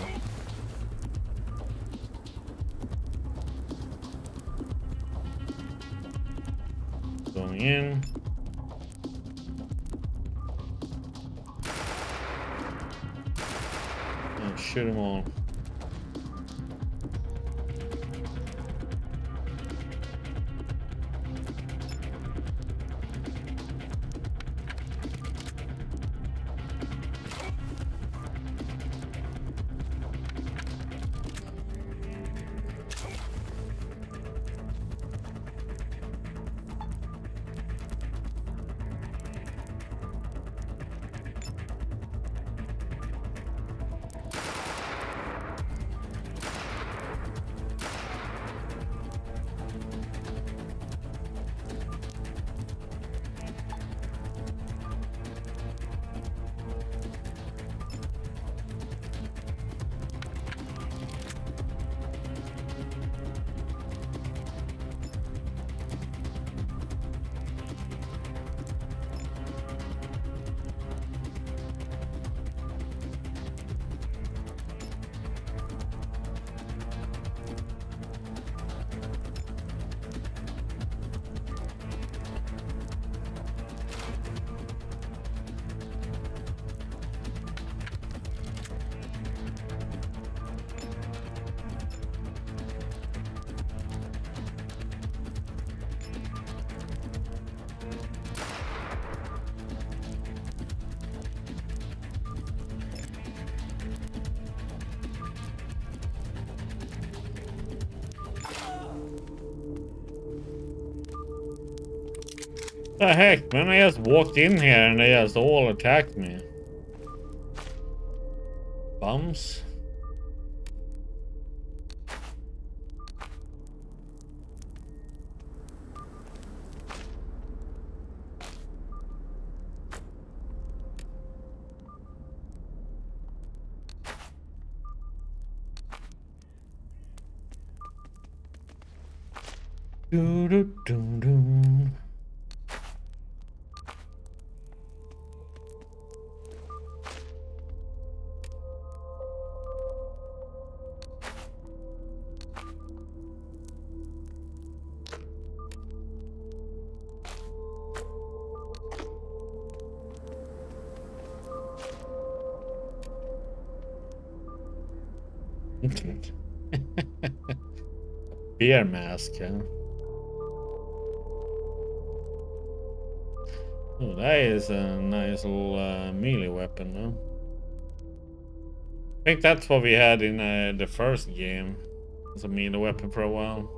Going in. And shoot them all. The heck, man, I just walked in here and they just all attacked me. Bums. Do do do do. Beer mask, yeah. Oh, that is a nice little melee weapon, though. I think that's what we had in the first game. As a melee weapon for a while.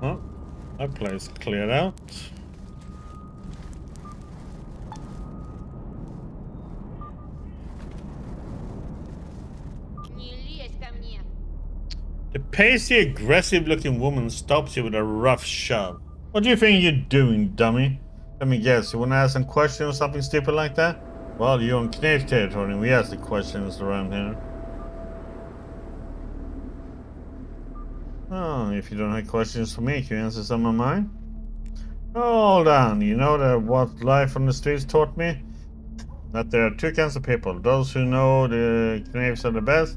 Oh, that place cleared out. The pacey, aggressive-looking woman stops you with a rough shove. What do you think you're doing, dummy? Let me guess, you want to ask some questions or something stupid like that? Well, you're on Knave territory and we ask the questions around here. Oh, if you don't have questions for me, can you answer some of mine? Oh, hold on, you know that what life on the streets taught me? That there are two kinds of people. Those who know the Knaves are the best.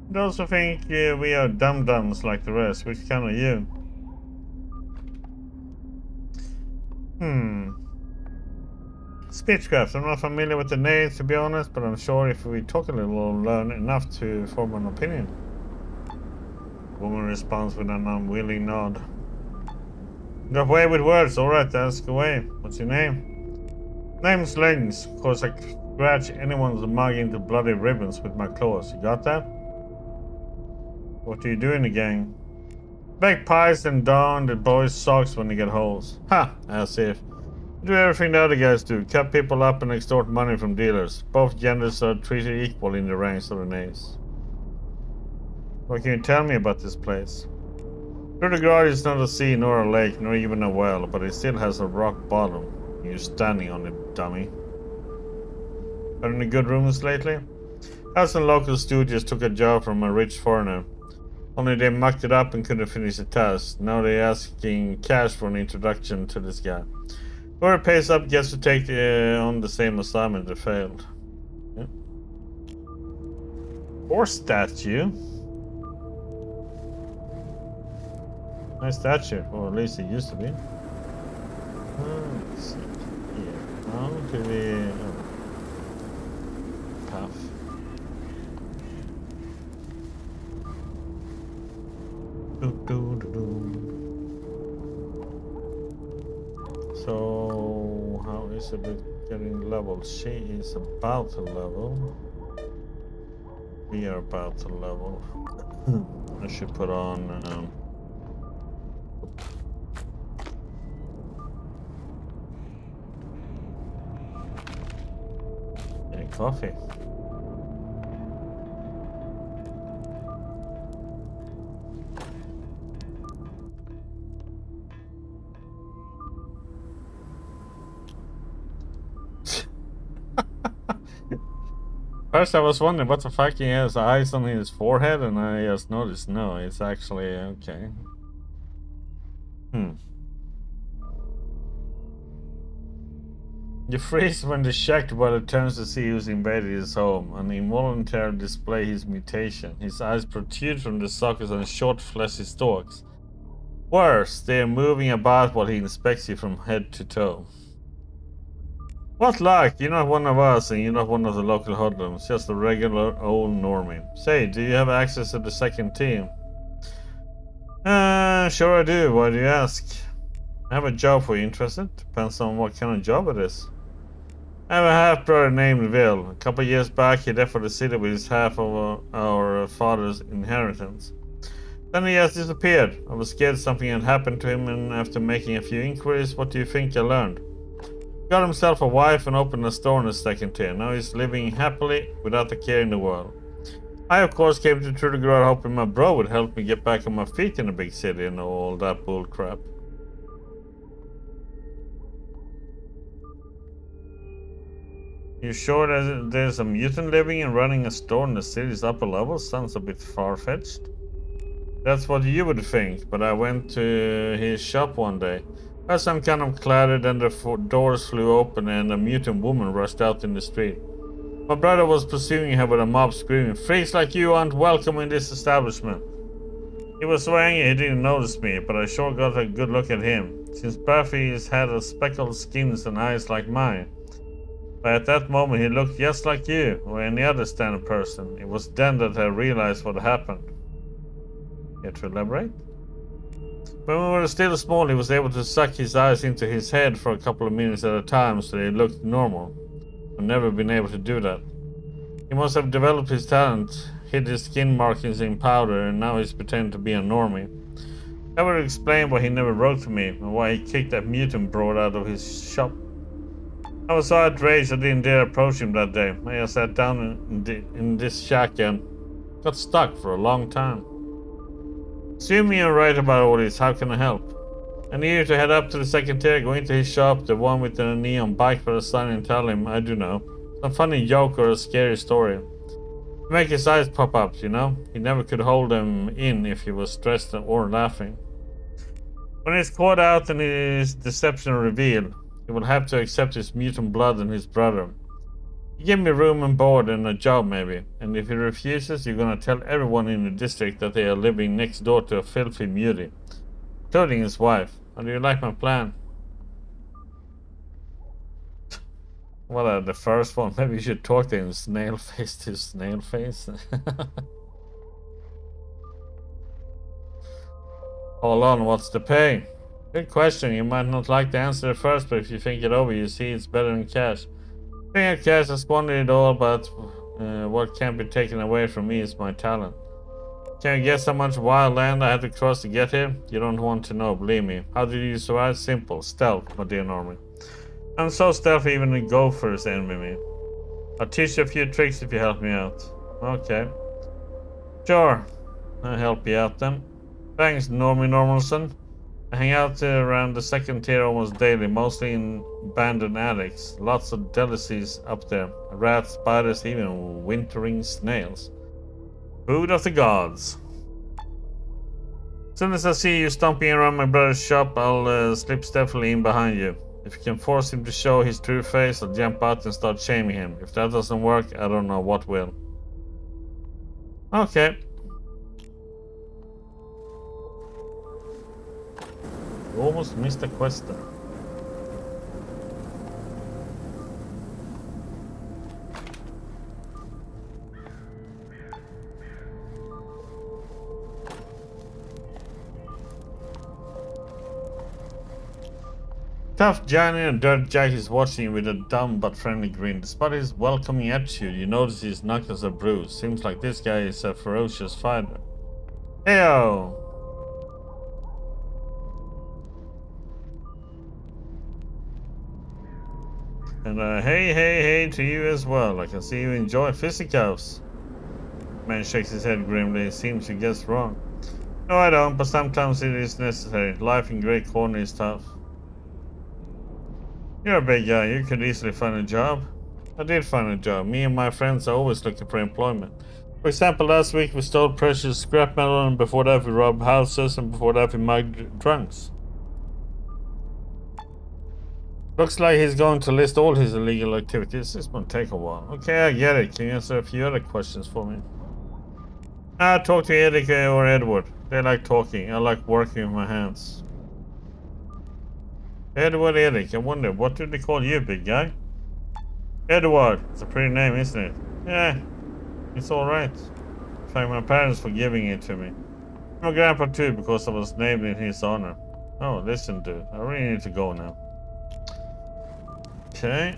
Those who think we are dum-dums like the rest. Which kind are you? Speechcraft. I'm not familiar with the names, to be honest, but I'm sure if we talk a little, we'll learn enough to form an opinion. The woman responds with an unwilling nod. Got away with words. Alright, ask away. What's your name? Name's Lings. Of course, I scratch anyone's mug into bloody ribbons with my claws. You got that? What do you do in the gang? Bake pies and darn the boys' socks when they get holes. Ha! As if. Do everything the other guys do. Cut people up and extort money from dealers. Both genders are treated equal in the ranks of the knaves. What can you tell me about this place? Trudograd is not a sea, nor a lake, nor even a well, but it still has a rock bottom. You're standing on it, dummy. Had any good rooms lately? House and local studios took a job from a rich foreigner. Only they mucked it up and couldn't finish the task. Now they're asking cash for an introduction to this guy. Whoever pays up gets to take on the same assignment that failed. Yeah. Or statue. Nice statue, or at least it used to be. Let's see here. How do we... Oh. Path. So, how is it with getting leveled? She is about to level. We are about to level. I should put on... coffee. First I was wondering what the fuck he has eyes on his forehead, and I just noticed no, it's actually okay. You freeze when the shack dweller turns to see who's invaded his home and involuntarily display his mutation. His eyes protrude from the sockets on short fleshy stalks. Worse, they are moving about while he inspects you from head to toe. What luck! You're not one of us and you're not one of the local hoodlums, just a regular old normie. Say, do you have access to the second team? Sure I do. Why do you ask? I have a job for you. Interested? Depends on what kind of job it is. I have a half-brother named Will. A couple of years back, he left for the city with his half of our father's inheritance. Then he has disappeared. I was scared something had happened to him, and after making a few inquiries, what do you think I learned? He got himself a wife and opened a store in the second tier. Now he's living happily without a care in the world. I, of course, came to Trudograd hoping my bro would help me get back on my feet in a big city and all that bull crap. You sure that there's a mutant living and running a store in the city's upper levels? Sounds a bit far-fetched. That's what you would think, but I went to his shop one day. As some kind of clatter, then the doors flew open and a mutant woman rushed out in the street. My brother was pursuing her with a mob screaming, "Freaks like you aren't welcome in this establishment." He was so angry he didn't notice me, but I sure got a good look at him, since Buffy had a speckled skin and eyes like mine. But at that moment he looked just like you, or any other standard person. It was then that I realized what happened. Care to elaborate? When we were still small, he was able to suck his eyes into his head for a couple of minutes at a time so they looked normal. I've never been able to do that. He must have developed his talent, hid his skin markings in powder, and now he's pretending to be a normie. That would explain why he never wrote to me and why he kicked that mutant broad out of his shop. I was so outraged I didn't dare approach him that day. I just sat down in this shack and got stuck for a long time. Assuming you're right about all this, how can I help? I need you to head up to the second tier, go into his shop, the one with the neon bike for the sign, and tell him, I do know, some funny joke or a scary story. Make his eyes pop up, you know? He never could hold them in if he was stressed or laughing. When he's caught out and his deception revealed, he will have to accept his mutant blood and his brother. You give me room and board and a job maybe, and if he refuses, you're gonna tell everyone in the district that they are living next door to a filthy mutie, including his wife. How do you like my plan? Well, the first one, maybe you should talk to him snail face to snail face. Hold on, what's the pay? Good question. You might not like the answer at first, but if you think it over, you see it's better than cash. I think cash, I squandered it all, but what can't be taken away from me is my talent. Can you guess how much wild land I had to cross to get here? You don't want to know, believe me. How did you survive? Simple. Stealth, my dear Norman. I'm so stealthy even the gophers envy me. I'll teach you a few tricks if you help me out. Okay. Sure. I'll help you out then. Thanks, Normie Normalson. I hang out around the second tier almost daily, mostly in abandoned attics. Lots of delicacies up there. Rats, spiders, even wintering snails. Food of the gods. As soon as I see you stomping around my brother's shop, I'll slip stealthily in behind you. If you can force him to show his true face, I'll jump out and start shaming him. If that doesn't work, I don't know what will. Okay. You almost missed a quest there. Tough Johnny and Dirt Jack is watching you with a dumb but friendly grin. Despite his welcoming attitude, you notice his knuckles are bruised. Seems like this guy is a ferocious fighter. Heyo! And hey to you as well. I can see you enjoy fisticuffs. Man shakes his head grimly. Seems you guessed wrong. No, I don't, but sometimes it is necessary. Life in Great Corner is tough. You're a big guy, you could easily find a job. I did find a job. Me and my friends are always looking for employment. For example, last week we stole precious scrap metal, and before that we robbed houses, and before that we mugged drunks. Looks like he's going to list all his illegal activities. This won't take a while. Okay, I get it. Can you answer a few other questions for me? Talk to Eric or Edward. They like talking. I like working with my hands. Edward Eric, I wonder, what do they call you, big guy? Edward. It's a pretty name, isn't it? Yeah, it's alright. Thank my parents for giving it to me. My grandpa too, because I was named in his honor. Oh, listen, dude. I really need to go now. Okay.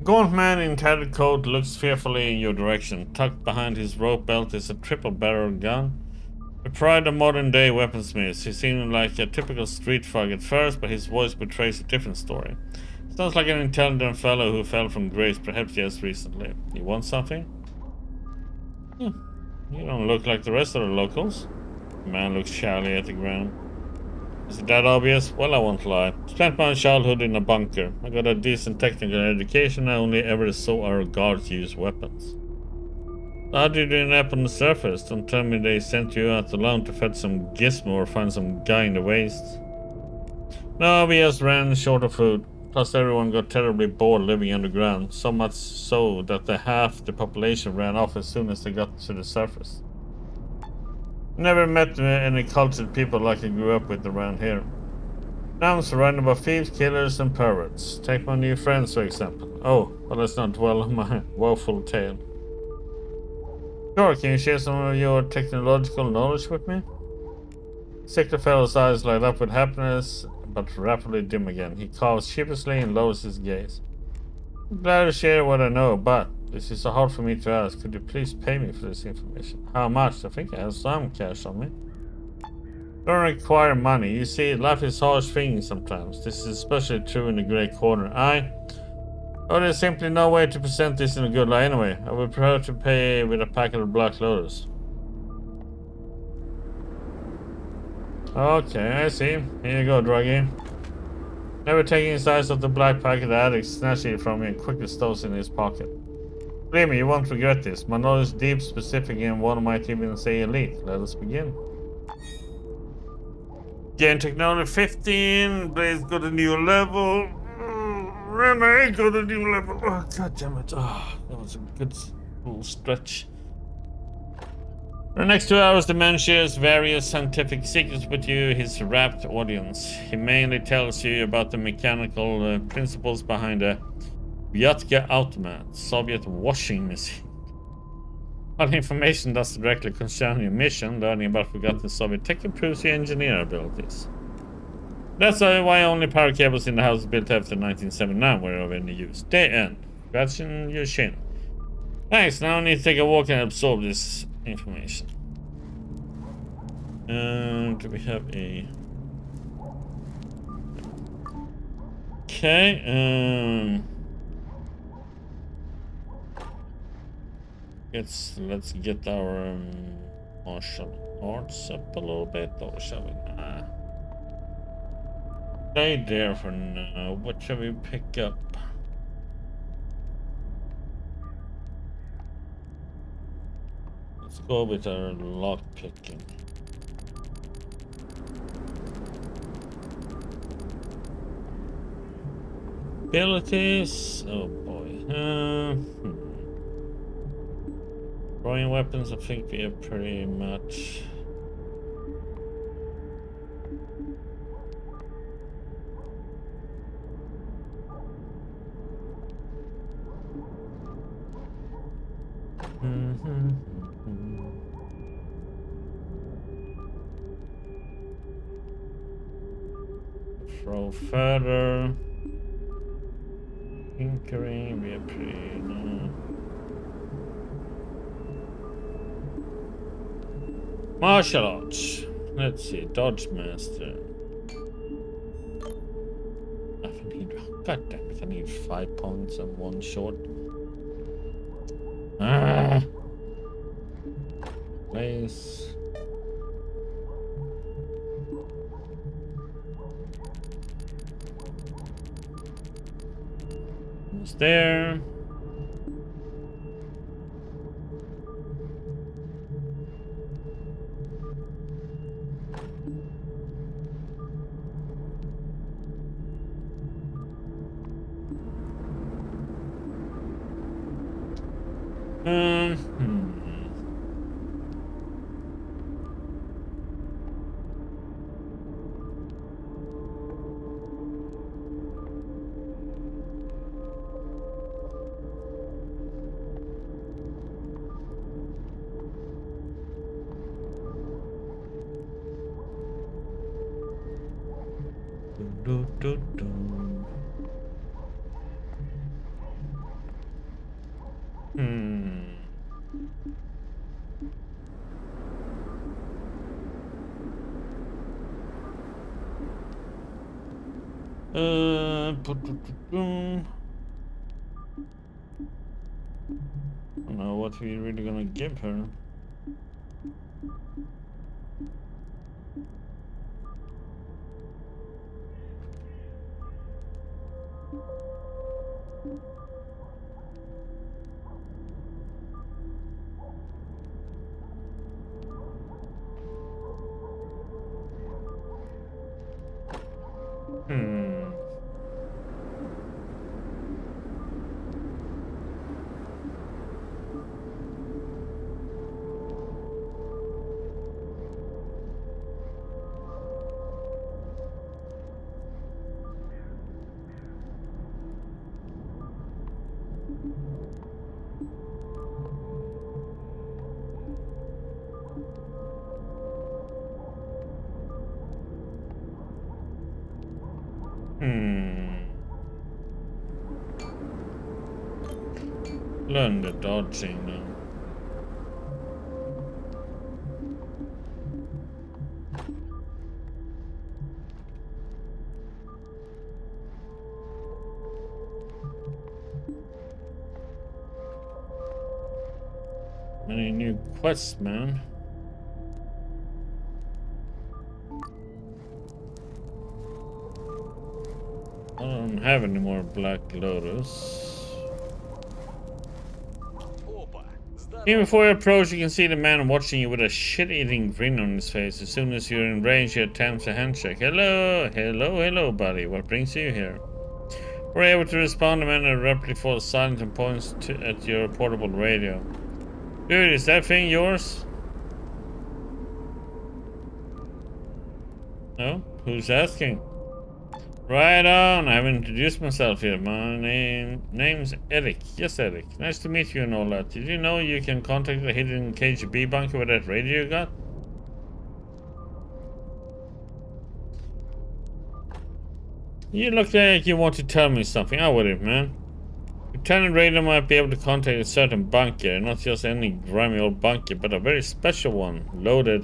Gaunt man in tattered coat looks fearfully in your direction. Tucked behind his rope belt is a triple-barreled gun. The pride of modern-day weaponsmiths. He seemed like a typical street thug at first, but his voice betrays a different story. Sounds like an intelligent fellow who fell from grace, perhaps just recently. You want something? You don't look like the rest of the locals. The man looks shyly at the ground. Is it that obvious? Well, I won't lie. Spent my childhood in a bunker. I got a decent technical education. I only ever saw our guards use weapons. How did you end up on the surface? Don't tell me they sent you out alone to fetch some gizmo or find some guy in the wastes. No, we just ran short of food. Plus everyone got terribly bored living underground. So much so that half the population ran off as soon as they got to the surface. Never met any cultured people like I grew up with around here. Now I'm surrounded by thieves, killers, and perverts. Take my new friends, for example. Oh, but let's not dwell on my woeful tale. Sure, can you share some of your technological knowledge with me? Sickly fellow's eyes light up with happiness, but rapidly dim again. He coughs sheepishly and lowers his gaze. I'm glad to share what I know, but This is so hard for me to ask. Could you please pay me for this information? How much? I think I have some cash on me. Don't require money. You see, life is harsh thing sometimes. This is especially true in the Grey Corner. Oh, there's simply no way to present this in a good light anyway. I would prefer to pay with a packet of Black Lotus. Okay, I see. Here you go, druggie. Never taking size of the black packet, the addict snatches it from me and quickly stows it in his pocket. Believe me, you won't regret this. My knowledge is deep, specific, and one might even say elite. Let us begin. Gain technology 15. Blaze got a new level. Rene got a new level. Oh, god damn it. Oh, that was a good little stretch. For the next 2 hours, the man shares various scientific secrets with you, his rapt audience. He mainly tells you about the mechanical principles behind the Vyatka Automat, Soviet washing machine. All the information doesn't directly concern your mission. Learning about forgotten Soviet tech improves your engineering abilities. That's why only power cables in the house built after 1979 were of any use. Day end. Scratching your chin. Thanks, now I need to take a walk and absorb this information. Do we have a... Okay, let's get our martial arts up a little bit, or shall we? Stay there for now. What shall we pick up? Let's go with our lock picking. Abilities. Oh boy. Throwing weapons, I think we have pretty much. Throw further. Tinkering, we are pretty. Martial arts. Let's see, Dodge Master. God damn it, I need 5 points and 1 short. Place. Almost there. I don't know what we're really gonna give her. Learn the dodging now. Many new quests, man. I don't have any more Black Lotus. Even before you approach, you can see the man watching you with a shit-eating grin on his face. As soon as you're in range, he attempts a handshake. Hello, hello, hello, buddy. What brings you here? We're able to respond. The man abruptly falls silent and points at your portable radio. Dude, is that thing yours? No? Who's asking? Right on, I haven't introduced myself yet. My name's Eric. Yes, Eric. Nice to meet you and all that. Did you know you can contact the hidden KGB bunker with that radio you got? You look like you want to tell me something. Out with it, man. Lieutenant Radio might be able to contact a certain bunker, not just any grimy old bunker, but a very special one, loaded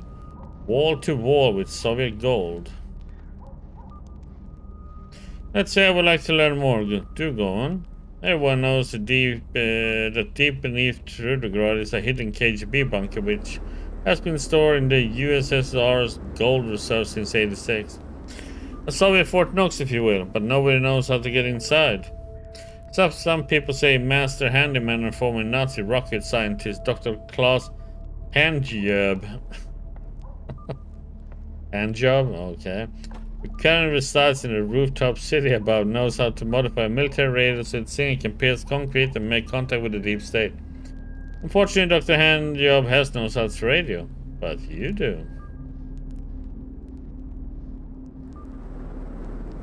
wall to wall with Soviet gold. Let's say I would like to learn more. Do go on. Everyone knows that deep beneath Trudograd is a hidden KGB bunker which has been stored in the USSR's gold reserve since '86. A Soviet Fort Knox, if you will, but nobody knows how to get inside. Except some people say master handyman and former Nazi rocket scientist Dr. Klaus Handjob. Handjob? Okay. Who currently resides in a rooftop city above, knows how to modify military radio so its singing can pierce concrete and make contact with the deep state. Unfortunately, Dr. Handjob has no such radio, but you do.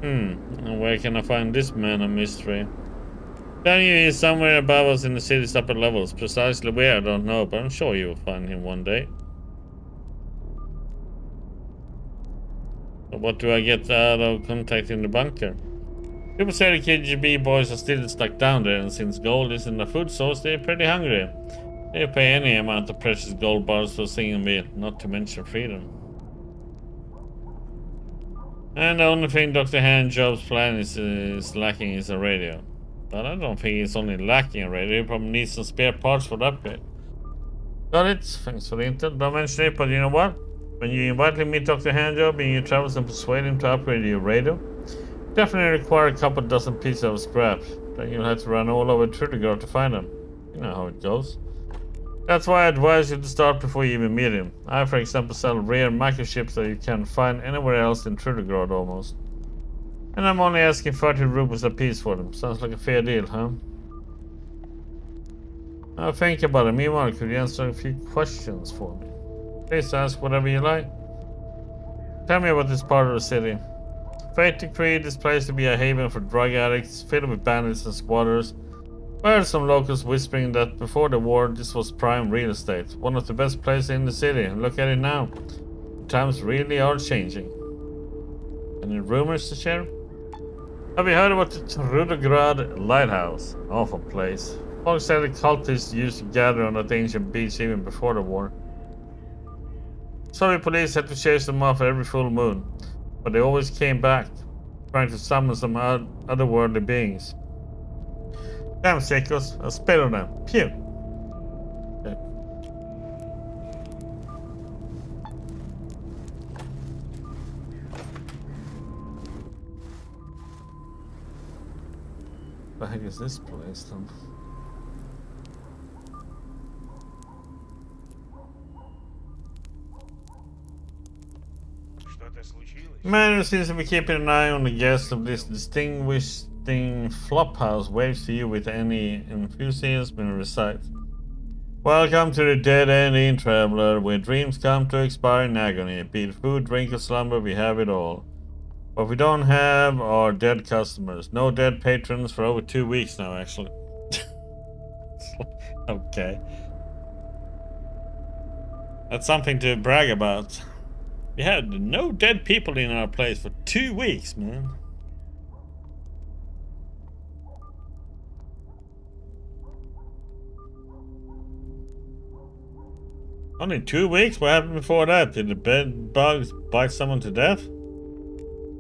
And where can I find this man of mystery? Telling you he's somewhere above us in the city's upper levels. Precisely where, I don't know, but I'm sure you will find him one day. So what do I get out of contacting the bunker? People say the KGB boys are still stuck down there, and since gold isn't a food source, they're pretty hungry. They pay any amount of precious gold bars for singing meal, not to mention freedom. And the only thing Dr. Handjob's plan is lacking is a radio. But I don't think he's only lacking a radio, he probably needs some spare parts for the upgrade. Got it, thanks for the intel. Don't mention it, but you know what? When you invite him to meet Dr. Handjob in your travels and persuade him to upgrade your radio, definitely require a couple dozen pieces of scrap. Then you'll have to run all over Trudograd to find them. You know how it goes. That's why I advise you to start before you even meet him. I, for example, sell rare microchips that you can't find anywhere else in Trudograd almost. And I'm only asking 30 rubles a piece for them. Sounds like a fair deal, huh? Now think about it. Meanwhile, could you answer a few questions for me? Please ask whatever you like. Tell me about this part of the city. Fate decreed this place to be a haven for drug addicts, filled with bandits and squatters. I heard some locals whispering that before the war this was prime real estate, one of the best places in the city, and look at it now. The times really are changing. Any rumors to share? Have you heard about the Trudograd Lighthouse? Awful place. Folks say the cultists used to gather on that ancient beach even before the war. Soviet police had to chase them off every full moon, but they always came back, trying to summon some otherworldly beings. Damn sickos, I'll spit on them. Pew! Okay. What the heck is this place then? Man who seems to be keeping an eye on the guests of this distinguishing flophouse waves to you with any enthusiasm and recites. Welcome to the Dead Ending Traveler, where dreams come to expire in agony. Be it food, drink, or slumber, we have it all. What we don't have are dead customers. No dead patrons for over 2 weeks now, actually. Okay. That's something to brag about. We had no dead people in our place for 2 weeks, man. Only 2 weeks? What happened before that? Did the bed bugs bite someone to death?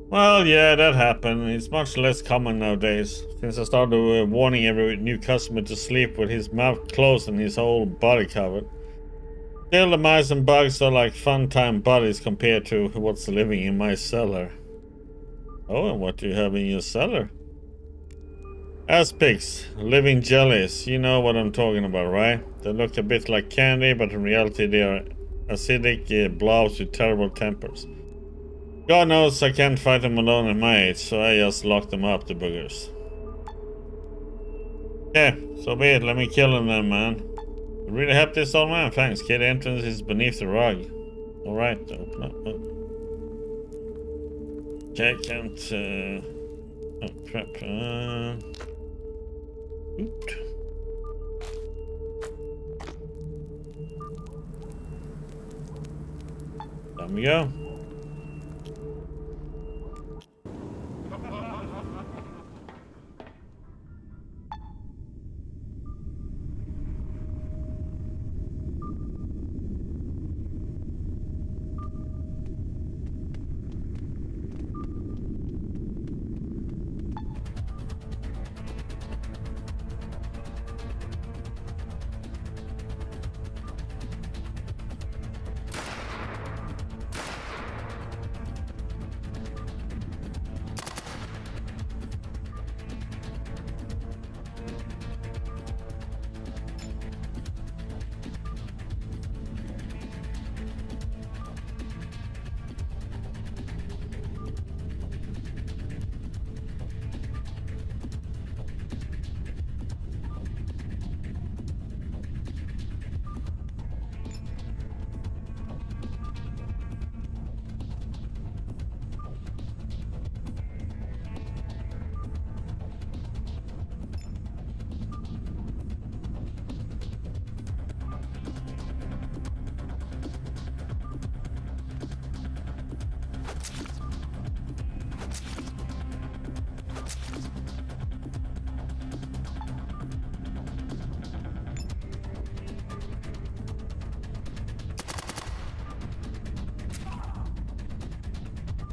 Well, yeah, that happened. It's much less common nowadays, since I started warning every new customer to sleep with his mouth closed and his whole body covered. Still, the mice and bugs are like fun-time buddies compared to what's living in my cellar. Oh, and what do you have in your cellar? Aspics, living jellies. You know what I'm talking about, right? They look a bit like candy, but in reality they are acidic blobs with terrible tempers. God knows I can't fight them alone at my age, so I just lock them up, the boogers. Yeah, so be it. Let me kill them then, man. You really help this old man? Thanks, kid. Entrance is beneath the rug. Alright, open up. Okay, can't, oh, crap. Oop. There we go.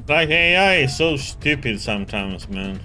Like AI is so stupid sometimes, man.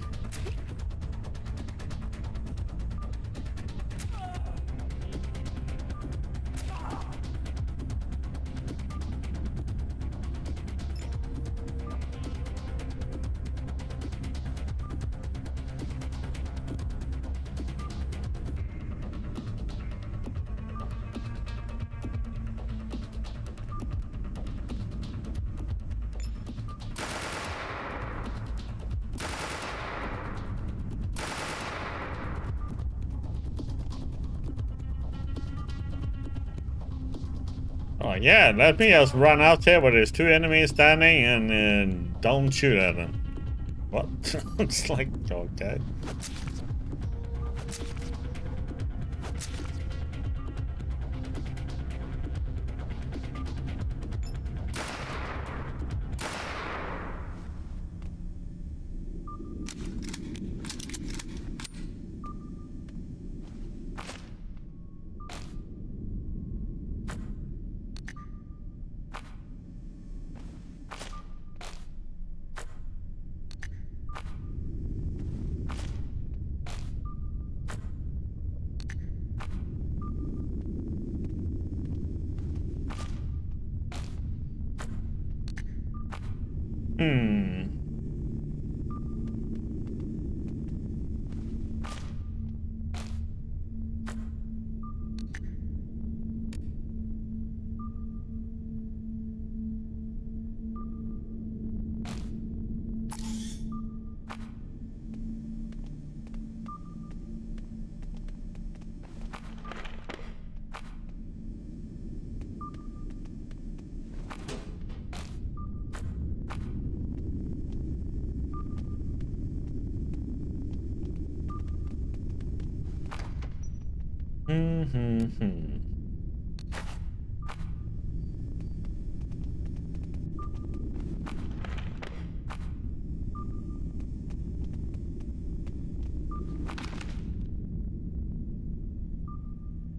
Oh yeah, let me just run out here where there's two enemies standing and don't shoot at them. What? It's like, okay. Hmm.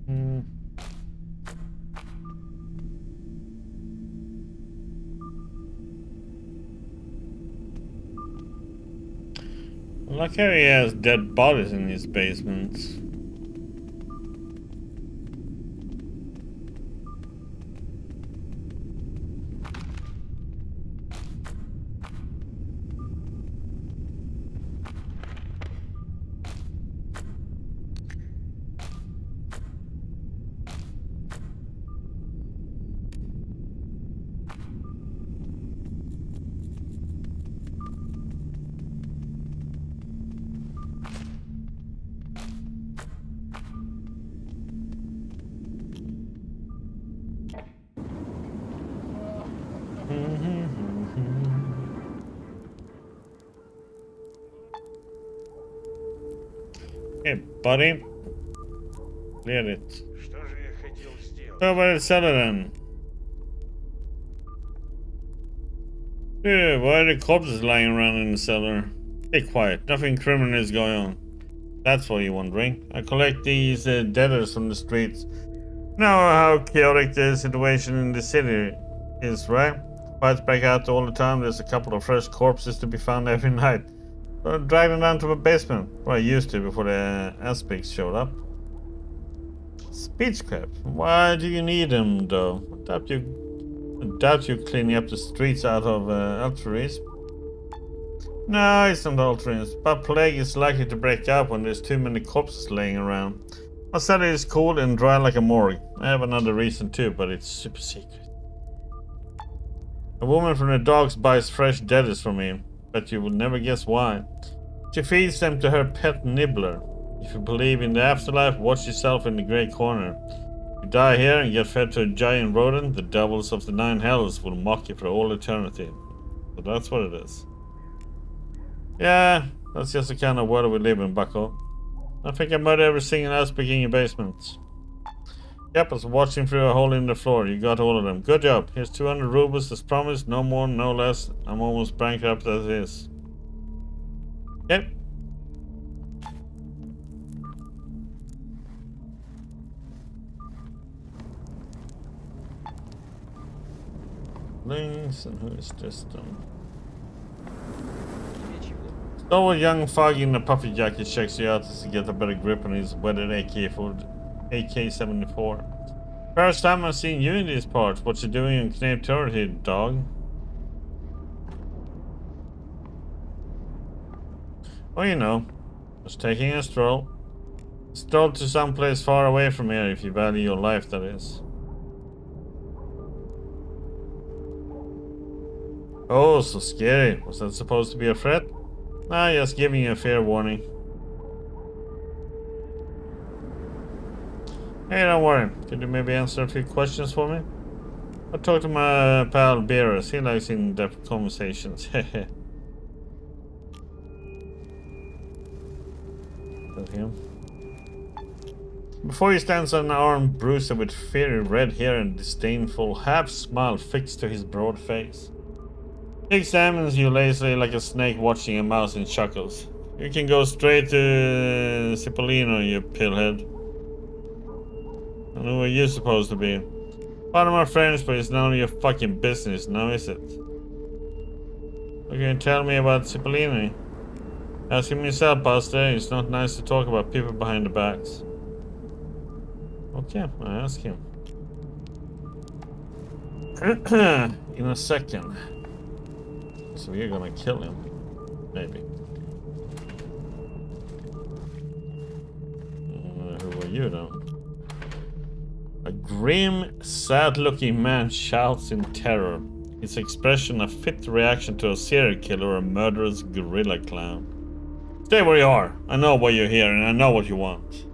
Hmm. Like how he has dead bodies in his basements. Hey, buddy. Clear it. How about the cellar then? Dude, why are the corpses lying around in the cellar? Stay quiet. Nothing criminal is going on. That's what you're wondering. I collect these debtors from the streets. Know how chaotic the situation in the city is, right? Fights break out all the time. There's a couple of fresh corpses to be found every night. So I drag them down to the basement, where I used to before the aspects showed up. Speech crap. Why do you need them, though? I doubt you're cleaning up the streets out of altruism. No, it's not altruism, but plague is likely to break out when there's too many corpses laying around. My cellar is cool and dry like a morgue. I have another reason too, but it's super secret. A woman from the dogs buys fresh deaders from me, but you will never guess why. She feeds them to her pet nibbler. If you believe in the afterlife, watch yourself in the grey corner. You die here and get fed to a giant rodent, the devils of the nine hells will mock you for all eternity. So that's what it is. Yeah, that's just the kind of world we live in, bucko. I think I murdered every single aspect in your basement. Yep, I was watching through a hole in the floor. You got all of them. Good job. Here's 200 rubles as promised. No more, no less. I'm almost bankrupt as is. Yep. Links, and who is this then? So a young fog in a puffy jacket checks you out to get a better grip on his weathered AK-74. First time I've seen you in these parts. What you doing in Knave Turret here, dog? Well, you know, just taking a stroll. Stroll to someplace far away from here if you value your life, that is. Oh, so scary. Was that supposed to be a threat? Nah, just giving you a fair warning. Hey, don't worry. Could you maybe answer a few questions for me? I talked to my pal Beerus. He likes in-depth conversations. Hehe. That's him. Before you stands an armed bruiser with fiery red hair and disdainful half-smile fixed to his broad face. He examines you lazily like a snake watching a mouse and chuckles. You can go straight to Cipollino, you pillhead. And who are you supposed to be? Pardon my French, but it's none of your fucking business, now is it? What can you tell me about Cipollino? Ask him yourself, Buster. It's not nice to talk about people behind the backs. Okay, I ask him. In a second. So we're gonna kill him. Maybe. Who are you then? A grim, sad-looking man shouts in terror. His expression a fit reaction to a serial killer or a murderous gorilla clown. Stay where you are. I know why you're here and I know what you want.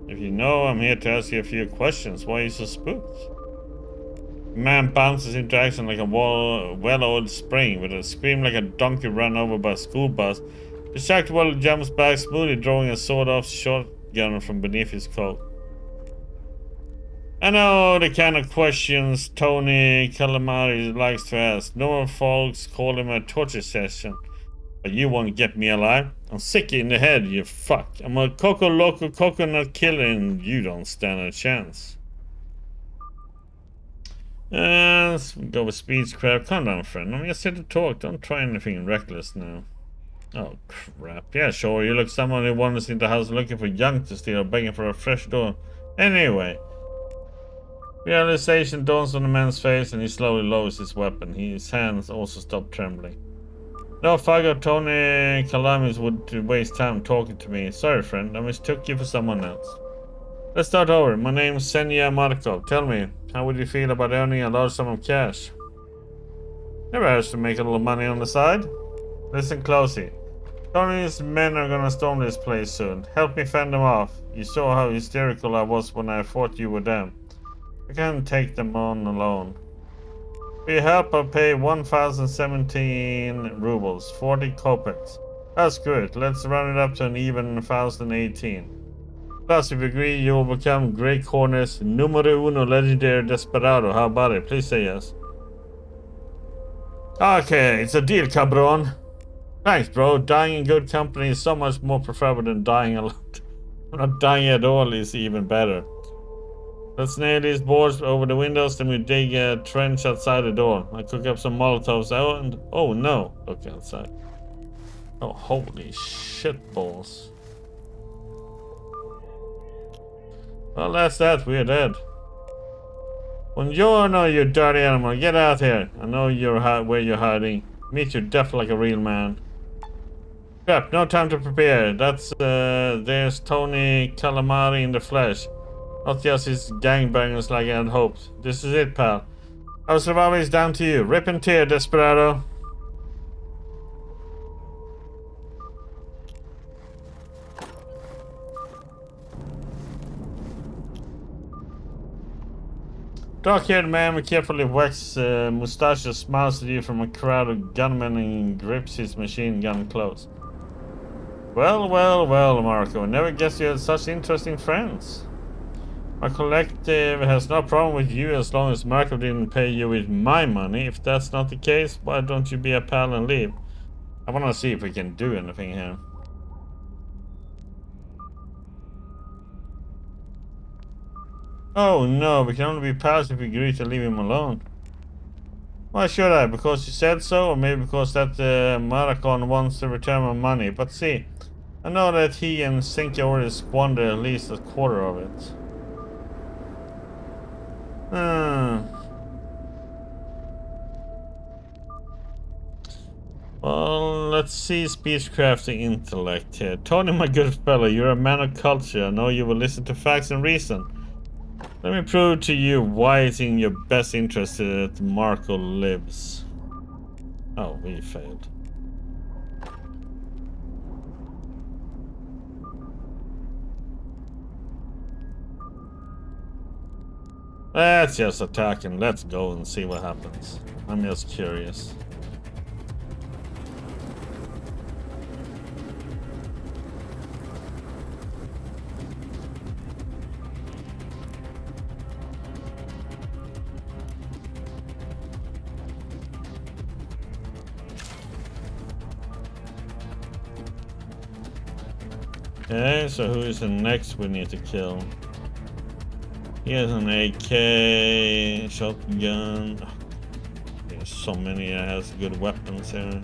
If you know, I'm here to ask you a few questions. Why are you so spooked? The man bounces into action like a well-oiled spring with a scream like a donkey run over by a school bus. The shocked well jumps back smoothly, drawing a sawed-off shotgun from beneath his coat. I know the kind of questions Tony Calamari likes to ask. Normal folks call him a torture session. But you won't get me alive. I'm sick in the head, you fuck. I'm a Coco Loco coconut killer and you don't stand a chance. let's go with speedcraft. Calm down, friend. I'm just here to talk. Don't try anything reckless now. Oh, crap. Yeah, sure. You look someone who wanders into the house looking for junk to steal, begging for a fresh door. Anyway. Realization dawns on the man's face and he slowly lowers his weapon. His hands also stop trembling. No, Fago, Tony Calamis would waste time talking to me. Sorry, friend. I mistook you for someone else. Let's start over. My name's Senya Markov. Tell me, how would you feel about earning a large sum of cash? Never hurts to make a little money on the side. Listen closely. Tony's men are gonna storm this place soon. Help me fend them off. You saw how hysterical I was when I thought you were them. I can't take them on alone. For your help, I'll pay 1,017 rubles, 40 kopecks. That's good. Let's run it up to an even 1,018. Plus, if you agree, you will become Grey Corner's numero uno legendary desperado. How about it? Please say yes. Okay, it's a deal, cabron. Thanks, bro. Dying in good company is so much more preferable than dying alone. Not dying at all is even better. Let's nail these boards over the windows, then we dig a trench outside the door. I cook up some Molotovs out and... Oh no! Look outside. Oh, holy shit balls. Well, that's that. We're dead. Buongiorno, you dirty animal. Get out here. I know where you're hiding. Meet your death like a real man. Crap, no time to prepare. There's Tony Calamari in the flesh. Not just his gangbangers like I had hoped. This is it, pal. Our survival is down to you. Rip and tear, desperado. Dark-haired man with carefully waxed mustaches smiles at you from a crowd of gunmen and grips his machine gun close. Well, well, well, Marco. Never guessed you had such interesting friends. My collective has no problem with you as long as Marco didn't pay you with my money. If that's not the case, why don't you be a pal and leave? I want to see if we can do anything here. Oh no, we can only be pals if we agree to leave him alone. Why should I? Because you said so? Or maybe because that Maracon wants to return my money. But see, I know that he and Sinky already squandered at least a quarter of it. Well, let's see speechcrafting intellect here. Tony, my good fellow, you're a man of culture. I know you will listen to facts and reason. Let me prove to you why it's in your best interest that Marco lives. Oh, we failed. Let's just attack and let's go and see what happens. I'm just curious. Okay, so who is the next we need to kill? He has an AK, shotgun. Oh, there's so many that has good weapons here.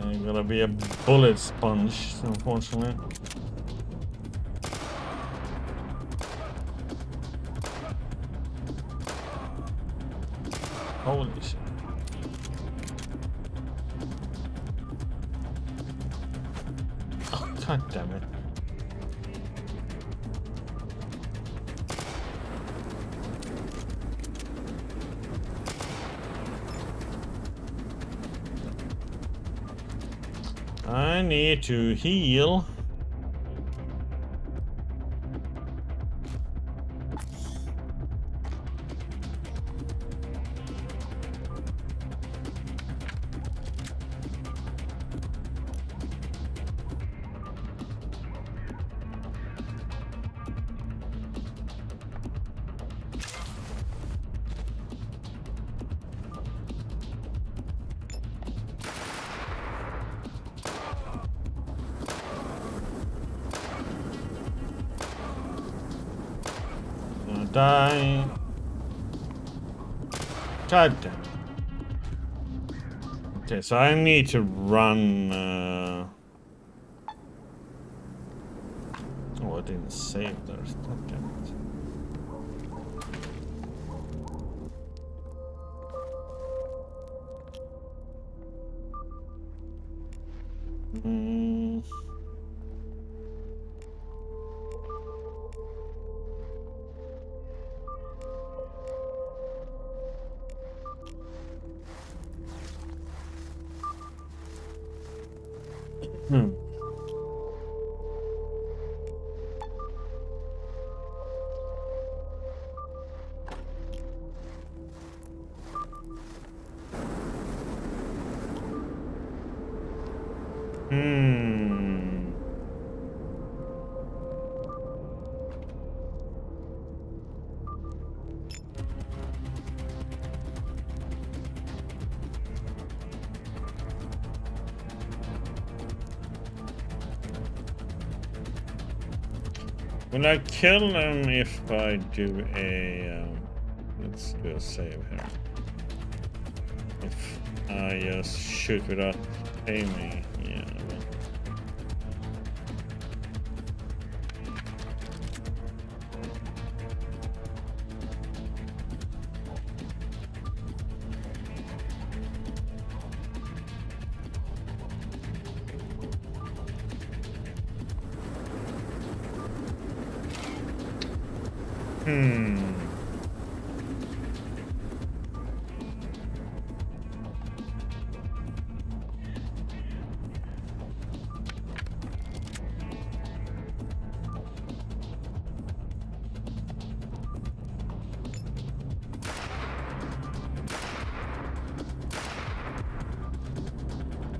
I'm gonna be a bullet sponge, unfortunately. Holy shit. Oh, god damn it. I need to heal. die. God damn it. Okay, so I need to run. Oh, I didn't save there. God damn it. Will I kill them if I do a... let's do a save here. If I just shoot without aiming, yeah.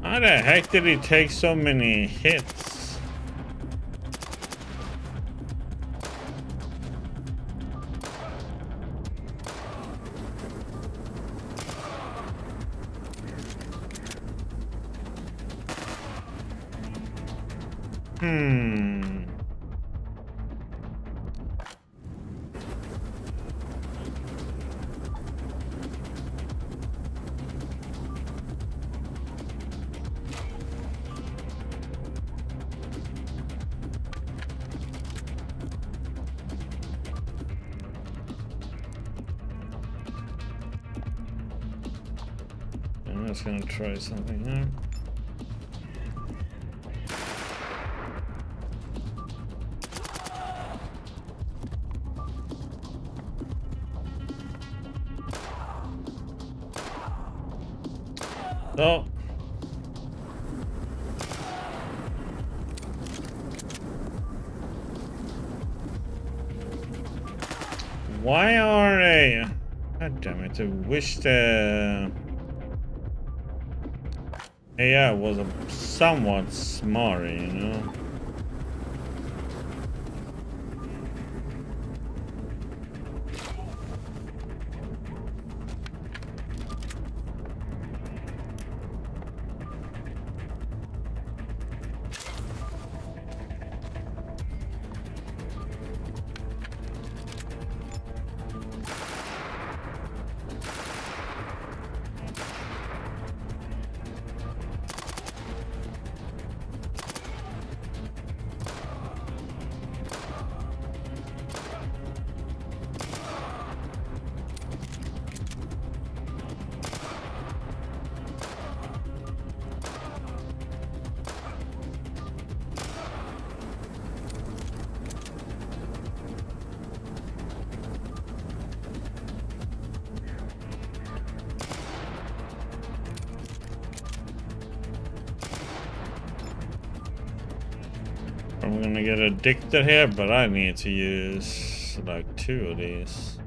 How the heck did he take so many hits? I'm just gonna try something here. So why are they? God damn it! I wish the AI was somewhat smarter, you know. I'm gonna get addicted here, but I need to use like 2 of these.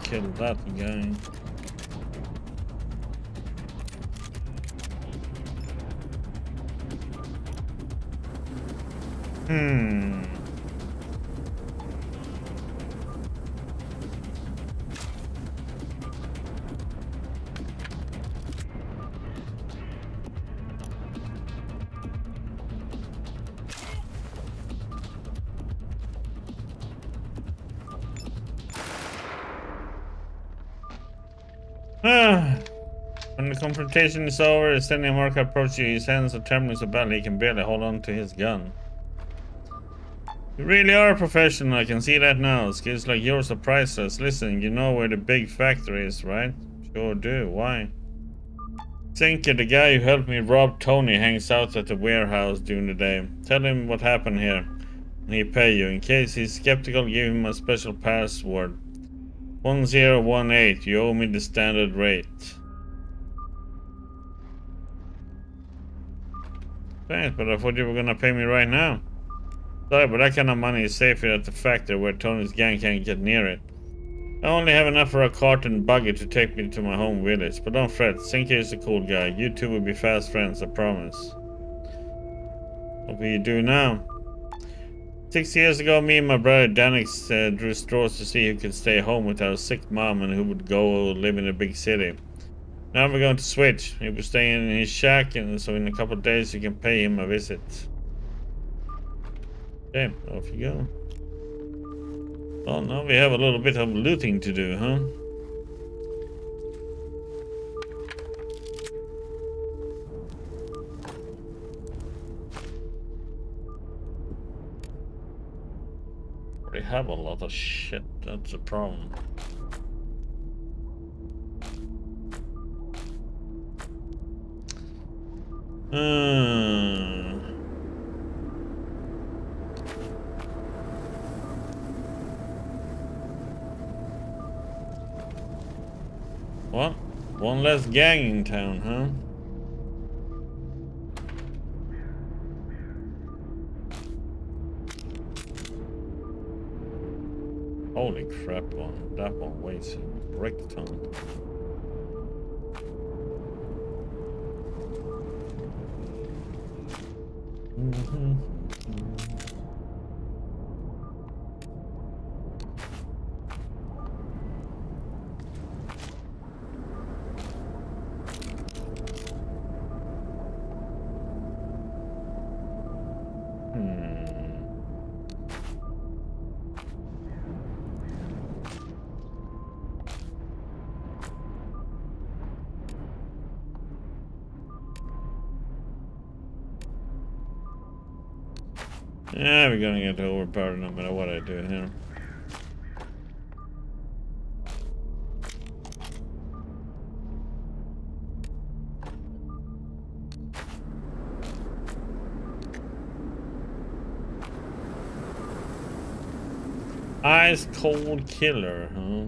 kill that guy. When the confrontation is over, a standing marker approaches you. His hands are trembling so badly he can barely hold on to his gun. You really are a professional, I can see that now. Skills like yours are priceless. Listen, you know where the big factory is, right? Sure do. Why? Zinker, the guy who helped me rob Tony, hangs out at the warehouse during the day. Tell him what happened here, and he'll pay you. In case he's skeptical, give him a special password. 1018. You owe me the standard rate. Thanks, but I thought you were gonna pay me right now. Sorry, but that kind of money is safer at the factory where Tony's gang can't get near it. I only have enough for a cart and buggy to take me to my home village, but don't fret, Zinker is a cool guy. You two will be fast friends, I promise. What will you do now? 6 years ago, me and my brother Danix drew straws to see who could stay home with our sick mom and who would go live in a big city. Now we're going to switch. He will stay in his shack, and so in a couple of days you can pay him a visit. Okay, off you go. Well, now we have a little bit of looting to do, huh? We have a lot of shit, that's a problem. What? One less gang in town, huh? Holy crap, that one weighs a brick ton. Yeah, we're gonna get overpowered no matter what I do here. Ice cold killer, huh?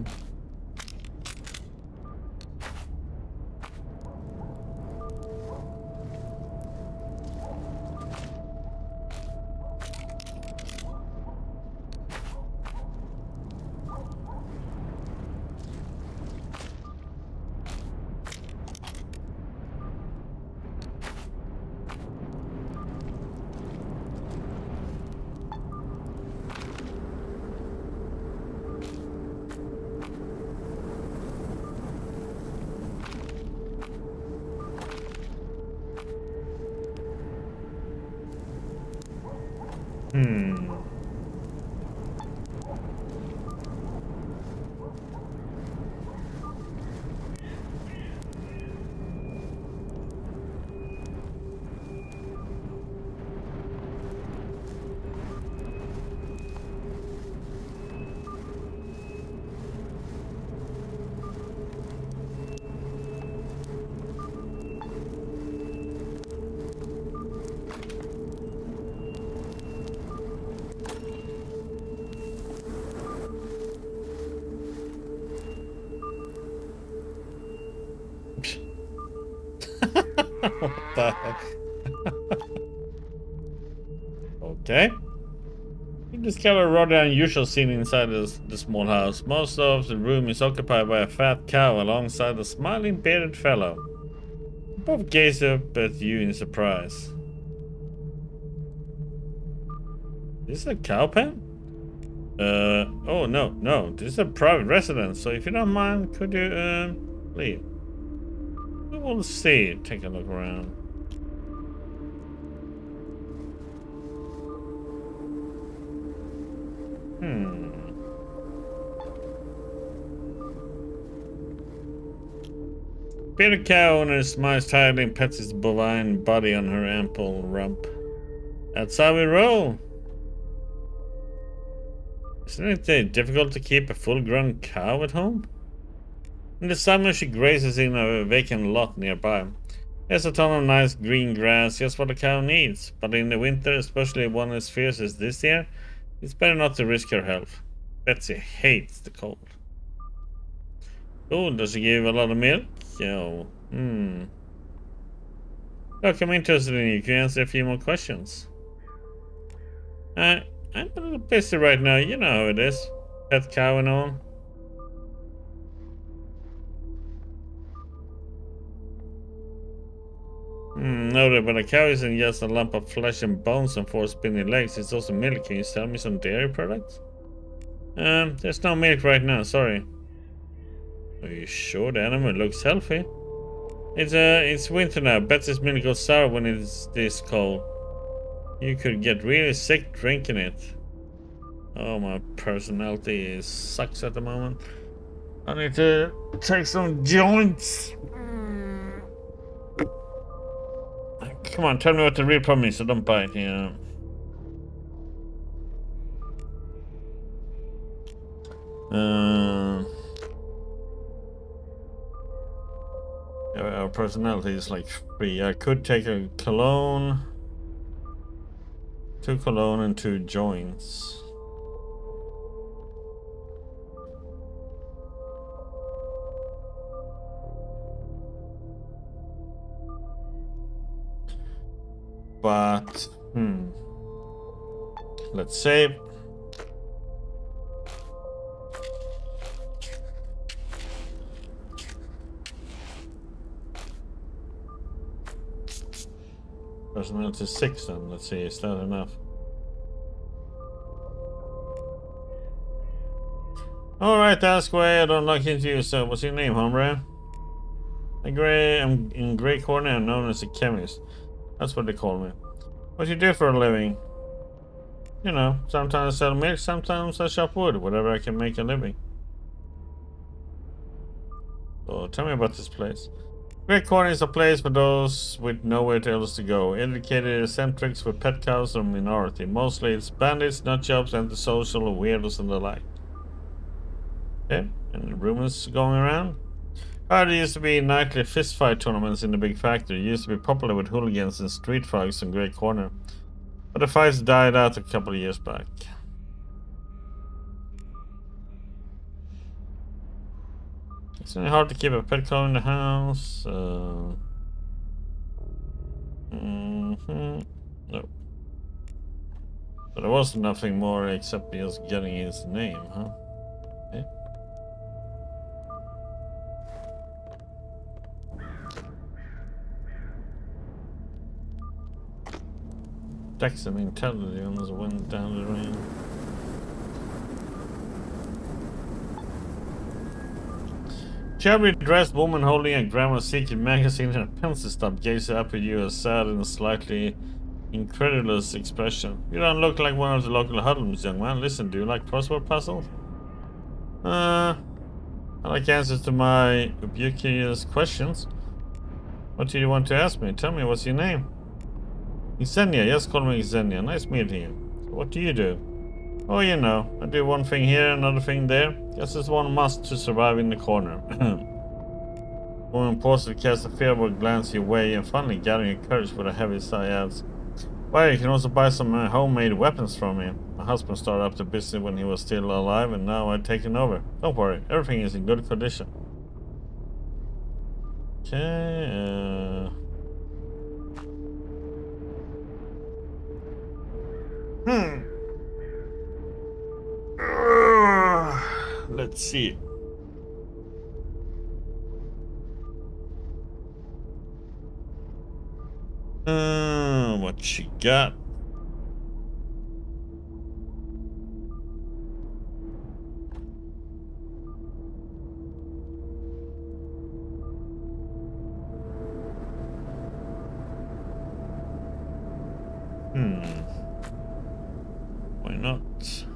What the heck? Okay. You discover a rather unusual scene inside the small house. Most of the room is occupied by a fat cow alongside a smiling bearded fellow. Both gaze up at you in surprise. Is this a cow pen? Oh no, this is a private residence, so if you don't mind, could you, leave? We will see, take a look around. Bearded cow owner smiles tightly and pets his bovine body on her ample rump. That's how we roll. Isn't it difficult to keep a full-grown cow at home? In the summer, she grazes in a vacant lot nearby. There's a ton of nice green grass, just what a cow needs. But in the winter, especially one as fierce as this year, it's better not to risk her health. Betsy hates the cold. Oh, does she give a lot of milk? Yo, Look, I'm interested in you. Can you answer a few more questions? I'm a little busy right now. You know how it is. Pet cow and all. Noted, but a cow isn't just a lump of flesh and bones and four spinning legs. It's also milk. Can you sell me some dairy products? There's no milk right now. Sorry. Are you sure the animal looks healthy? It's winter now. Betsy's milk goes sour when it's this cold. You could get really sick drinking it. Oh, my personality sucks at the moment. I need to take some joints. Come on, tell me what the real problem is, so don't bite, yeah. Our personality is like 3. I could take a cologne. 2 cologne and 2 joints. But, let's save. Personality 6 then, let's see, is that enough? Alright, ask away, I don't like into you, so what's your name, hombre? I'm in Grey Corner, I'm known as a chemist. That's what they call me. What do you do for a living? You know, sometimes I sell milk, sometimes I chop wood, whatever I can make a living. So tell me about this place. Grey Corner is a place for those with nowhere else to go. Educated eccentrics with pet cows are a minority. Mostly it's bandits, nutjobs, antisocial, weirdos and the like. Okay, any rumors going around? There used to be nightly fistfight tournaments in the big factory. It used to be popular with hooligans and street frogs in Grey Corner. But the fights died out a couple of years back. It's really hard to keep a pet cow in the house. No. But there was nothing more except just getting his name, huh? Okay. Dex and intelligence went down the drain. Shabby dressed woman holding a grandma's secret magazine and a pencil stub gazes up at you, a sad and slightly incredulous expression. You don't look like one of the local hoodlums, young man. Listen, do you like crossword puzzles? I like answers to my ubiquitous questions. What do you want to ask me? Tell me, what's your name? Xenia, yes, call me Xenia. Nice meeting you. What do you do? Oh, you know, I do one thing here, another thing there. Guess it's one must to survive in the corner. Woman pauses to cast a fearful glance your way and finally gathering her courage with a heavy sigh adds, well, you can also buy some homemade weapons from me. My husband started up the business when he was still alive and now I've taken over. Don't worry, everything is in good condition. Okay, Let's see. What she got? Why not?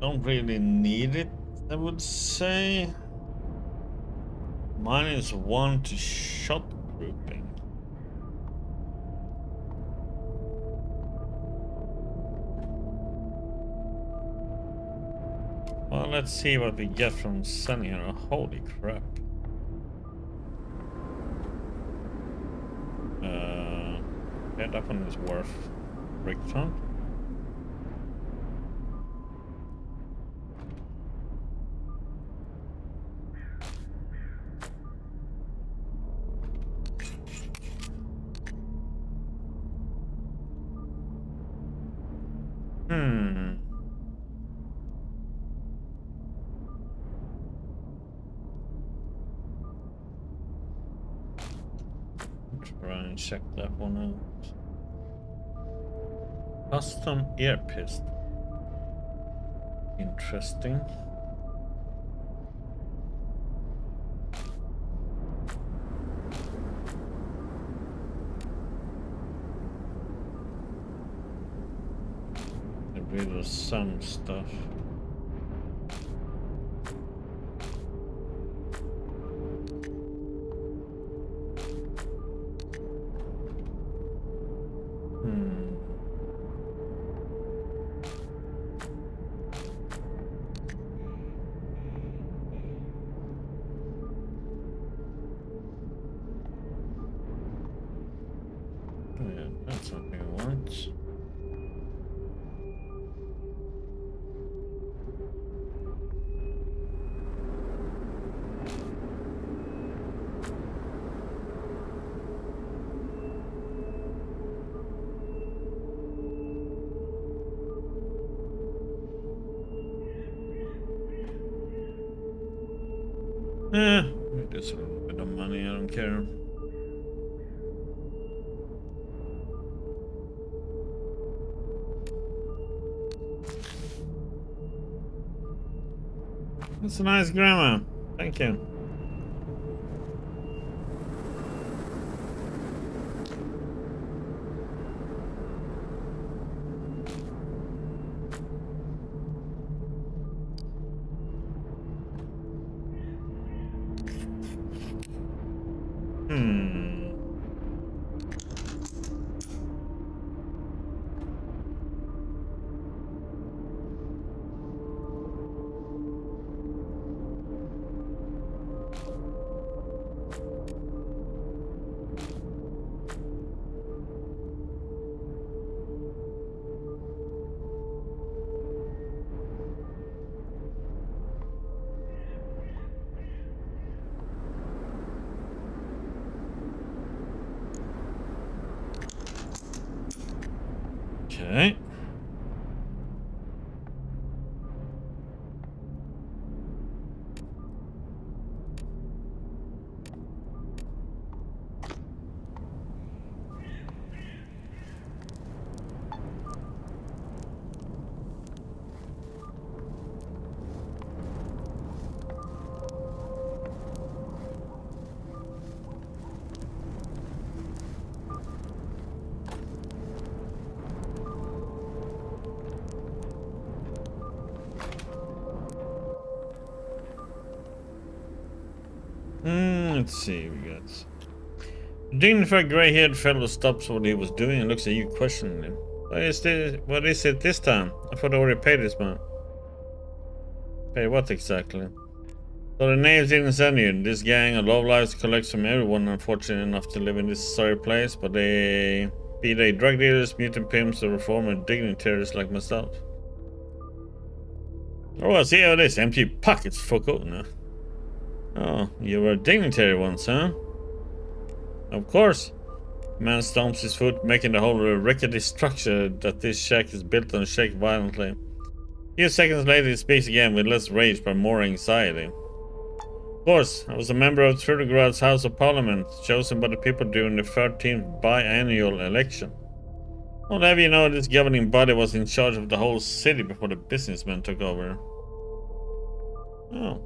Don't really need it, I would say. -1 to shot grouping. Well, let's see what we get from sending her. Holy crap. Yeah, that one is worth Rickton. Try and check that one out. Custom air pistol. Interesting. Get rid of some stuff. Yeah, that's what we want. Just a little bit of money, I don't care. That's a nice grammar. Thank you. Okay. Let's see, we got dignified gray-haired fellow stops what he was doing and looks at you questioning him. What is it this time? I thought I already paid this month. Pay what exactly? So the names didn't send you. This gang of lowlifes collects from everyone unfortunate enough to live in this sorry place, but they be they drug dealers, mutant pimps, or reformer dignitaries like myself. Oh, I see how it is. Empty pockets, fucko. No. Oh, you were a dignitary once, huh? Of course. The man stomps his foot, making the whole rickety structure that this shack is built on shake violently. A few seconds later, he speaks again with less rage but more anxiety. Of course, I was a member of Trudograd's House of Parliament, chosen by the people during the 13th biannual election. Well, have you know this governing body was in charge of the whole city before the businessmen took over? Oh,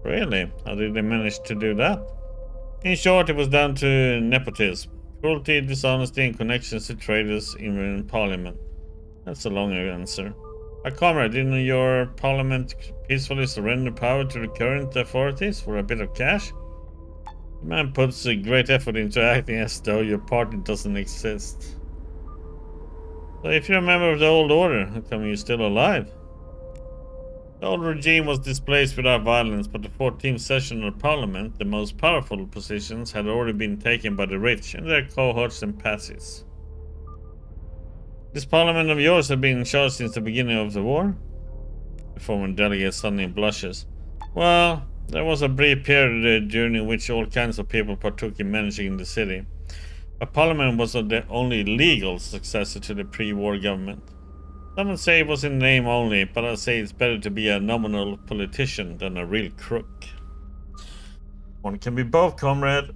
really? How did they manage to do that? In short, it was down to nepotism, cruelty, dishonesty, and connections to traitors in Parliament. That's a longer answer. Comrade, didn't your parliament peacefully surrender power to the current authorities for a bit of cash? The man puts a great effort into acting as though your party doesn't exist. So if you're a member of the old order, how come you're still alive? The old regime was displaced without violence, but the 14th session of parliament, the most powerful positions, had already been taken by the rich and their cohorts and patsies. This parliament of yours has been in charge since the beginning of the war? The former delegate suddenly blushes. Well, there was a brief period during which all kinds of people partook in managing the city. But parliament was the only legal successor to the pre-war government. Some would say it was in name only, but I say it's better to be a nominal politician than a real crook. One can be both, comrade.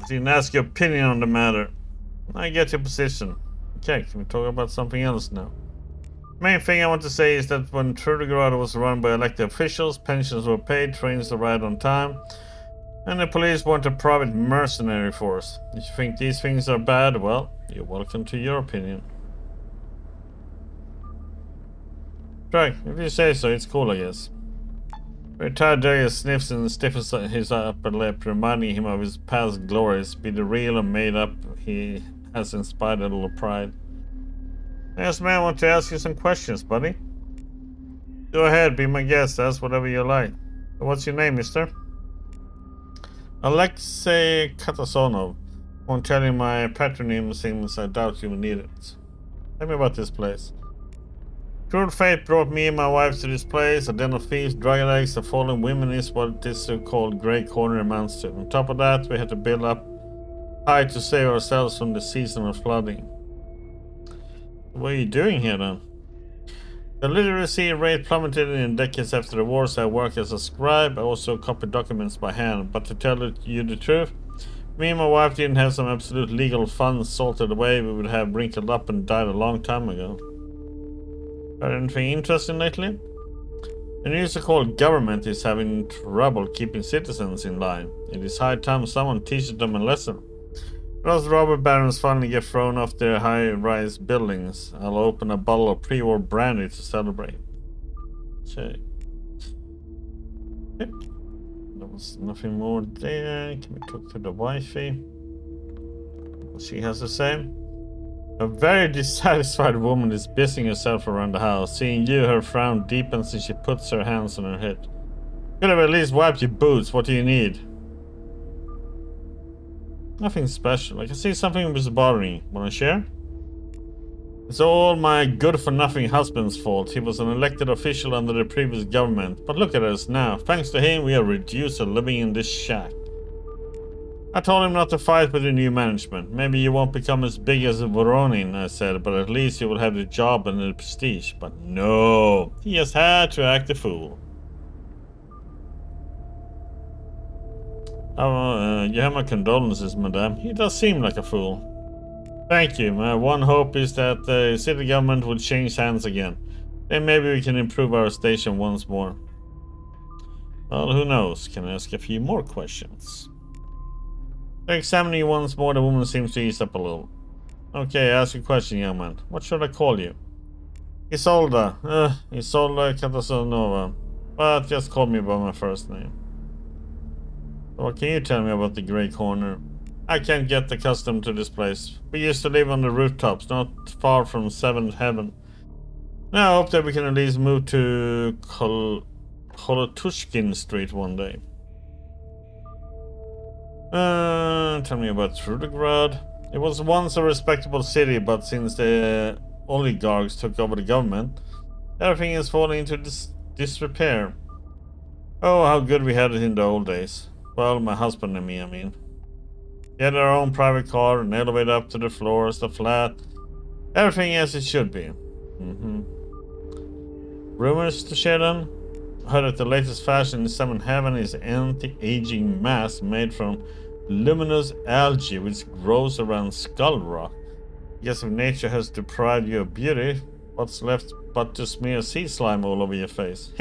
I didn't ask your opinion on the matter. I get your position. Okay, can we talk about something else now? The main thing I want to say is that when Trudograd was run by elected officials, pensions were paid, trains arrived on time, and the police weren't a private mercenary force. If you think these things are bad, well, you're welcome to your opinion. Right, if you say so, it's cool, I guess. Retired Darius sniffs and stiffens his upper lip, reminding him of his past glories, be the real or made up. He has inspired a little pride. Yes, man, I want to ask you some questions, buddy. Go ahead, be my guest, ask whatever you like. What's your name, mister? Alexei Katasonov. Won't tell you my patronym since I doubt you will need it. Tell me about this place. Cruel fate brought me and my wife to this place. A den of thieves, drug addicts, and fallen women is what this so-called grey corner amounts to. On top of that, we had to build up high to save ourselves from the season of flooding. What are you doing here then? The literacy rate plummeted in decades after the war, so I work as a scribe. I also copy documents by hand. But to tell you the truth, me and my wife didn't have some absolute legal funds salted away. We would have wrinkled up and died a long time ago. Heard anything interesting lately? The new so-called government is having trouble keeping citizens in line. It is high time someone teaches them a lesson. Those robber barons finally get thrown off their high-rise buildings. I'll open a bottle of pre-war brandy to celebrate. Okay. Yep. There was nothing more there. Can we talk to the wifey? What she has to say? A very dissatisfied woman is busying herself around the house. Seeing you, her frown deepens and she puts her hands on her head. Could have at least wiped your boots. What do you need? Nothing special. I can see something was bothering you. Wanna share? It's all my good-for-nothing husband's fault. He was an elected official under the previous government. But look at us now. Thanks to him, we are reduced to living in this shack. I told him not to fight with the new management. Maybe you won't become as big as Voronin, I said, but at least you will have the job and the prestige. But no, he has had to act a fool. You have my condolences, madame. He does seem like a fool. Thank you. My one hope is that the city government will change hands again. Then maybe we can improve our station once more. Well, who knows? Can I ask a few more questions? Examining you once more, the woman seems to ease up a little. Okay, ask a question, young man. What should I call you? Isolda. Isolda Katasonova. But just call me by my first name. What can you tell me about the Grey Corner? I can't get accustomed to this place. We used to live on the rooftops, not far from Seventh Heaven. Now I hope that we can at least move to Kolotushkin Street one day. Tell me about Trudograd. It was once a respectable city, but since the oligarchs took over the government, everything is falling into disrepair. Oh, how good we had it in the old days. Well, my husband and me, I mean. We had our own private car, an elevator up to the floors, the flat. Everything as it should be. Rumors to share then? I heard that the latest fashion in Seven Heaven is anti-aging mask made from luminous algae which grows around Skull Rock. I guess if nature has deprived you of beauty, what's left but to smear sea slime all over your face?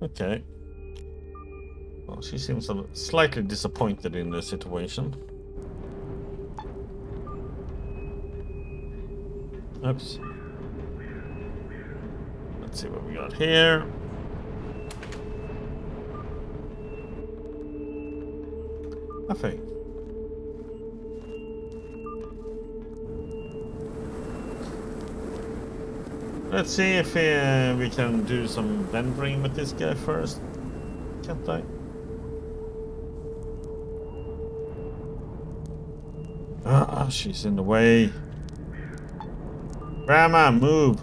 Okay. Well, she seems slightly disappointed in the situation. Oops. Let's see what we got here. Nothing. Let's see if we can do some venturing with this guy first. Can't I? Ah, she's in the way. Grandma, move.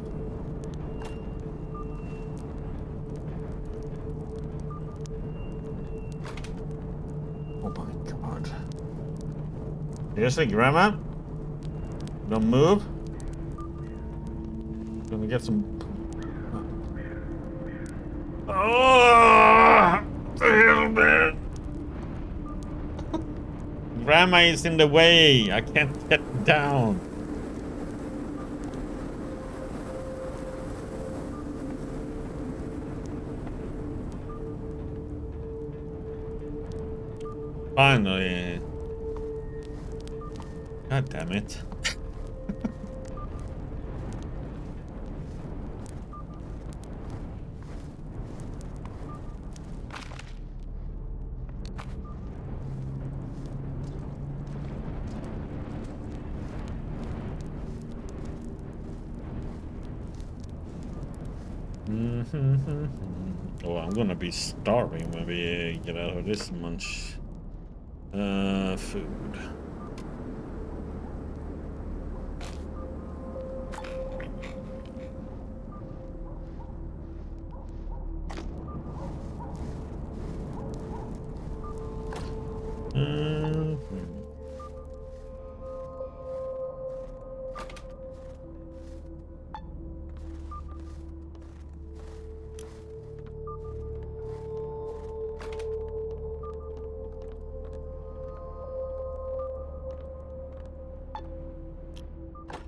Oh my god. Seriously, Grandma? Don't move? Gonna get some. Oh, the hell, man! Grandma is in the way. I can't get down. Finally. God damn it. Oh, I'm gonna be starving when we get out of this munch. Food.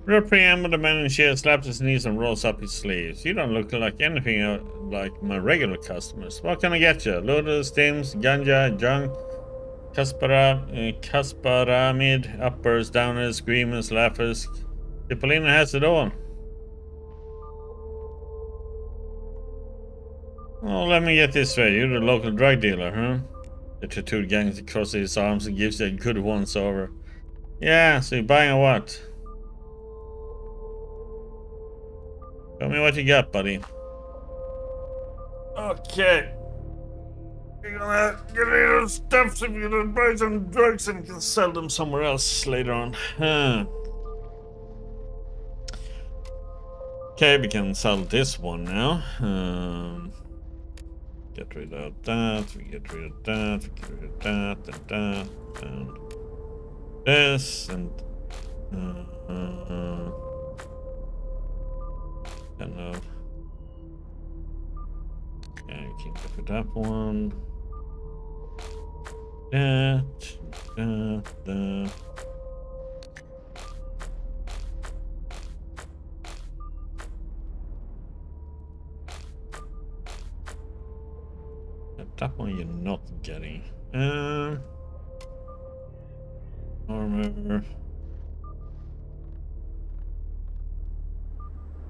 Real preamble, the man in chair slaps his knees and rolls up his sleeves. You don't look like anything like my regular customers. What can I get you? Lotus, Tims, Ganja, Junk, Kasparamid, uppers, downers, screamers, laughers. Cipollina has it all. Oh, let me get this straight. You're the local drug dealer, huh? The tattooed gang across his arms and gives you a good once over. Yeah, so you're buying a what? Tell me what you got, buddy. Okay. You're gonna get rid of stuff so you can buy some drugs and you can sell them somewhere else later on. Huh. Okay, we can sell this one now. Get rid of that, we get rid of that, we get rid of that, and this, and kind of. Okay, you can get rid of that one. That. That one you're not getting. Armor.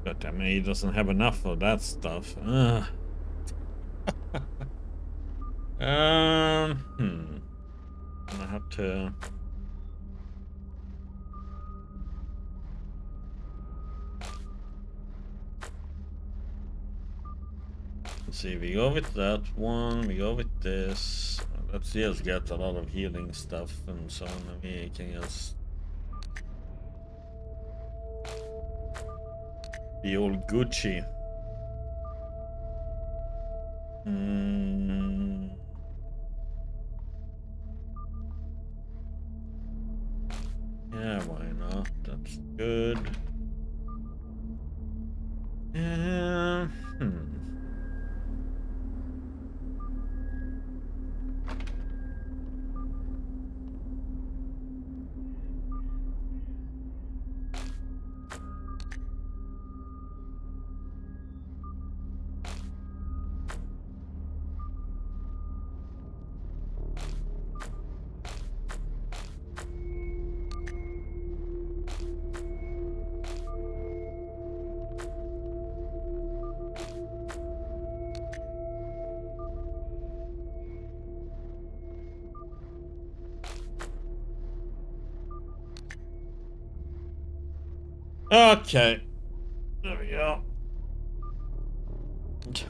God damn it, he doesn't have enough of that stuff. I'm gonna have to. Let's see, we go with that one, we go with this, let's just get a lot of healing stuff and so on, and we can just be all Gucci. Yeah, why not? That's good. Okay. There we go. Okay.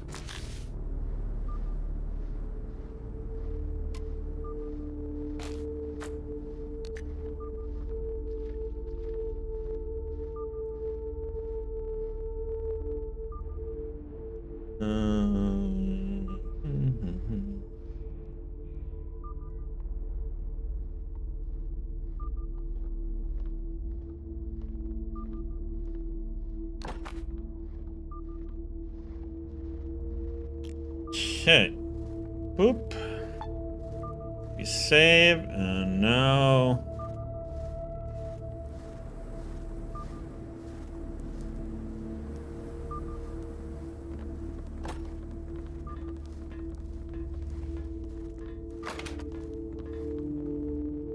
Boop. We save, and now.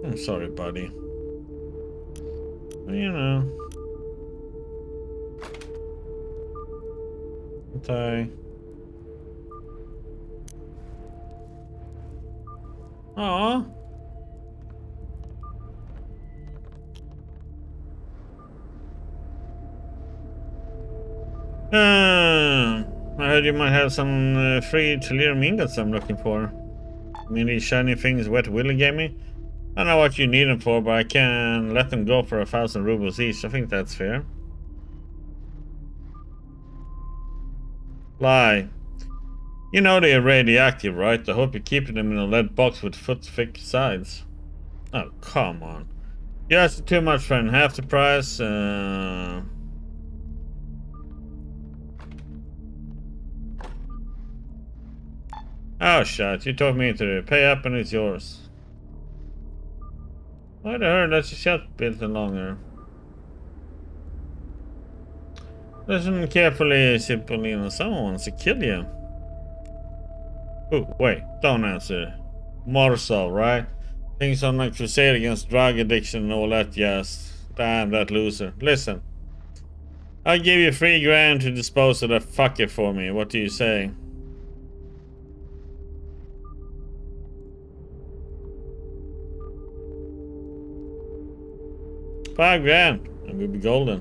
I'm sorry, buddy. Well, you know. Anti. Aww. I heard you might have some free Telerium ingots I'm looking for. I mean, these shiny things Wet Willie gave me? I don't know what you need them for, but I can let them go for 1,000 rubles each. I think that's fair. Lie. You know they are radioactive, right? I hope you're keeping them in a lead box with foot-thick sides. Oh, come on. You asked too much, friend. Half the price, Oh, shit. You talked me into it. Pay up and it's yours. I'd heard that you shot built longer. Listen carefully, Cipollino. Someone wants to kill you. Oh, wait. Don't answer. Morsel, right? Things on like crusade against drug addiction and all that jazz. Damn, that loser. Listen. I'll give you $3,000 to dispose of that fucker for me. What do you say? $5,000 and we'll be golden.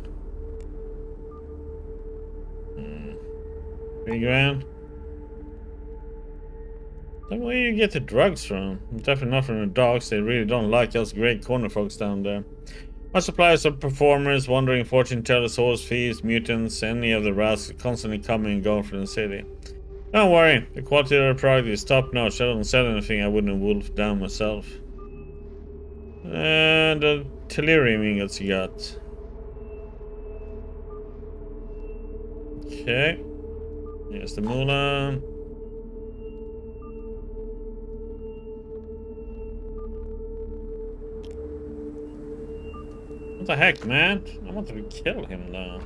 $3,000. Then where do you get the drugs from? Definitely not from the dogs. They really don't like us great corner folks down there. My suppliers are performers, wandering fortune tellers, horse thieves, mutants, any of the rascals constantly coming and going from the city. Don't worry, the quality of the product is top notch. I don't sell anything I wouldn't wolf down myself. And the Telerium ingots you got. Okay. Here's the moolah. What the heck, man? I wanted to kill him now.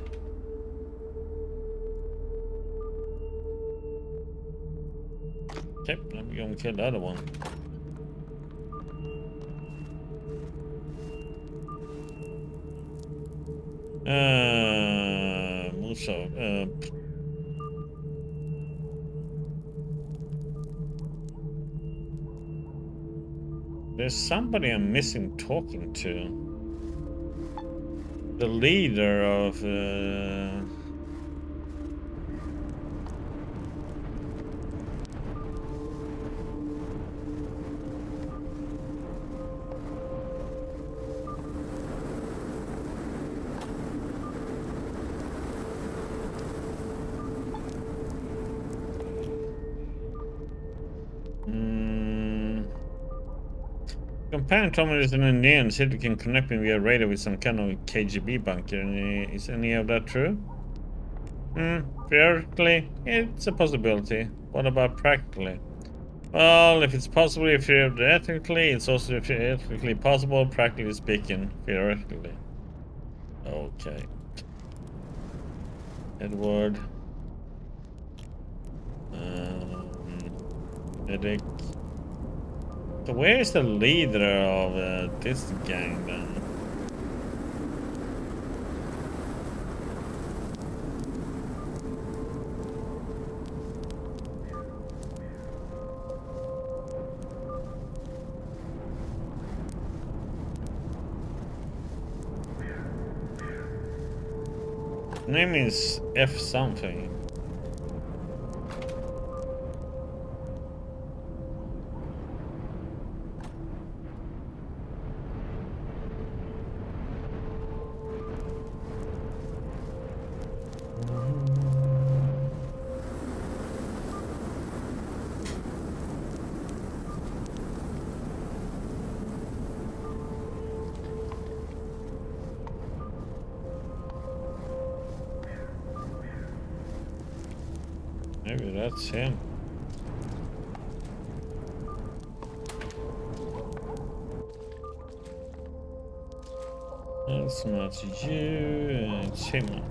Okay, let me go and kill the other one. Muso. There's somebody I'm missing talking to. The leader of companion told me there's an Indian said we can connect me via radio with some kind of KGB bunker. Is any of that true? Theoretically, it's a possibility. What about practically? Well, if it's possible theoretically, it's also theoretically possible, practically speaking, theoretically. Okay. Edward. Medic. So where is the leader of this gang then? Name is F something. Maybe that's him. That's not you, it's him.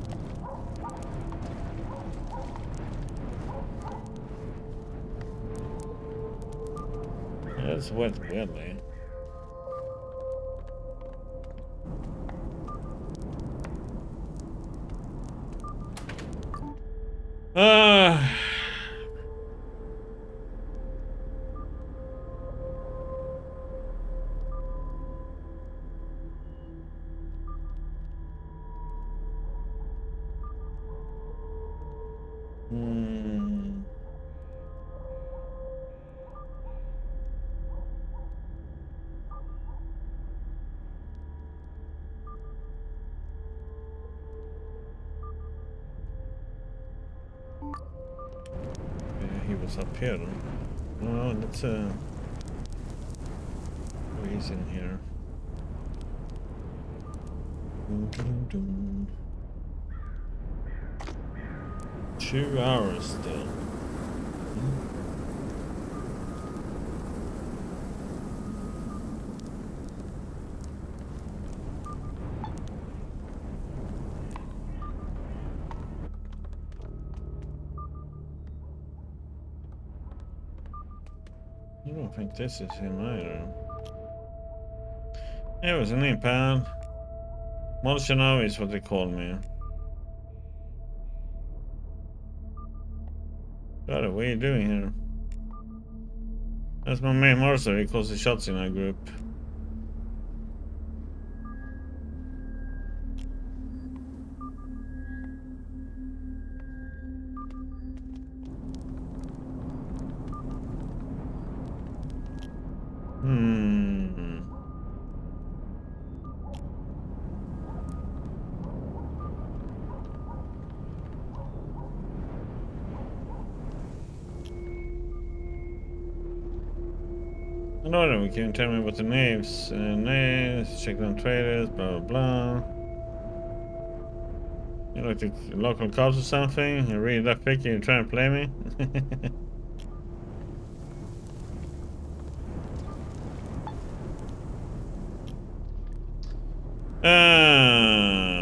That's Wet Willie. He was up here. Oh, that's oh, he's in here. 2 hours still. I don't think this is him either. It was an impound. Molchanov is what they called me. God, what are you doing here? That's my main mercer. He calls the shots in our group. I know that we can tell me about the names. Names, check down traders, blah blah blah. You like the local cops or something? You read that picture and try and play me?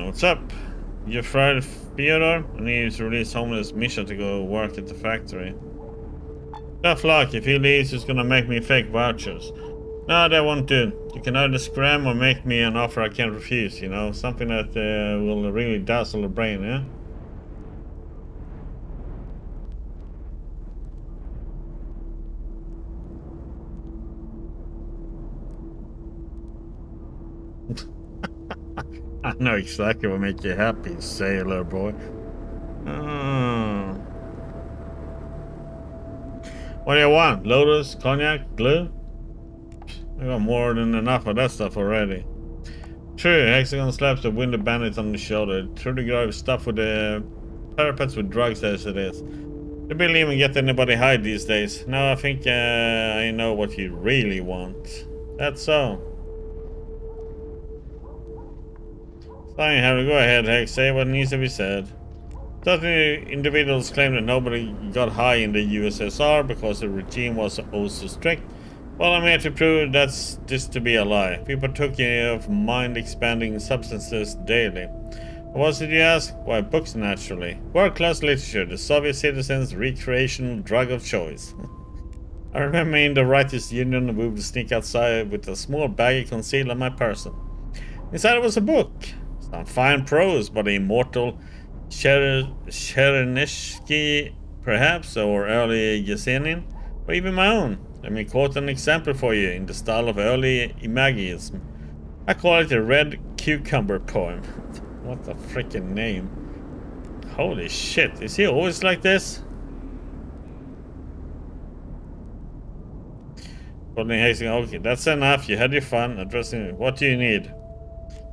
What's up? You fried Theodore? I need to release homeless Misha to go work at the factory. Tough luck. If he leaves, he's gonna make me fake vouchers. No, that won't do. You can either scram or make me an offer I can't refuse, you know? Something that will really dazzle the brain, yeah? I know exactly what makes you happy, sailor boy. Oh. What do you want? Lotus, cognac, glue? I got more than enough of that stuff already. True, Hexagon slaps the window bandits on the shoulder. Trudograd is stuffed with the parapets with drugs as it is. They barely even get anybody high these days. Now I think I know what you really want. That's so. Fine, have to go ahead, Heck. Say what needs to be said. Certain individuals claim that nobody got high in the USSR because the regime was oh so strict. Well, I'm here to prove that's just to be a lie. People took of mind-expanding substances daily. What was it, you ask? Why, books, naturally. World-class literature, the Soviet citizens' recreational drug of choice. I remember in the Writers' Union we would sneak outside with a small baggie concealed on my person. Inside it was a book. Some fine prose by the immortal Chernyshky, perhaps, or early Yesenin, or even my own. Let me quote an example for you in the style of early Imagism. I call it a red cucumber poem. What the freaking name? Holy shit, is he always like this? Okay, that's enough. You had your fun. Addressing it. What do you need?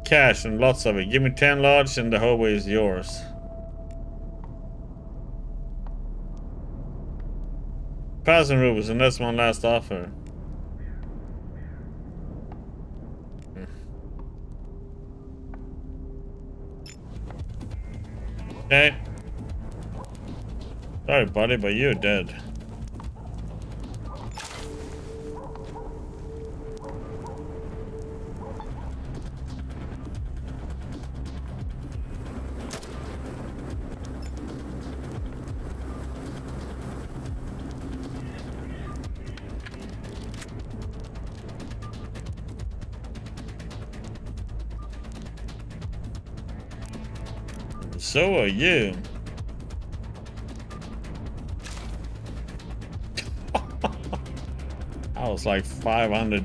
Cash and lots of it. Give me 10 large and the whole is yours. $1,000 rubles, and that's my last offer. Okay. Sorry, buddy, but you're dead. So are you. I was like 500,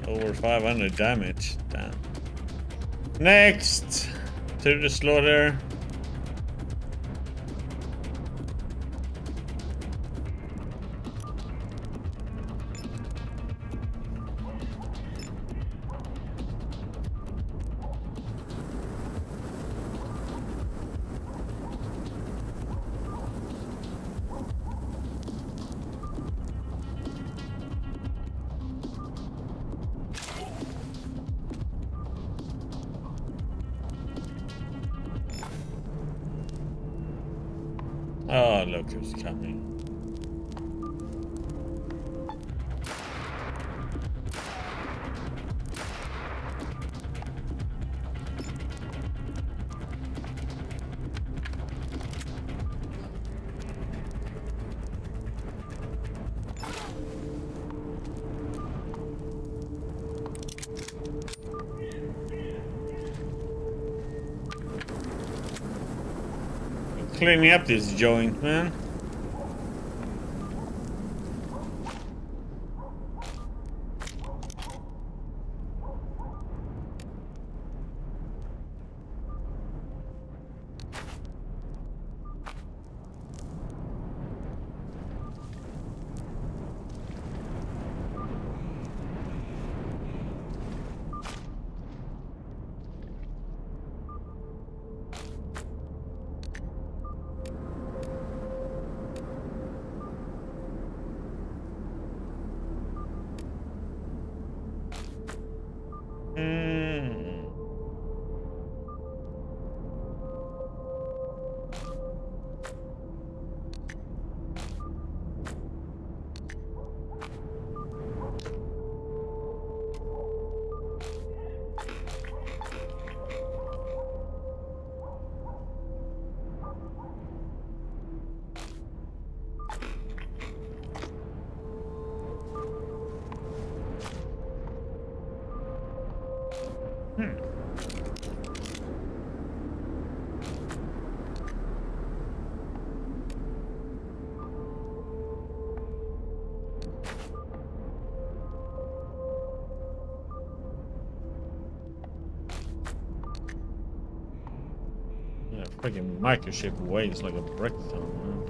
over 500 damage. Damn. Next to the slaughter. Oh, look who's coming. Cleaning up this joint, man. Yeah, freaking microchip weighs like a brick ton, man.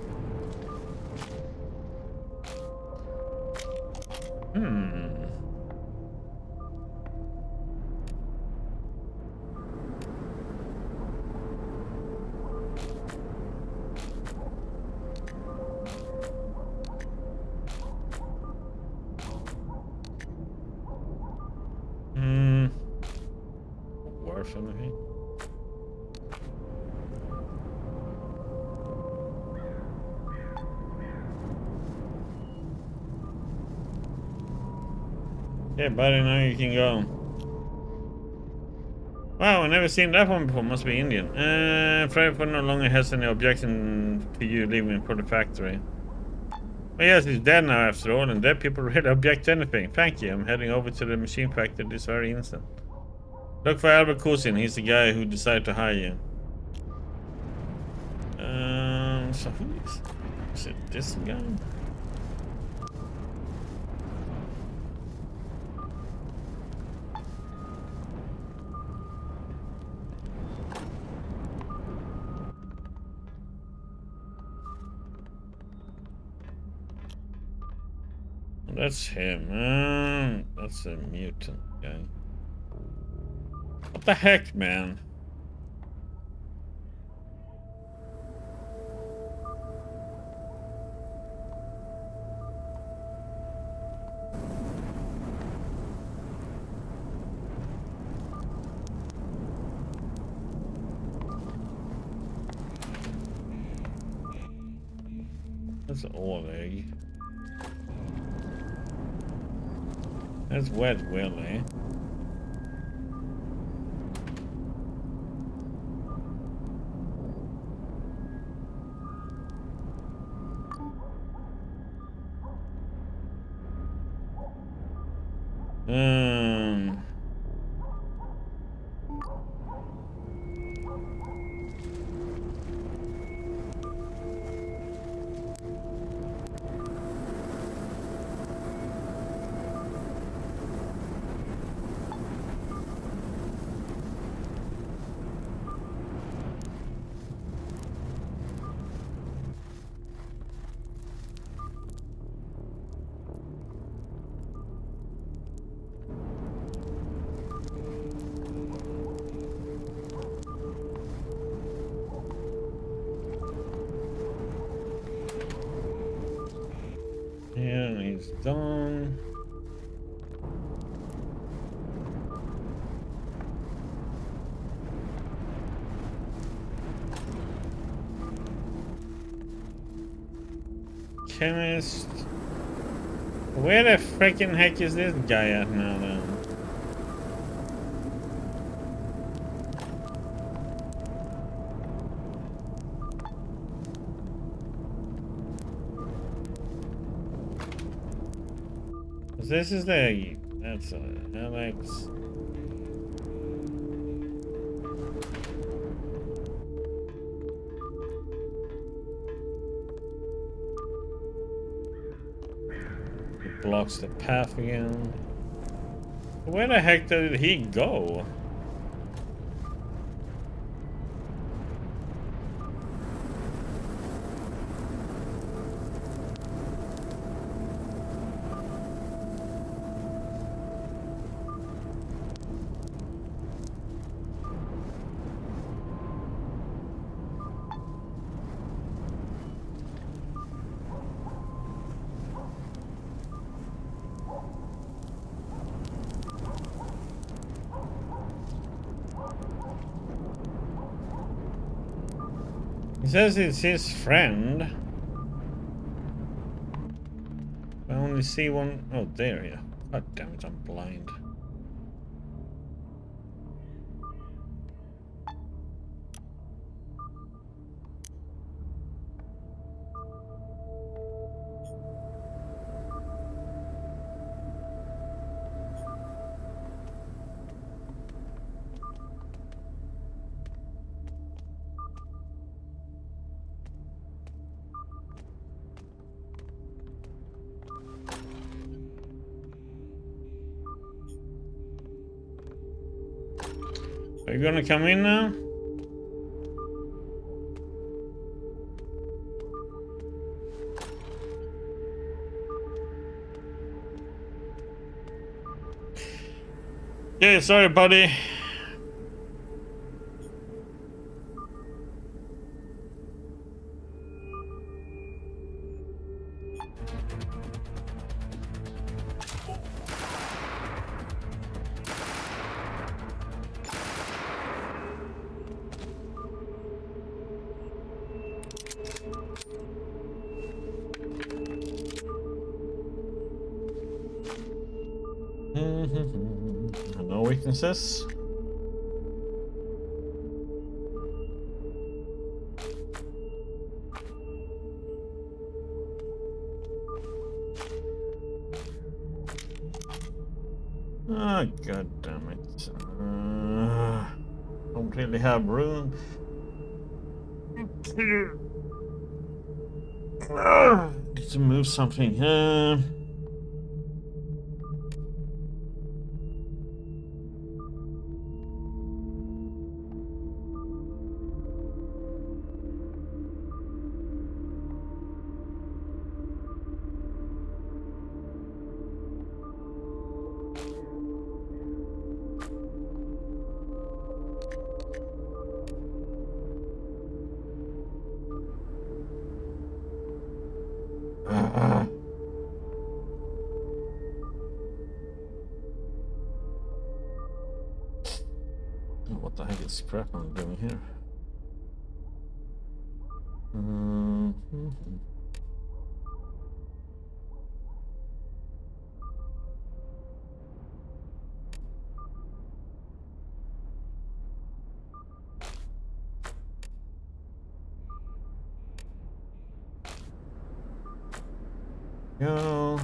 if anything. Okay, buddy, now you can go. Wow, I've never seen that one before. Must be Indian. Frederick no longer has any objection to you leaving for the factory. Oh yes, he's dead now after all, and dead people really object to anything. Thank you. I'm heading over to the machine factory this very instant. Look for Albert Cousin. He's the guy who decided to hire you. So who is it this guy? That's him. That's a mutant guy. What the heck, man? That's Oleg. That's Wet Willie. Yeah, he's done. Chemist. Where the freaking heck is this guy at now then? This is the... That's Alex. It blocks the path again. Where the heck did he go? He says it's his friend. I only see one. Oh, there, yeah. God damn it, I'm blind. Are you gonna come in now? Yeah, sorry, buddy. weaknesses. Ah, god damn it. Don't really have room. Need to move something. What the heck is crap I'm doing here? Go.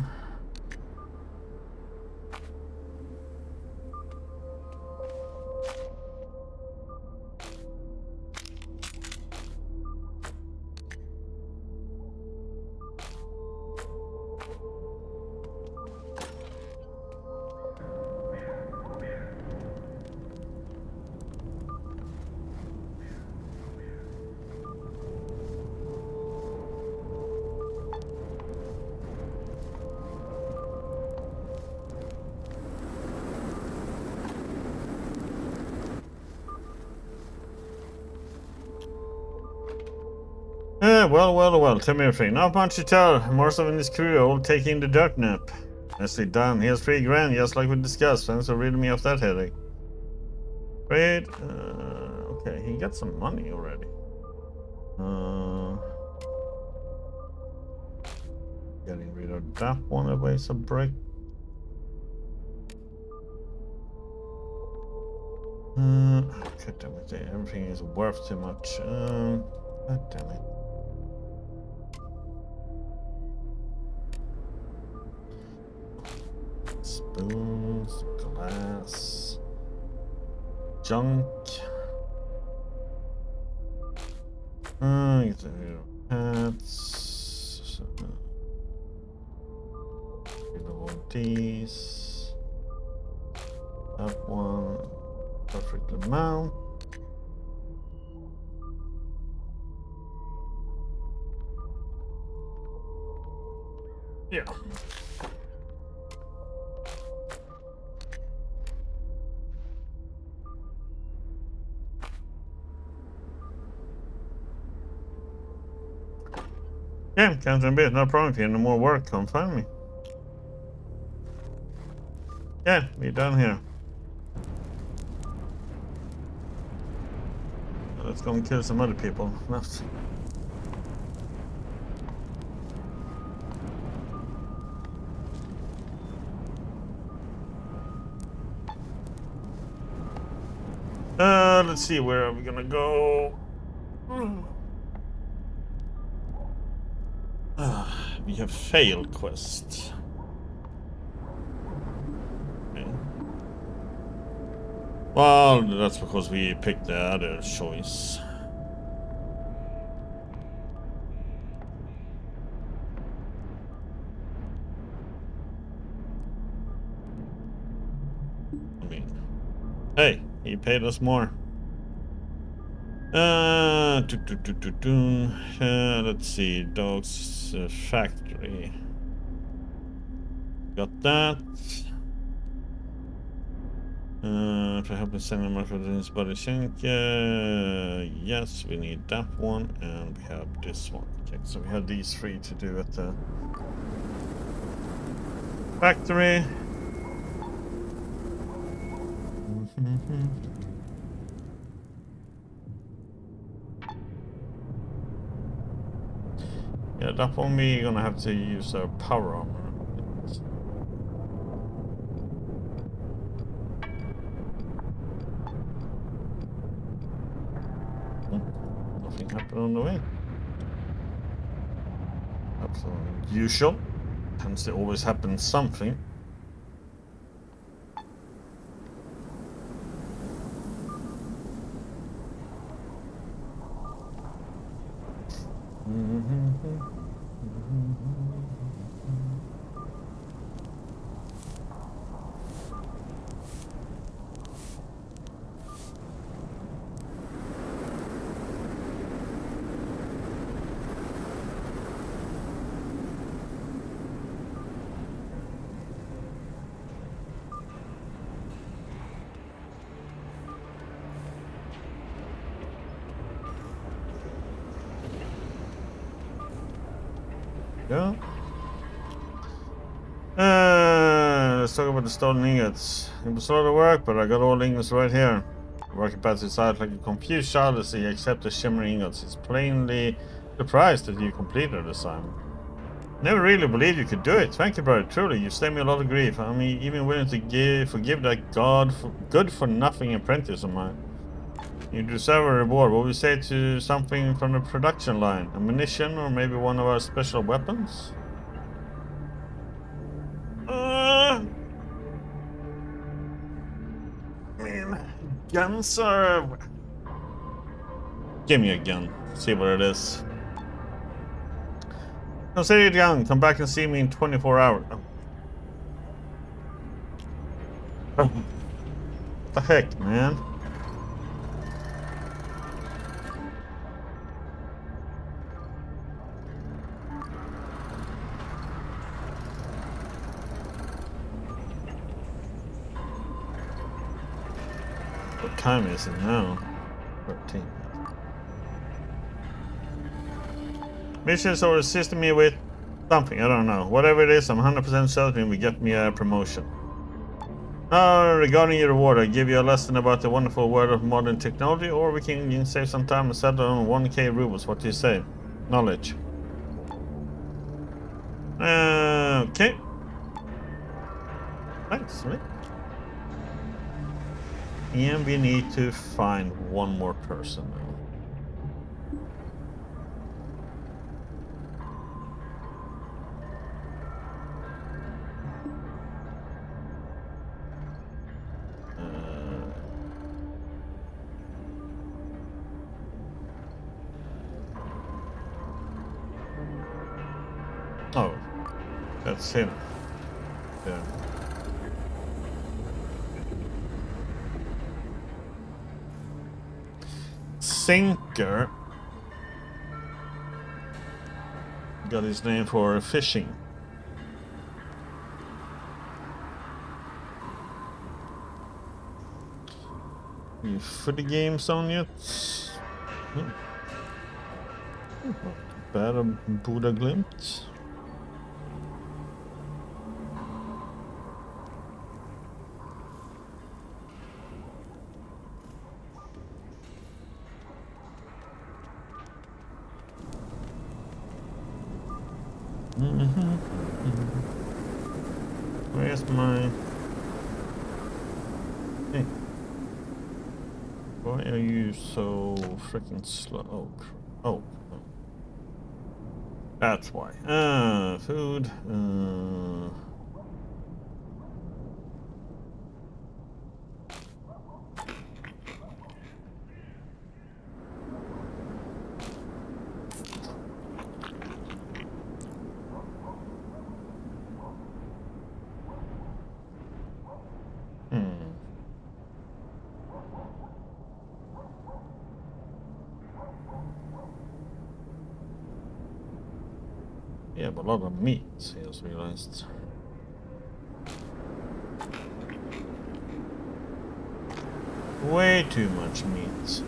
Well, tell me everything. Not much to tell. Marcel and his crew are all taking the dirt nap. Nicely done. Here's 3 grand, just like we discussed. Thanks for reading me off that headache. Great. Okay, he got some money already. Getting rid of that one away some break. God damn it, everything is worth too much. God damn it. Spoons, glass, junk. Get rid of hats. Get rid of all these. That one, perfect amount. Yeah. Yeah, comes in a bit. No problem. If you have no more work, come find me. Yeah, we're done here. Let's go and kill some other people. Let's see, where are we gonna go? We have failed quest. Okay. Well, that's because we picked the other choice. I mean, hey, he paid us more. Let's see, dogs factory. Got that. For helping send a marker to this body sink. Yes, we need that one, and we have this one. Okay, so we have these 3 to do at the factory. Yeah, that one we're gonna have to use our power armor. Nothing happened on the way. Absolutely usual. Tends to always happen something. Yeah. Let's talk about the stolen ingots. It was a lot of work, but I got all the ingots right here. Working past his side like a confused child as he accepts the shimmering ingots. He's plainly surprised that you completed the assignment. Never really believed you could do it. Thank you, brother. Truly, you saved me a lot of grief. I'm even willing to forgive that good-for-nothing apprentice of mine. You deserve a reward. What would you say to something from the production line? Ammunition or maybe one of our special weapons? Guns are... Give me a gun. See what it is. Consider it young. Come back and see me in 24 hours. Oh. What the heck, man? What time is it now? 13. Missions or assisting me with something, I don't know. Whatever it is, I'm 100% certain we get me a promotion. Now, regarding your reward, I give you a lesson about the wonderful world of modern technology, or we can save some time and settle on 1k rubles. What do you say? Knowledge. Okay. Thanks, right? And we need to find one more person now. Oh, that's him. Yeah. Sinker got his name for fishing. You footy games on yet? Bad of Buddha Glimt. Where's my... Hey. Why are you so freaking slow? Oh. That's why. Food. Yeah, but a lot of meat, I just realized. Way too much meat.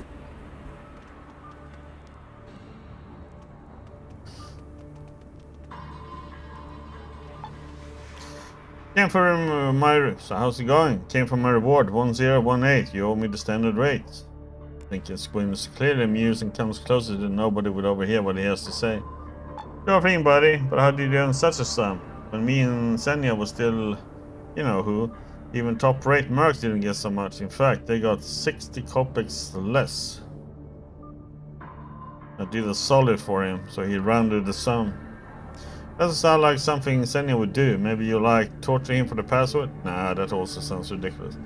Came from so how's it going? Came from my reward, 1018. You owe me the standard rate. I think his squint is clearly amused and comes closer than nobody would overhear what he has to say. Sure thing, buddy, but how did you earn such a sum? When me and Senya was still, you know who, even top-rate mercs didn't get so much. In fact, they got 60 kopecks less. I did a solid for him, so he rounded the sum. Doesn't sound like something Senya would do. Maybe you like torturing him for the password? Nah, that also sounds ridiculous.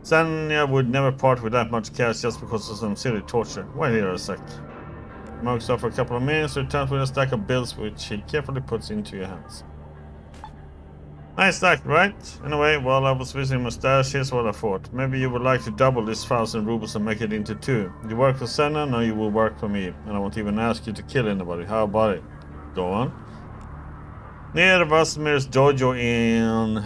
Senya would never part with that much cash just because of some silly torture. Wait here a sec. Marks off for a couple of minutes, returns with a stack of bills which he carefully puts into your hands. Nice stack, right? Anyway, while I was visiting my stash, here's what I thought. Maybe you would like to double this 1,000 rubles and make it into 2. You work for Senna, now you will work for me. And I won't even ask you to kill anybody. How about it? Go on. Near Vastimir's dojo in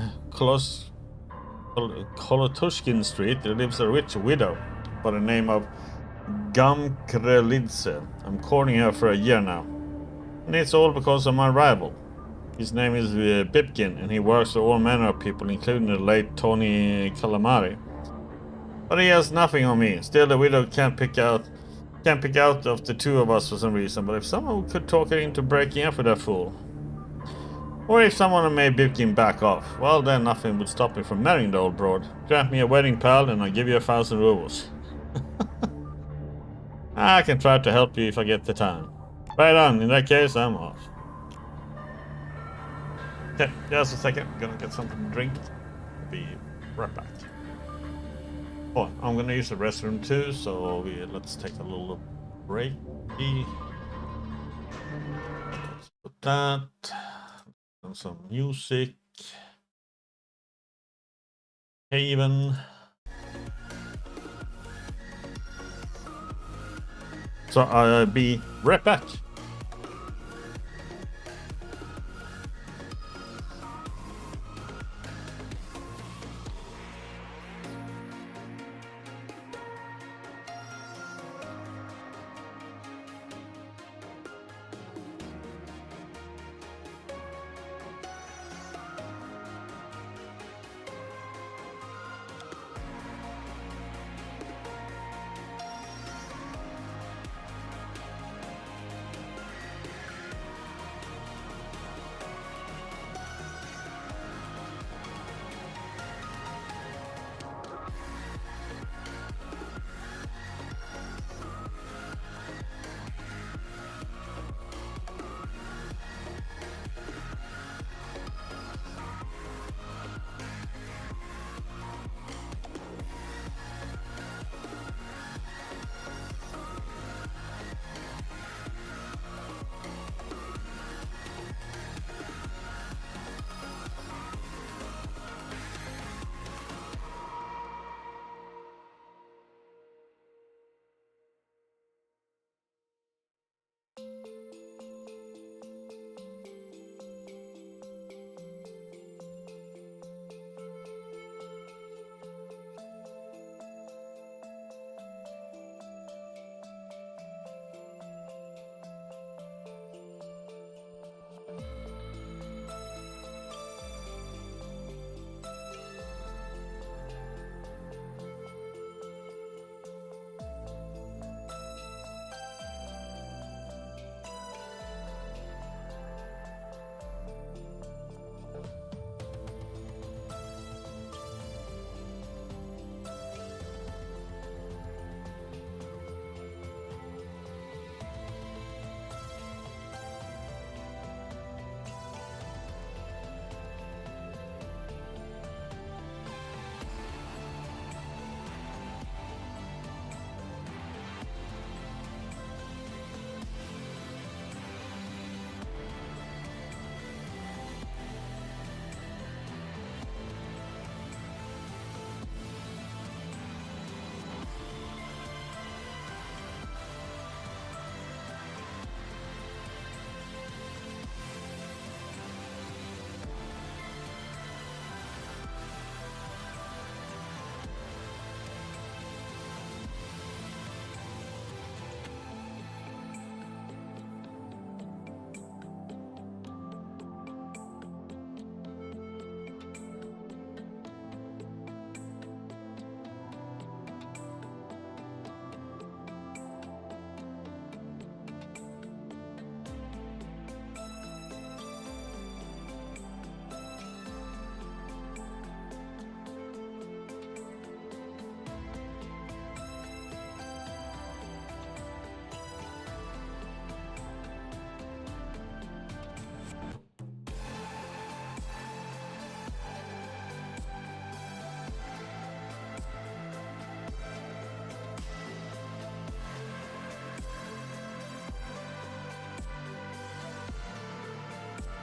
Kolotushkin Street, there lives a rich widow by the name of Gamkrelidze. I'm courting her for a year now. And it's all because of my rival. His name is Bipkin, and he works for all manner of people, including the late Tony Calamari. But he has nothing on me. Still, the widow can't pick out of the two of us for some reason. But if someone could talk her into breaking up with that fool, or if someone made Bipkin back off, well, then nothing would stop me from marrying the old broad. Grant me a wedding pal, and I'll give you 1,000 rubles. I can try to help you if I get the time. Right on. In that case, I'm off. Okay, just a second. I'm gonna get something to drink. I'll be right back. Oh, I'm gonna use the restroom too, so let's take a little break. Let's put that. And some music. Haven. So I'll be right back.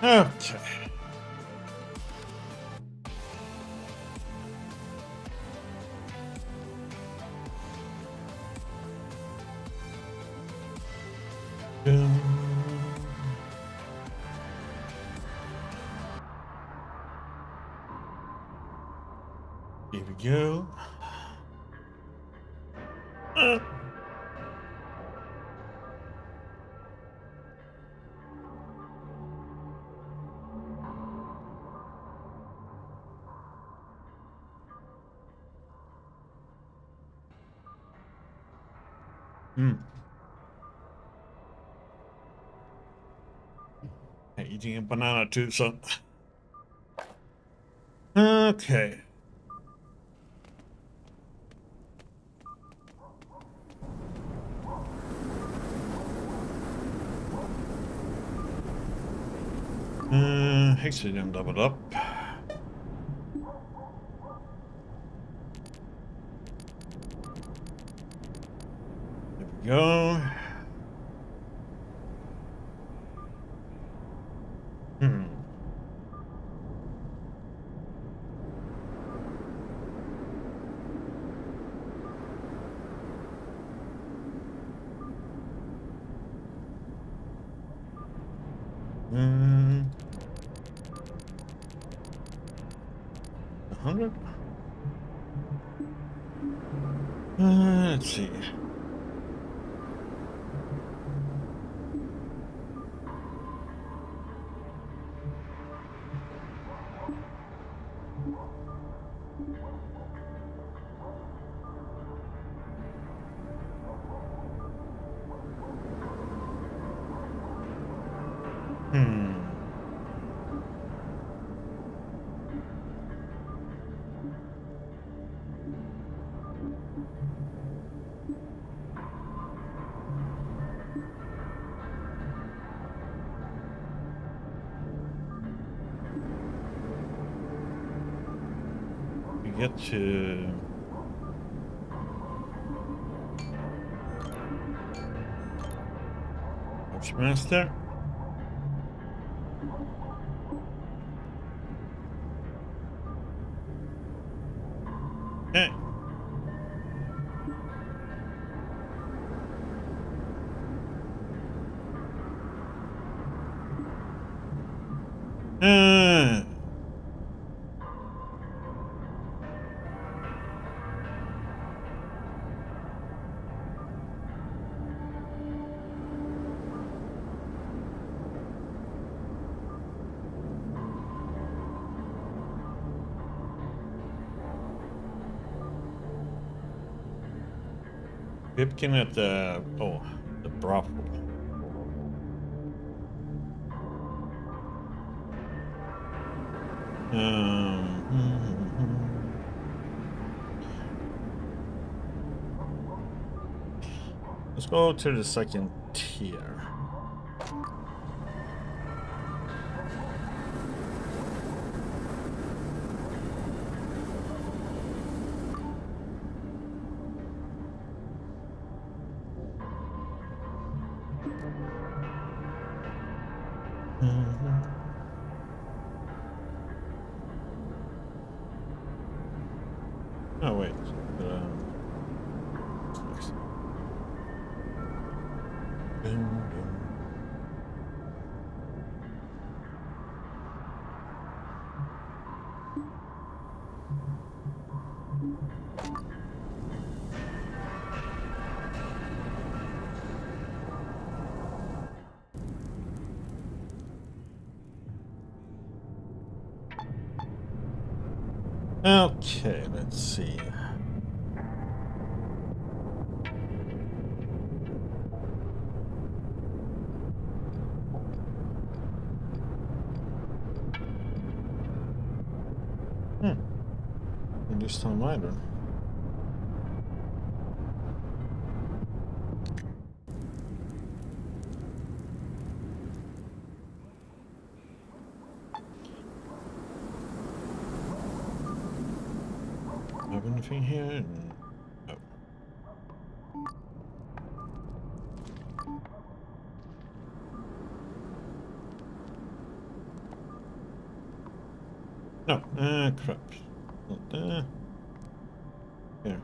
Okay. Here we go. Eating a banana too, so. Okay. Hexagon doubled up. There we go. Hmm. 100? Let's see. We get to Master. Okay. Pipkin at the the brothel. Let's go to the second tier. Oh wait. Okay, let's see. This time either. Have anything here? No. No, crap. Not there. Here.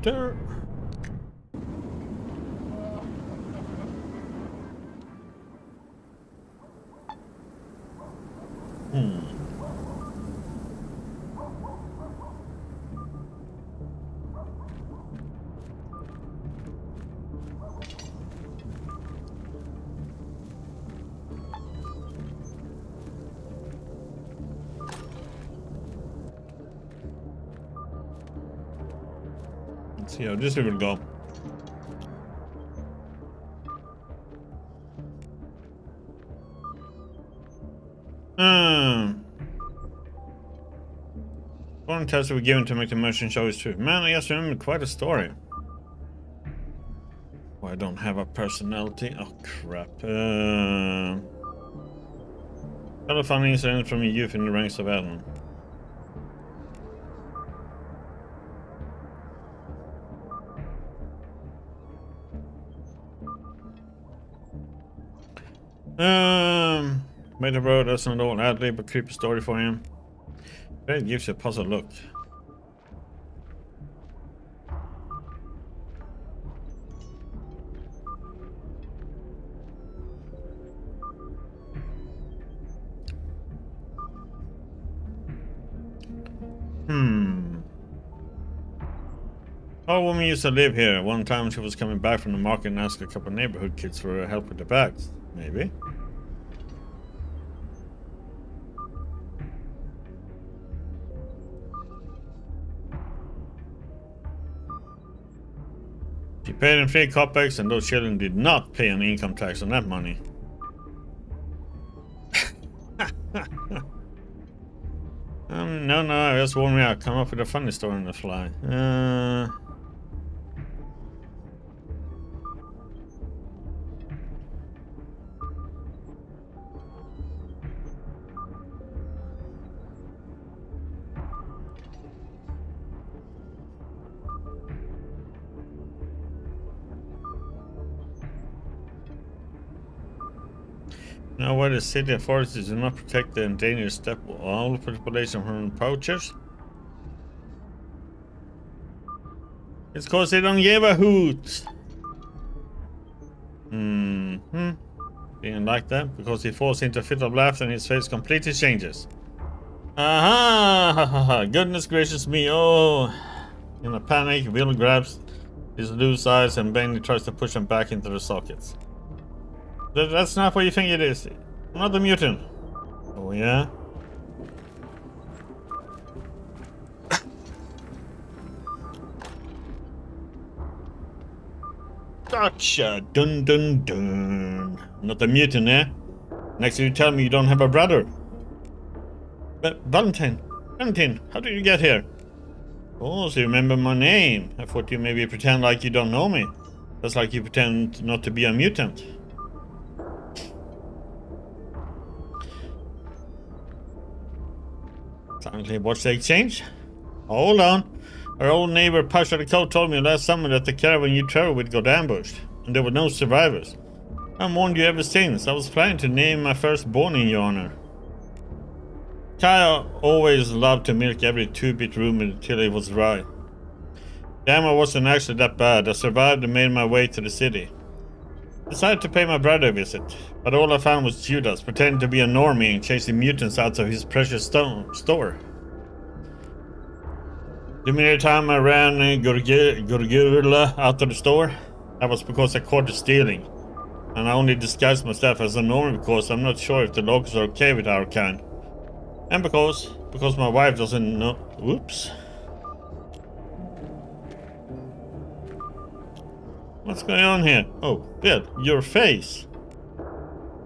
There. Let's see how this will go. One test were given to make the motion show is true. Man, I just remember quite a story. Oh, I don't have a personality. Oh crap. Tell a funny incident from your youth in the ranks of ATOM. Made a bro, that's not all adlib, but creepy story for him. It gives you a puzzle look. Oh, woman used to live here. One time she was coming back from the market and asked a couple of neighborhood kids for help with the bags. Maybe. She paid in 3 kopecks and those children did not pay any income tax on that money. No, I just warned me out. Come up with a funny story on the fly. Now, why the city authorities do not protect the endangered steppe owl population from poachers? It's cause they don't give a hoot. Being like that, because he falls into a fit of laughter and his face completely changes. Aha! Goodness gracious me! Oh! In a panic, Will grabs his loose eyes and Benny tries to push them back into the sockets. That's not what you think it is. I'm not a mutant. Oh yeah? Gotcha! Dun dun dun. Not a mutant, eh? Next you tell me you don't have a brother. But Valentine, how did you get here? Oh, so you remember my name. I thought you maybe pretend like you don't know me. That's like you pretend not to be a mutant. Finally, watch the exchange? Hold on. Our old neighbor Pasha the Coat told me last summer that the caravan you traveled with got ambushed, and there were no survivors. I warned you ever since. I was planning to name my firstborn in your honor. Kaya always loved to milk every 2-bit room until it was dry. Damn, I wasn't actually that bad. I survived and made my way to the city. Decided to pay my brother a visit, but all I found was Judas pretending to be a normie and chasing mutants out of his precious store. The minute time I ran Gurgurla out of the store, that was because I caught her stealing. And I only disguised myself as a normie because I'm not sure if the locals are okay with our kind. And because my wife doesn't know. Whoops. What's going on here? Oh, Bill, your face.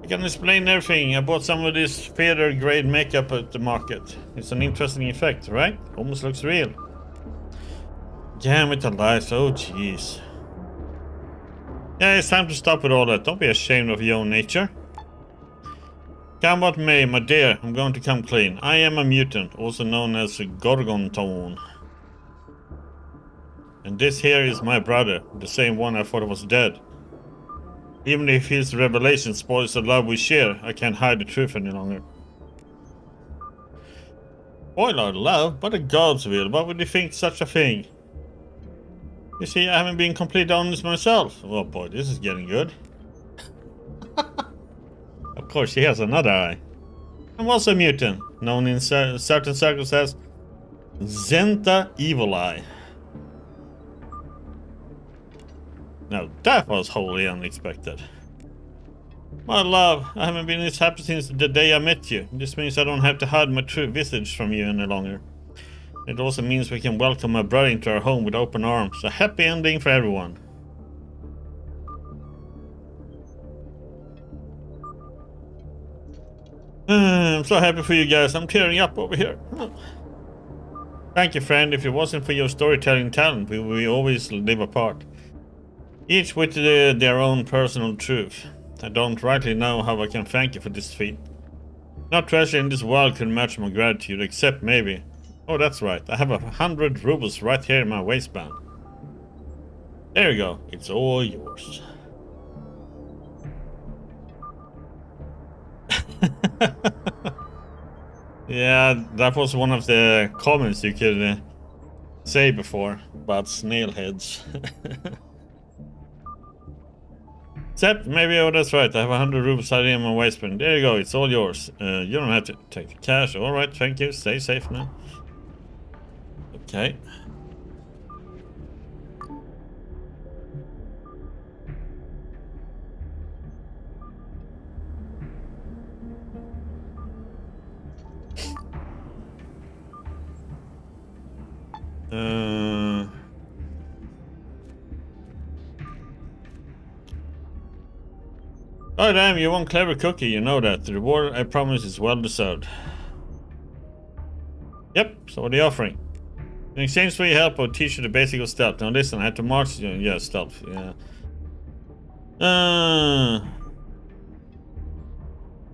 I can explain everything. I bought some of this feather grade makeup at the market. It's an interesting effect, right? Almost looks real. Damn it, alive. Oh, jeez. Yeah, it's time to stop with all that. Don't be ashamed of your own nature. Come what may, my dear, I'm going to come clean. I am a mutant, also known as a Gorgonton. And this here is my brother, the same one I thought was dead. Even if his revelation spoils the love we share, I can't hide the truth any longer. Spoil our love? What the gods will? Why would you think such a thing? You see, I haven't been completely honest myself. Oh boy, this is getting good. Of course, she has another eye. I'm also a mutant, known in certain circles as Zenta Evil Eye. Now that was wholly unexpected. My love, I haven't been this happy since the day I met you. This means I don't have to hide my true visage from you any longer. It also means we can welcome my brother into our home with open arms. A happy ending for everyone. I'm so happy for you guys. I'm tearing up over here. Thank you, friend. If it wasn't for your storytelling talent, we would always live apart. Each with their own personal truth. I don't rightly know how I can thank you for this feat. No treasure in this world can match my gratitude, except maybe... Oh, that's right. I have 100 rubles right here in my waistband. There you go. It's all yours. Yeah, that was one of the comments you could say before about snail heads. Except, maybe, oh, that's right. I have 100 rubles out in my waistband. There you go. It's all yours. You don't have to take the cash. All right, thank you. Stay safe now. Okay. Oh damn, you one clever cookie, you know that. The reward I promise is well deserved. Yep, so what are you offering? In exchange for your help, I'll teach you the basics of stealth. Now listen, I have to march you. Yeah, stealth, yeah. On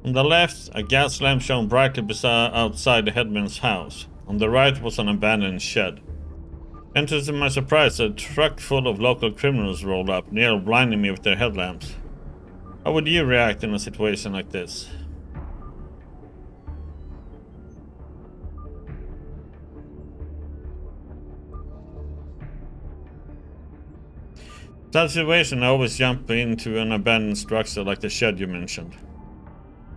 the left, a gas lamp shone brightly outside the headman's house. On the right was an abandoned shed. Enter to my surprise, a truck full of local criminals rolled up, nearly blinding me with their headlamps. How would you react in a situation like this? That situation, I always jump into an abandoned structure like the shed you mentioned.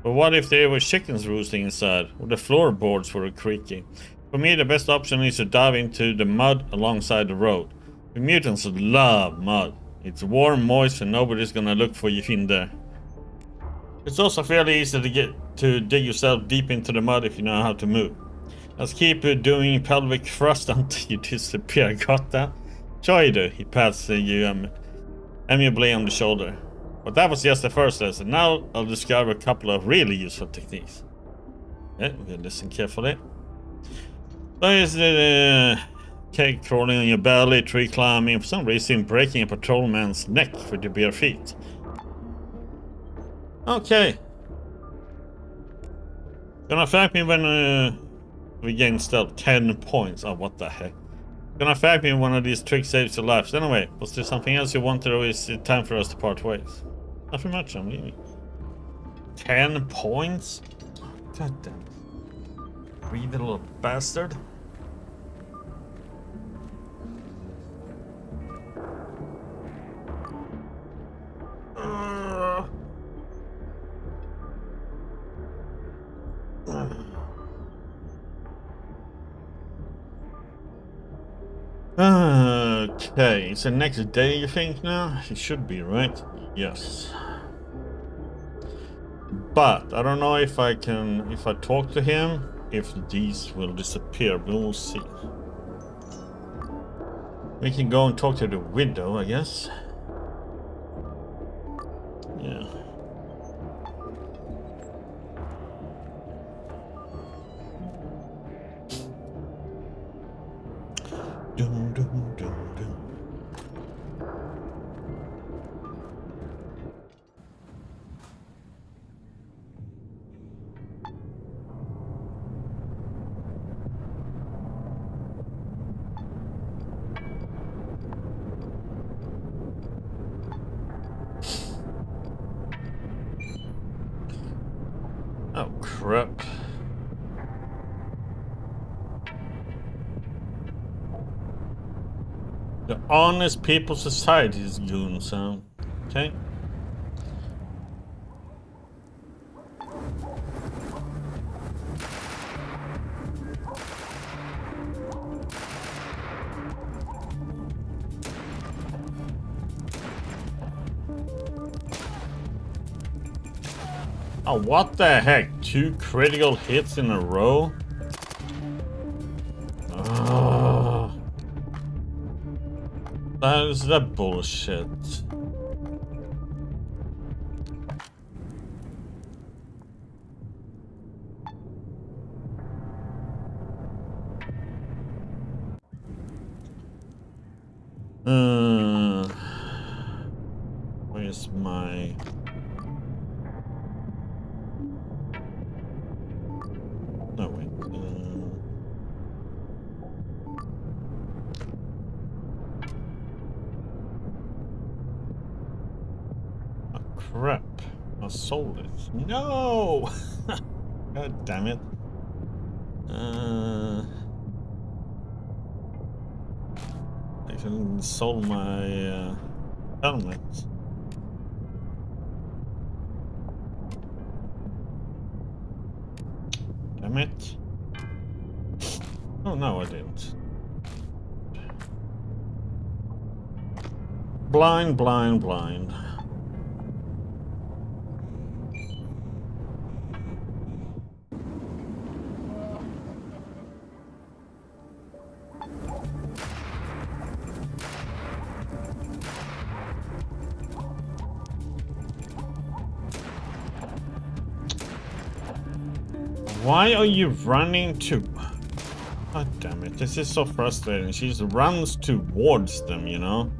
But what if there were chickens roosting inside, or the floorboards were creaky? For me, the best option is to dive into the mud alongside the road. The mutants love mud. It's warm, moist, and nobody's gonna look for you in there. It's also fairly easy to dig yourself deep into the mud if you know how to move. Let's keep doing pelvic thrust until you disappear. Got that? Sure you do. He pats you amiably on the shoulder. But that was just the first lesson. Now I'll discover a couple of really useful techniques. Okay, we're gonna listen carefully. So is the cake crawling on your belly, tree climbing, for some reason breaking a patrolman's neck with your bare feet. Okay. Gonna thank me when we gain stealth 10 points. Oh, what the heck. Gonna thank me when one of these tricks saves your lives. Anyway, was there something else you wanted, or is it time for us to part ways? Nothing much, I'm leaving. 10 points? God damn it. Greedy little bastard. Okay, it's the next day, you think now? It should be, right? Yes. But I don't know if I talk to him, if these will disappear, but we'll see. We can go and talk to the widow, I guess. Yeah. Dum, dum, dum, dum. crap. The Honest People Society's goons, huh? Okay. Oh, what the heck? 2 critical hits in a row? Oh, that is that bullshit. Where's my... No, wait. Oh, crap. I sold it. No! God damn it. I can sold my helmet. Damn it. Oh, no, I didn't. Blind, blind, blind. Why are you running to... God damn it, this is so frustrating. She just runs towards them, you know?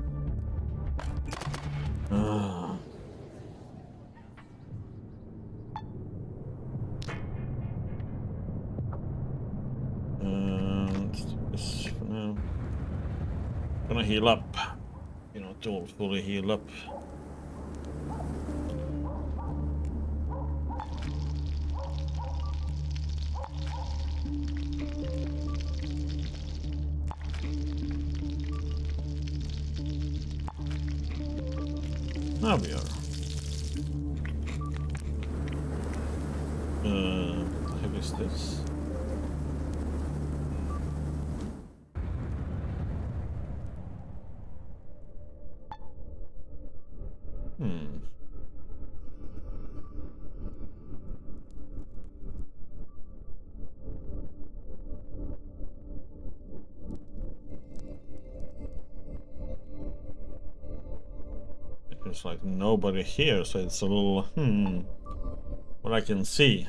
Let's do this for now. Gonna heal up. You know, don't fully heal up. Now we are. What the heck is this? There's like nobody here, so it's a little, what I can see.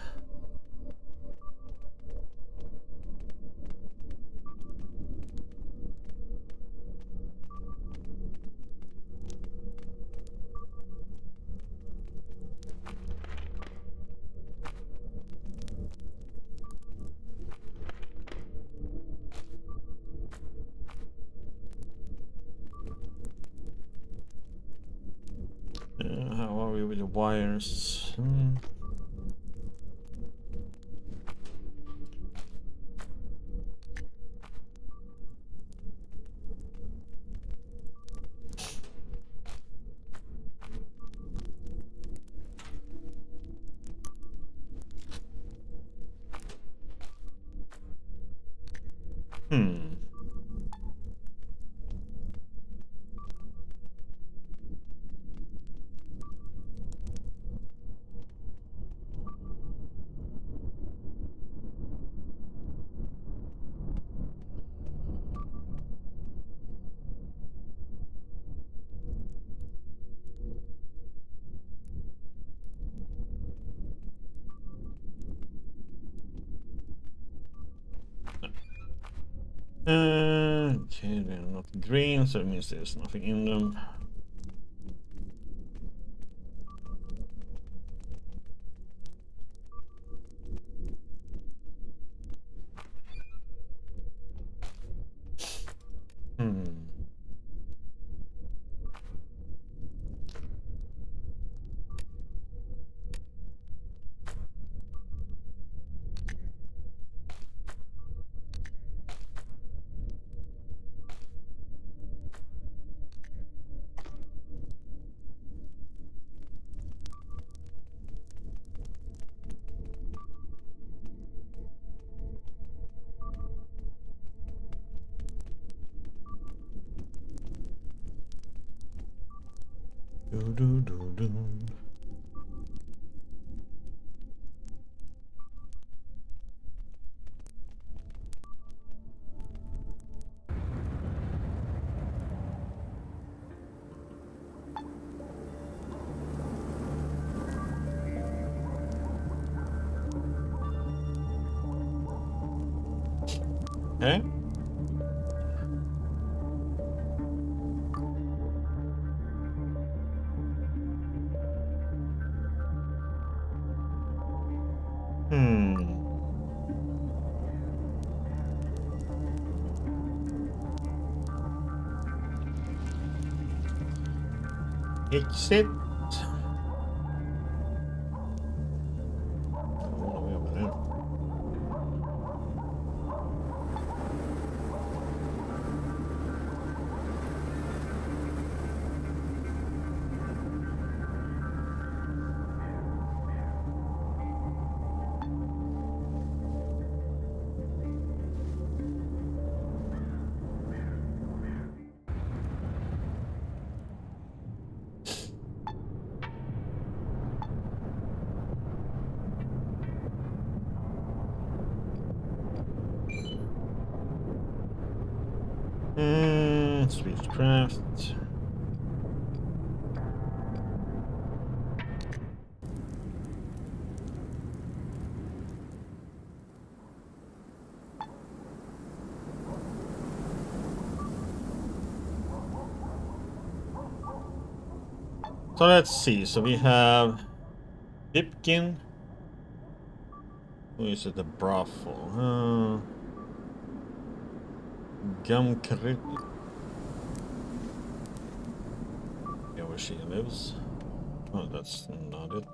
How are we with the wires? Okay, they're not green, so it means there's nothing in them. Do, do, do, do. Okay. Exit. What are we over there? Speechcraft. So let's see. So we have Dipkin. Who is it? The brothel. Gumkrit. Yeah, where she lives. Oh, that's not it.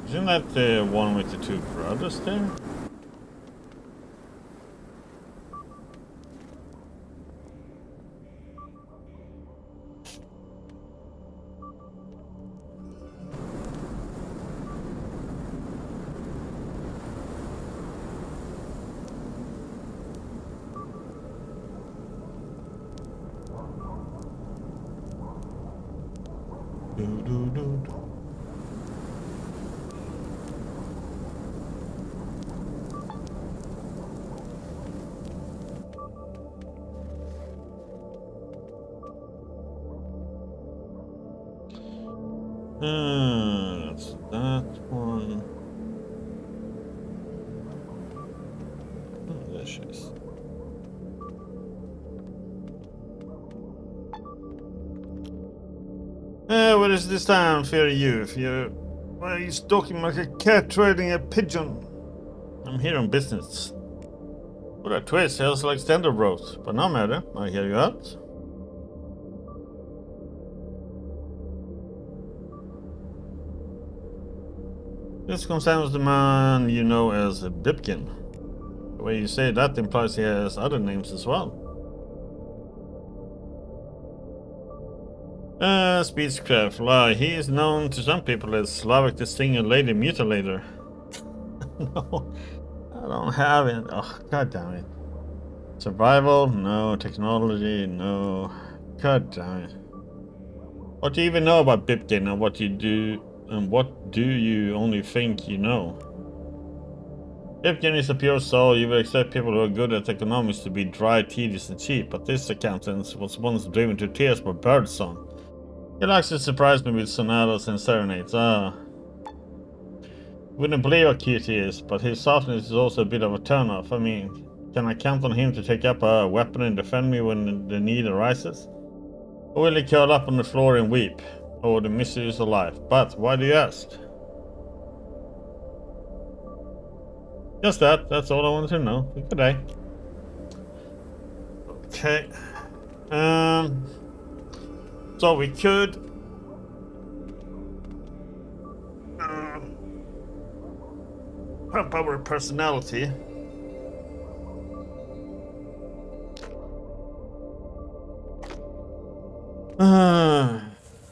Isn't that the one with the two brothers there? Do, do, do, do. That's that one. Oh, there she is. What is this time, fair youth? Why are you stalking like a cat trading a pigeon? I'm here on business. What a twist, sounds like standard road. But no matter, I hear you out. This concerns the man you know as Bipkin. The way you say that implies he has other names as well. Speechcraft. Lie. He is known to some people as Slavik the Singer Lady Mutilator. No, I don't have it. Oh, god damn it. Survival? No. Technology? No. God damn it. What do you even know about Bipkin and what you do? And what do you only think you know? Bipkin is a pure soul. You will accept people who are good at economics to be dry, tedious, and cheap, but this accountant was once driven to tears by birdsong. He likes to surprise me with sonatas and serenades. Wouldn't believe how cute he is, but his softness is also a bit of a turn-off. I mean, can I count on him to take up a weapon and defend me when the need arises? Or will he curl up on the floor and weep? Oh, the mysteries of life. But why do you ask? Just that. That's all I wanted to know. Good day. Okay. So we could pump our personality.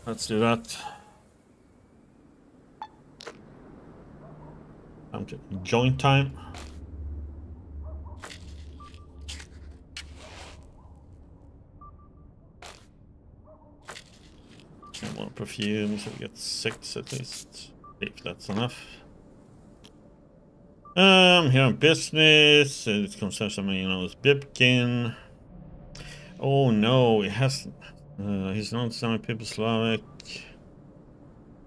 Let's do that. Joint time. more perfume, so we get 6 at least. If that's enough. Here on business, it concerns someone you know is Bipkin. Oh no, it has. He's not some people Slavic.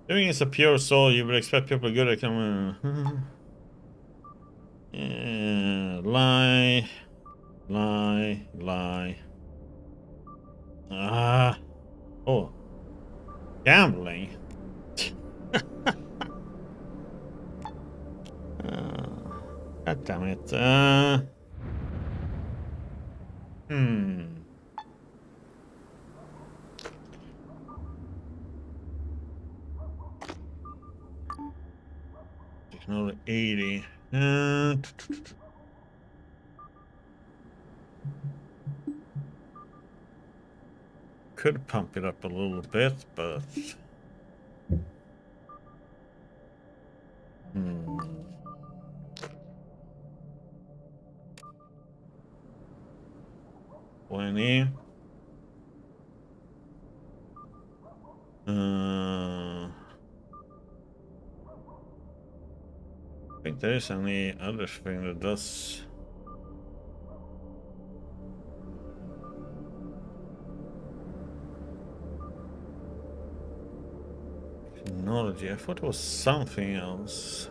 Doing is a pure soul. You would expect people good at coming. Yeah, lie. Oh, gambling. God damn it. Technology 80. Could pump it up a little bit, but 20. I think there is any other thing that does. Technology. I thought it was something else.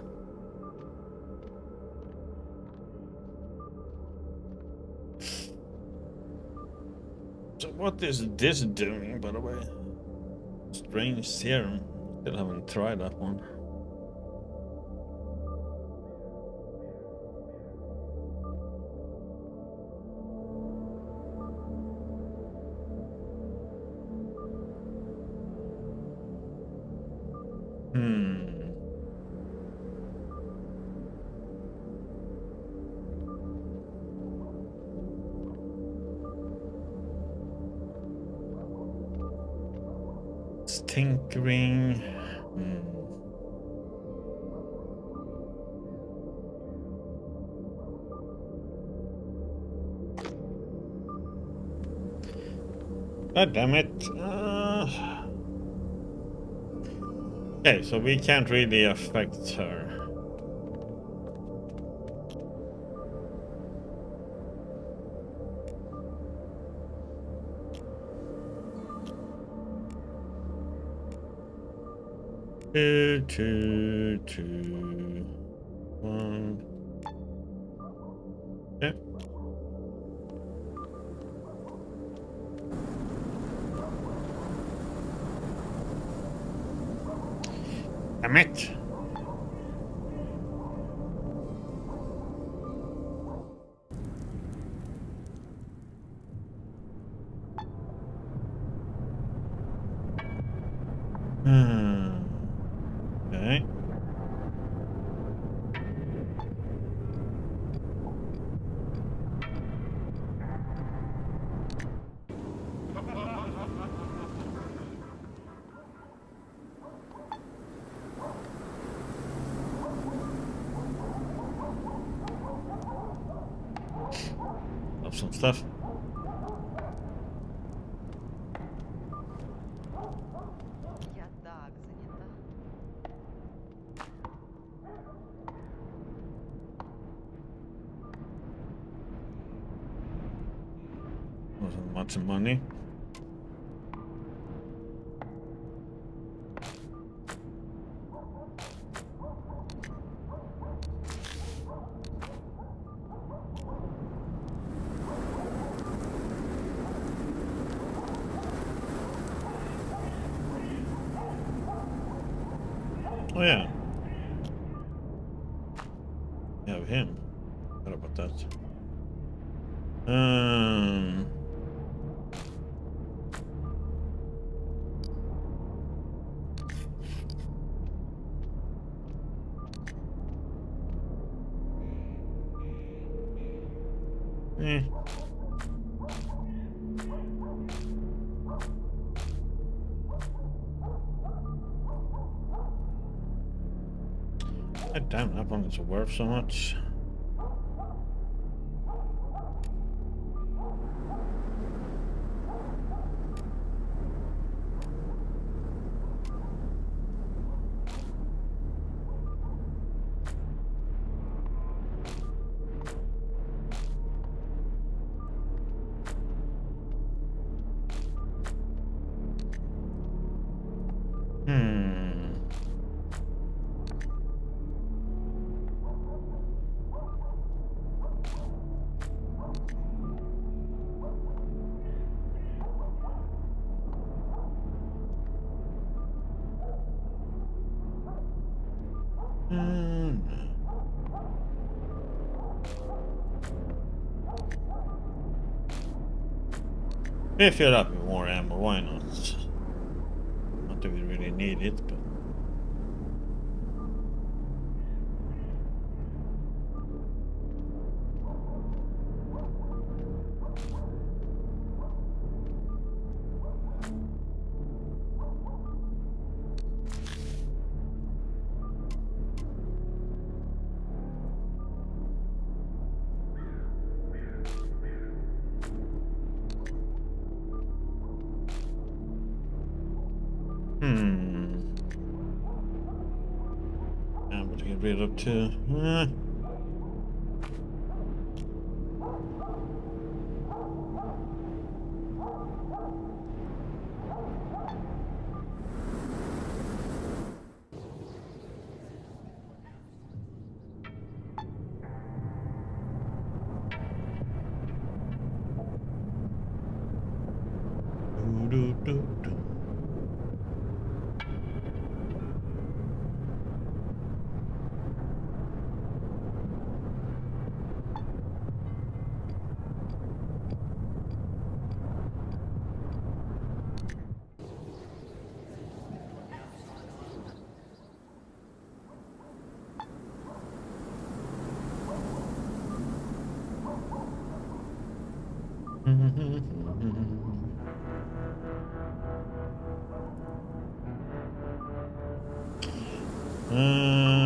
So what is this doing, by the way? Strange serum. Still haven't tried that one. Tinkering. God damn it. Okay, so we can't really affect her. Two, 1. Okay. Damn it. Okay. Love some stuff. Wasn't much money. Oh yeah. We have him. What about that? God damn, that one is worth so much. Hmm. If you're up with more ammo, why not? Not that we really need it, but. Ammo to get rid of too.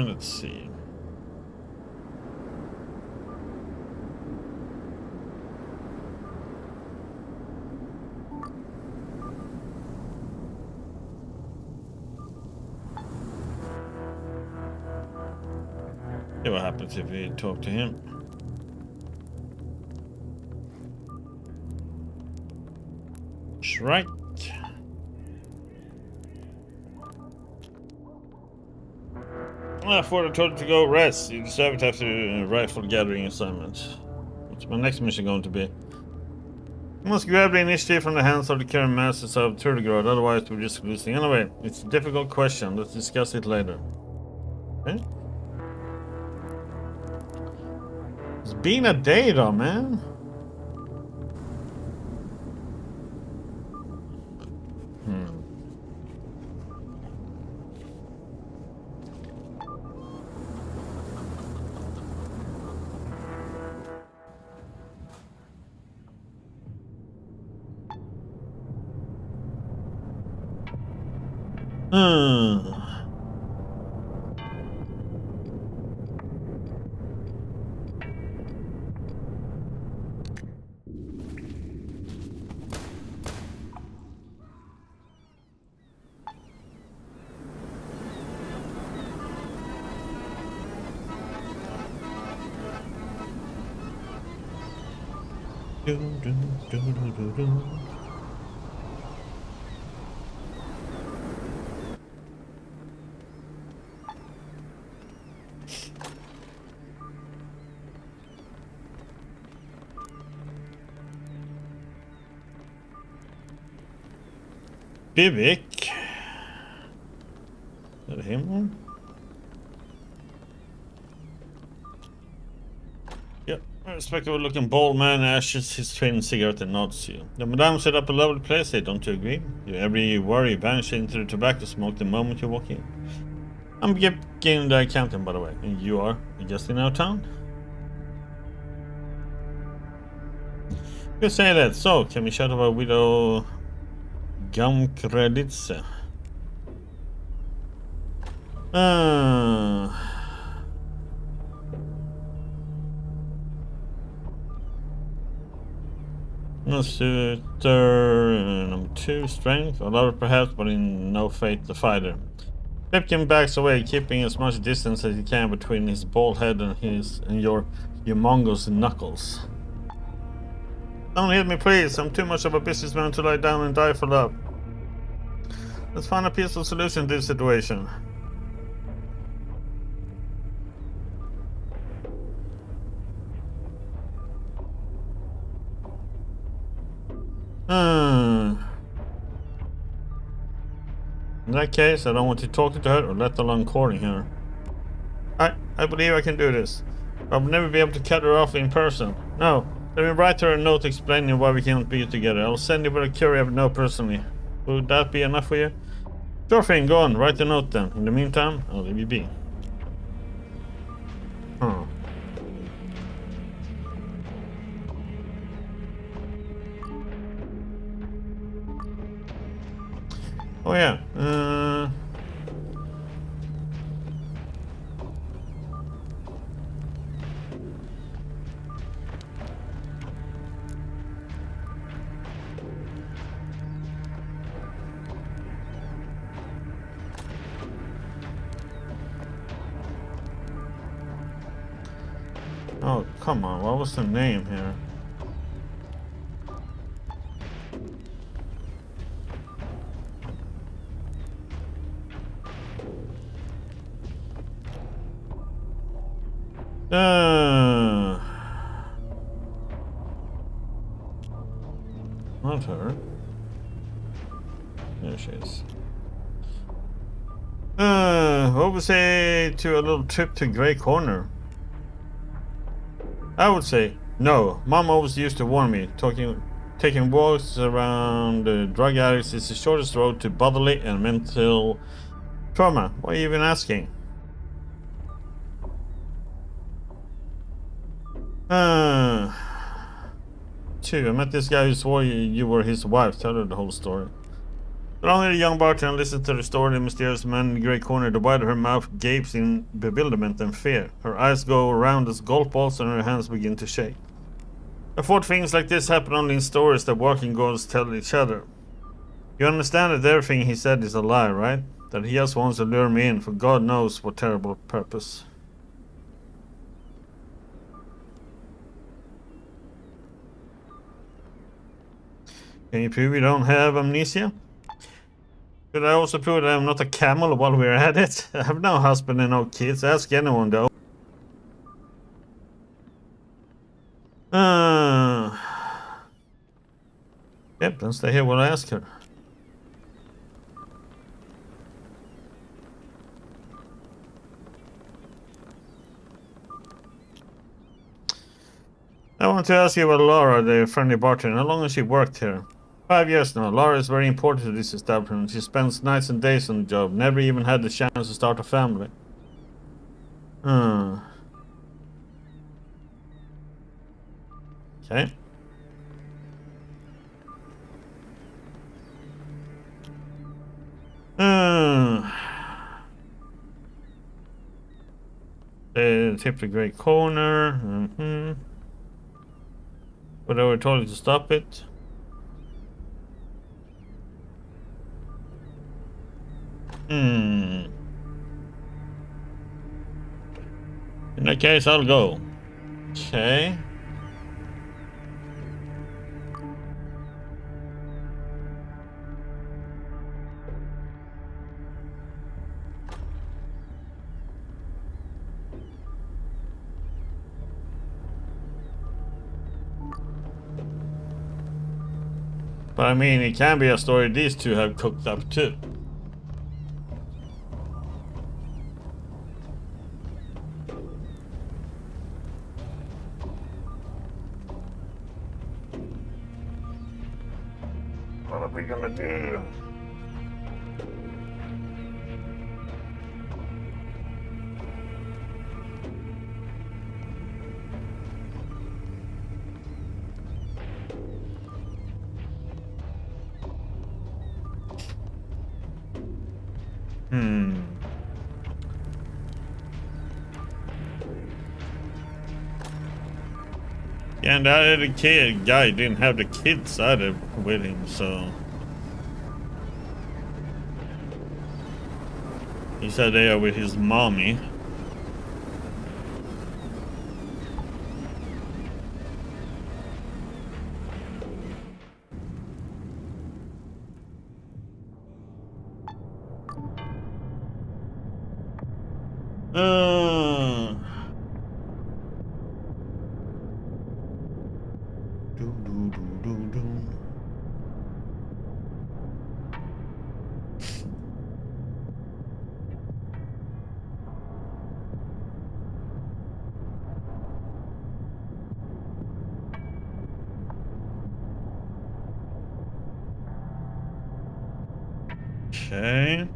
Let's see. See what happens if we talk to him. Right. For the total to go rest, you deserve it after a rifle gathering assignment. What's my next mission going to be? You must grab the initiative from the hands of the current masters of Trudograd, otherwise we're just losing. Anyway, it's a difficult question. Let's discuss it later. Okay? It's been a day though, man. Bivik. Is that him? Yep. A respectable looking bald man ashes his twin cigarette and nods to you. The madame set up a lovely place here, don't you agree? Every worry vanishes into the tobacco smoke the moment you walk in. I'm beginning the accounting, by the way. And you are just in our town? You say that. So, can we chat about widow Gamkreditse? Suitor number 2, strength. A lover perhaps, but in no fate the fighter. Pipkin backs away, keeping as much distance as he can between his bald head and your humongous knuckles. Don't hit me, please. I'm too much of a businessman to lie down and die for love. Let's find a peaceful solution to this situation. In that case, I don't want you talking to her or let alone courting her. I believe I can do this. I'll never be able to cut her off in person. No, let me write her a note explaining why we can't be together. I'll send you with a courier note personally. Would that be enough for you? Sure thing, go on, write the note then. In the meantime, I'll leave you be. Huh. Oh yeah, oh, come on, what was the name here? Not her. There she is. What would we say to a little trip to Grey Corner? I would say no. Mom always used to warn me. Taking walks around drug addicts is the shortest road to bodily and mental trauma. Why are you even asking? Two. I met this guy who swore you were his wife. Tell her the whole story. The longer the young bartender listens to the story of the mysterious man in the Grey Corner, the wider her mouth gapes in bewilderment and fear. Her eyes go round as golf balls and her hands begin to shake. I thought things like this happen only in stories that working girls tell each other. You understand that everything he said is a lie, right? That he just wants to lure me in for God knows what terrible purpose. Can you prove you don't have amnesia? Could I also prove that I'm not a camel while we're at it? I have no husband and no kids. Ask anyone though. Yep, then stay here while I ask her. I want to ask you about Laura, the friendly bartender. How long has she worked here? 5 years now. Laura is very important to this establishment. She spends nights and days on the job. Never even had the chance to start a family. Okay. Tip the Grey Corner. But I were told to stop it. In that case, I'll go. Okay. But I mean, it can be a story these two have cooked up too. What are we gonna do? Yeah, and that other guy didn't have the kids either with him, so he said they are with his mommy. Uh, do, do, do, do, do. Okay.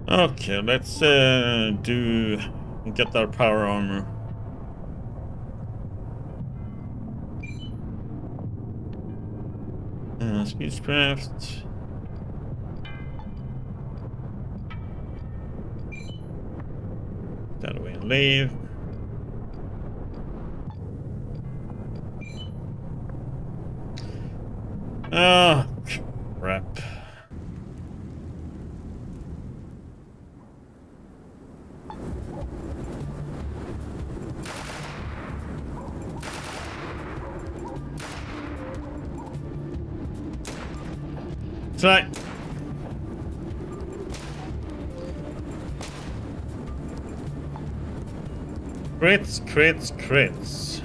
Okay, let's get our power armor. Speedcraft. That way and leave. Oh, crap. Try. Crits, crits, crits.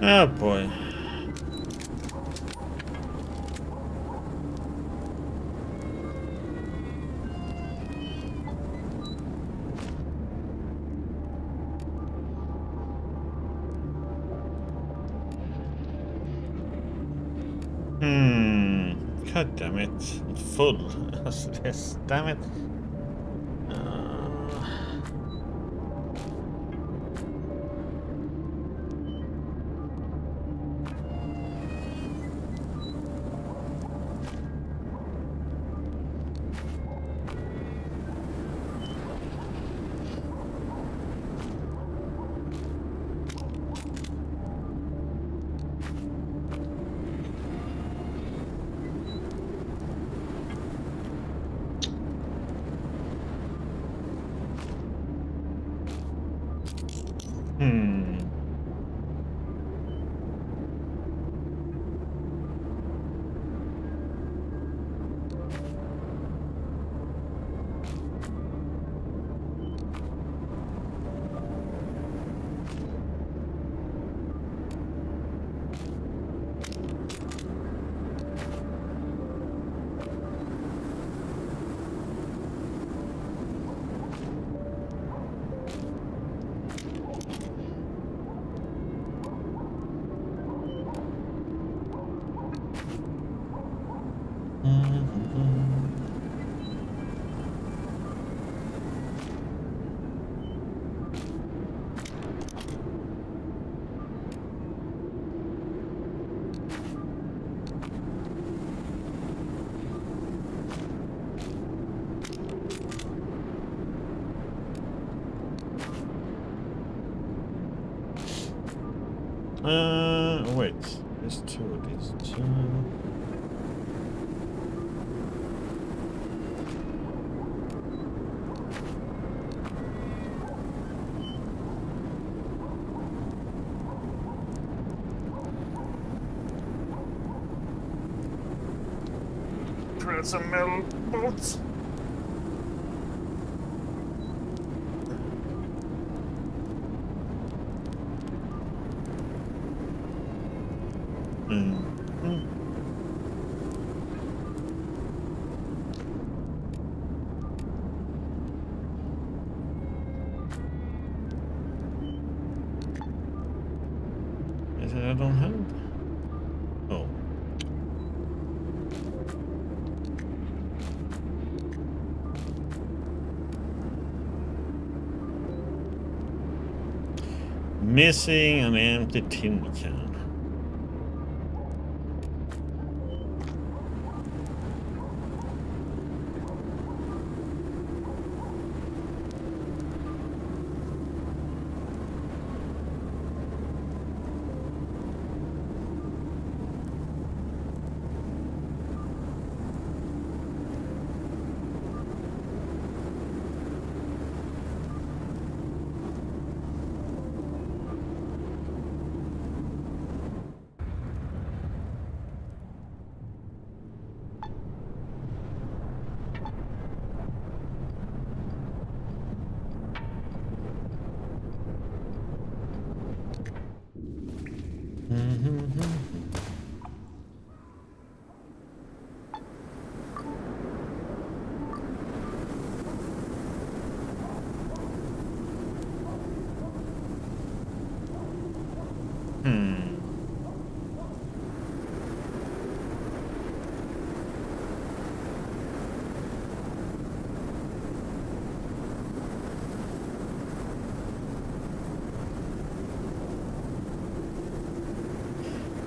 Oh boy. God damn it. Full. Yes, damn it. Wait. There's two of these. Two. There's some metal bolts. Is it I don't have? Oh. Missing an empty tin can.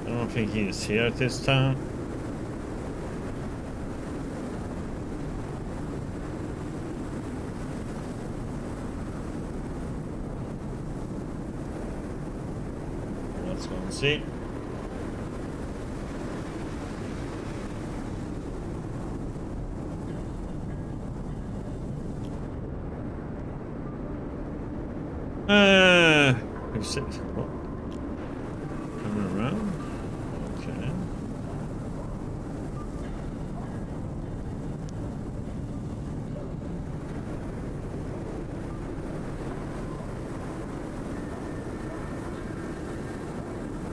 I don't think he's here at this time. Let's go and see. What? Coming around? Okay.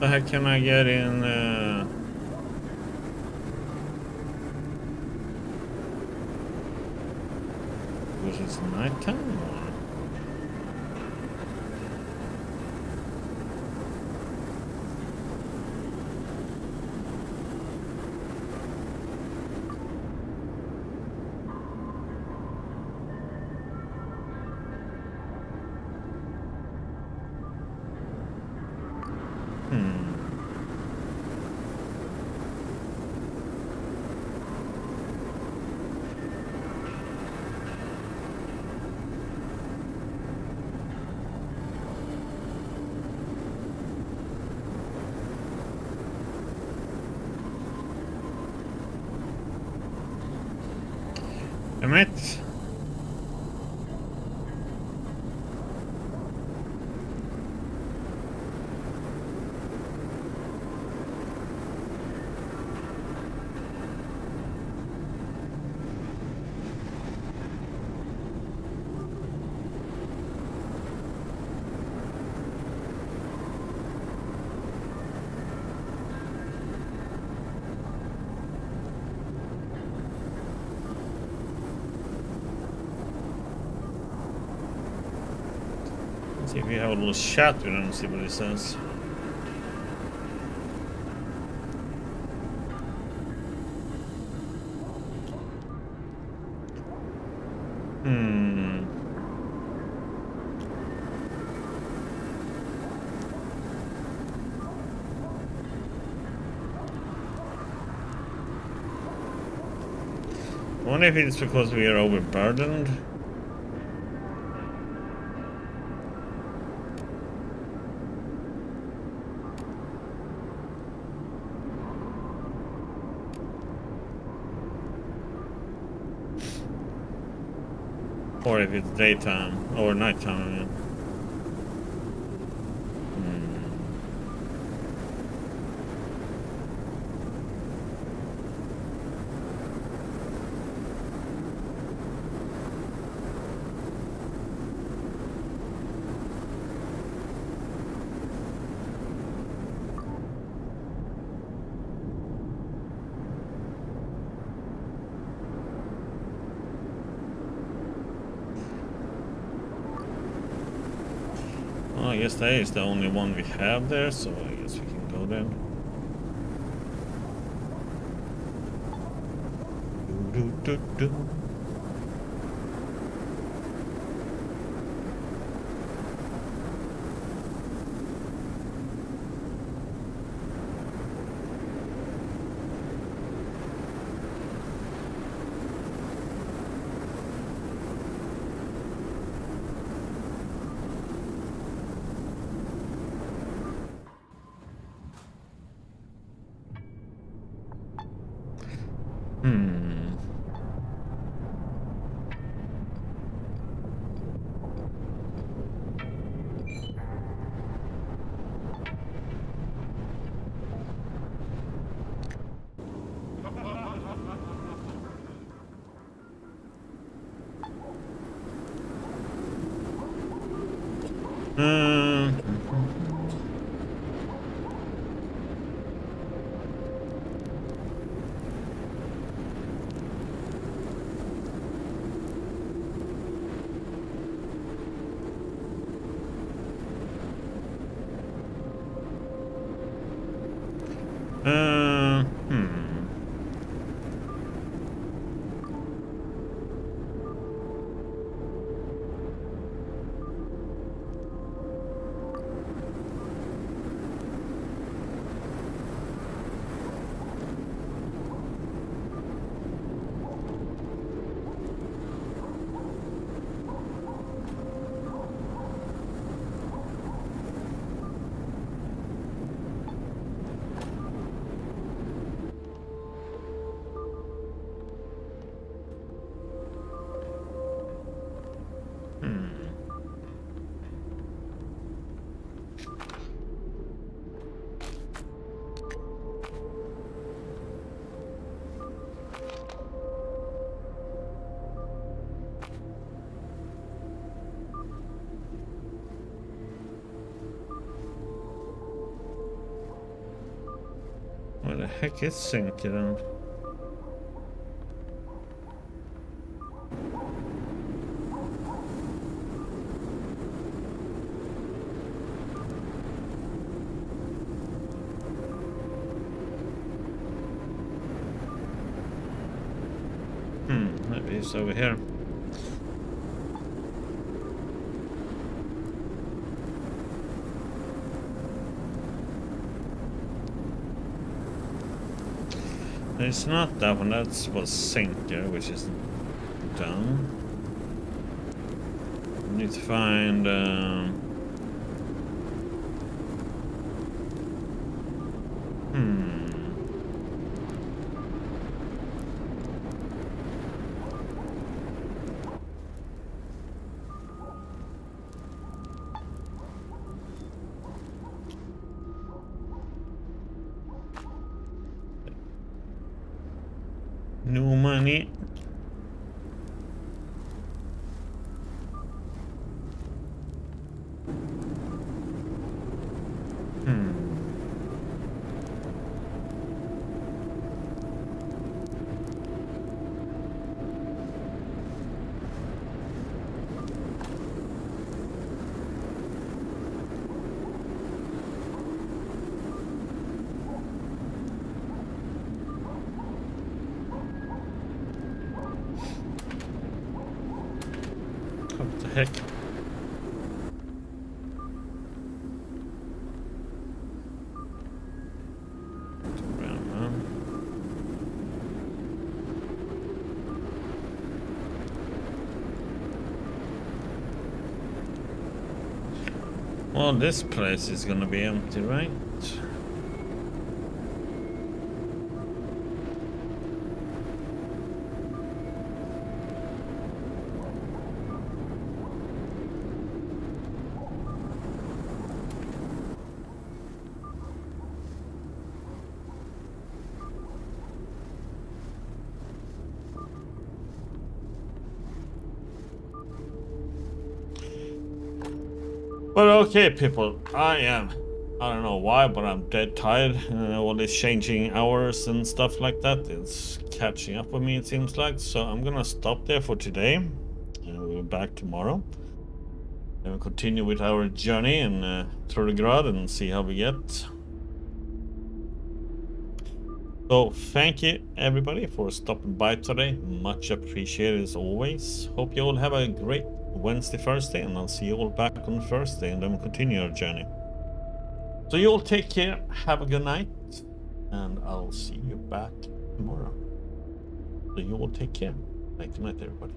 The heck can I get in? Was it nighttime? Or? Damn it. See if we have a little chat with him and see what he says. I wonder if it's because we are overburdened. Or if it's daytime or nighttime, I mean. Well, I guess that is the only one we have there, so I guess we can go then. Do, do, do, do. Where the heck is Sinky then? Maybe he's over here. It's not that one, that was Sinker, which is down. We need to find no money. What the heck? Well, this place is gonna be empty, right? But okay, people, I don't know why, but I'm dead tired. All this changing hours and stuff like that, it's catching up with me, it seems like. So I'm gonna stop there for today, and we'll be back tomorrow. Then we'll continue with our journey in Trudograd and see how we get. So thank you everybody for stopping by today. Much appreciated as always. Hope you all have a great Wednesday, Thursday, and I'll see you all back on Thursday, and then we'll continue our journey. So you all take care, have a good night, and I'll see you back tomorrow. So you all take care. Good night everybody.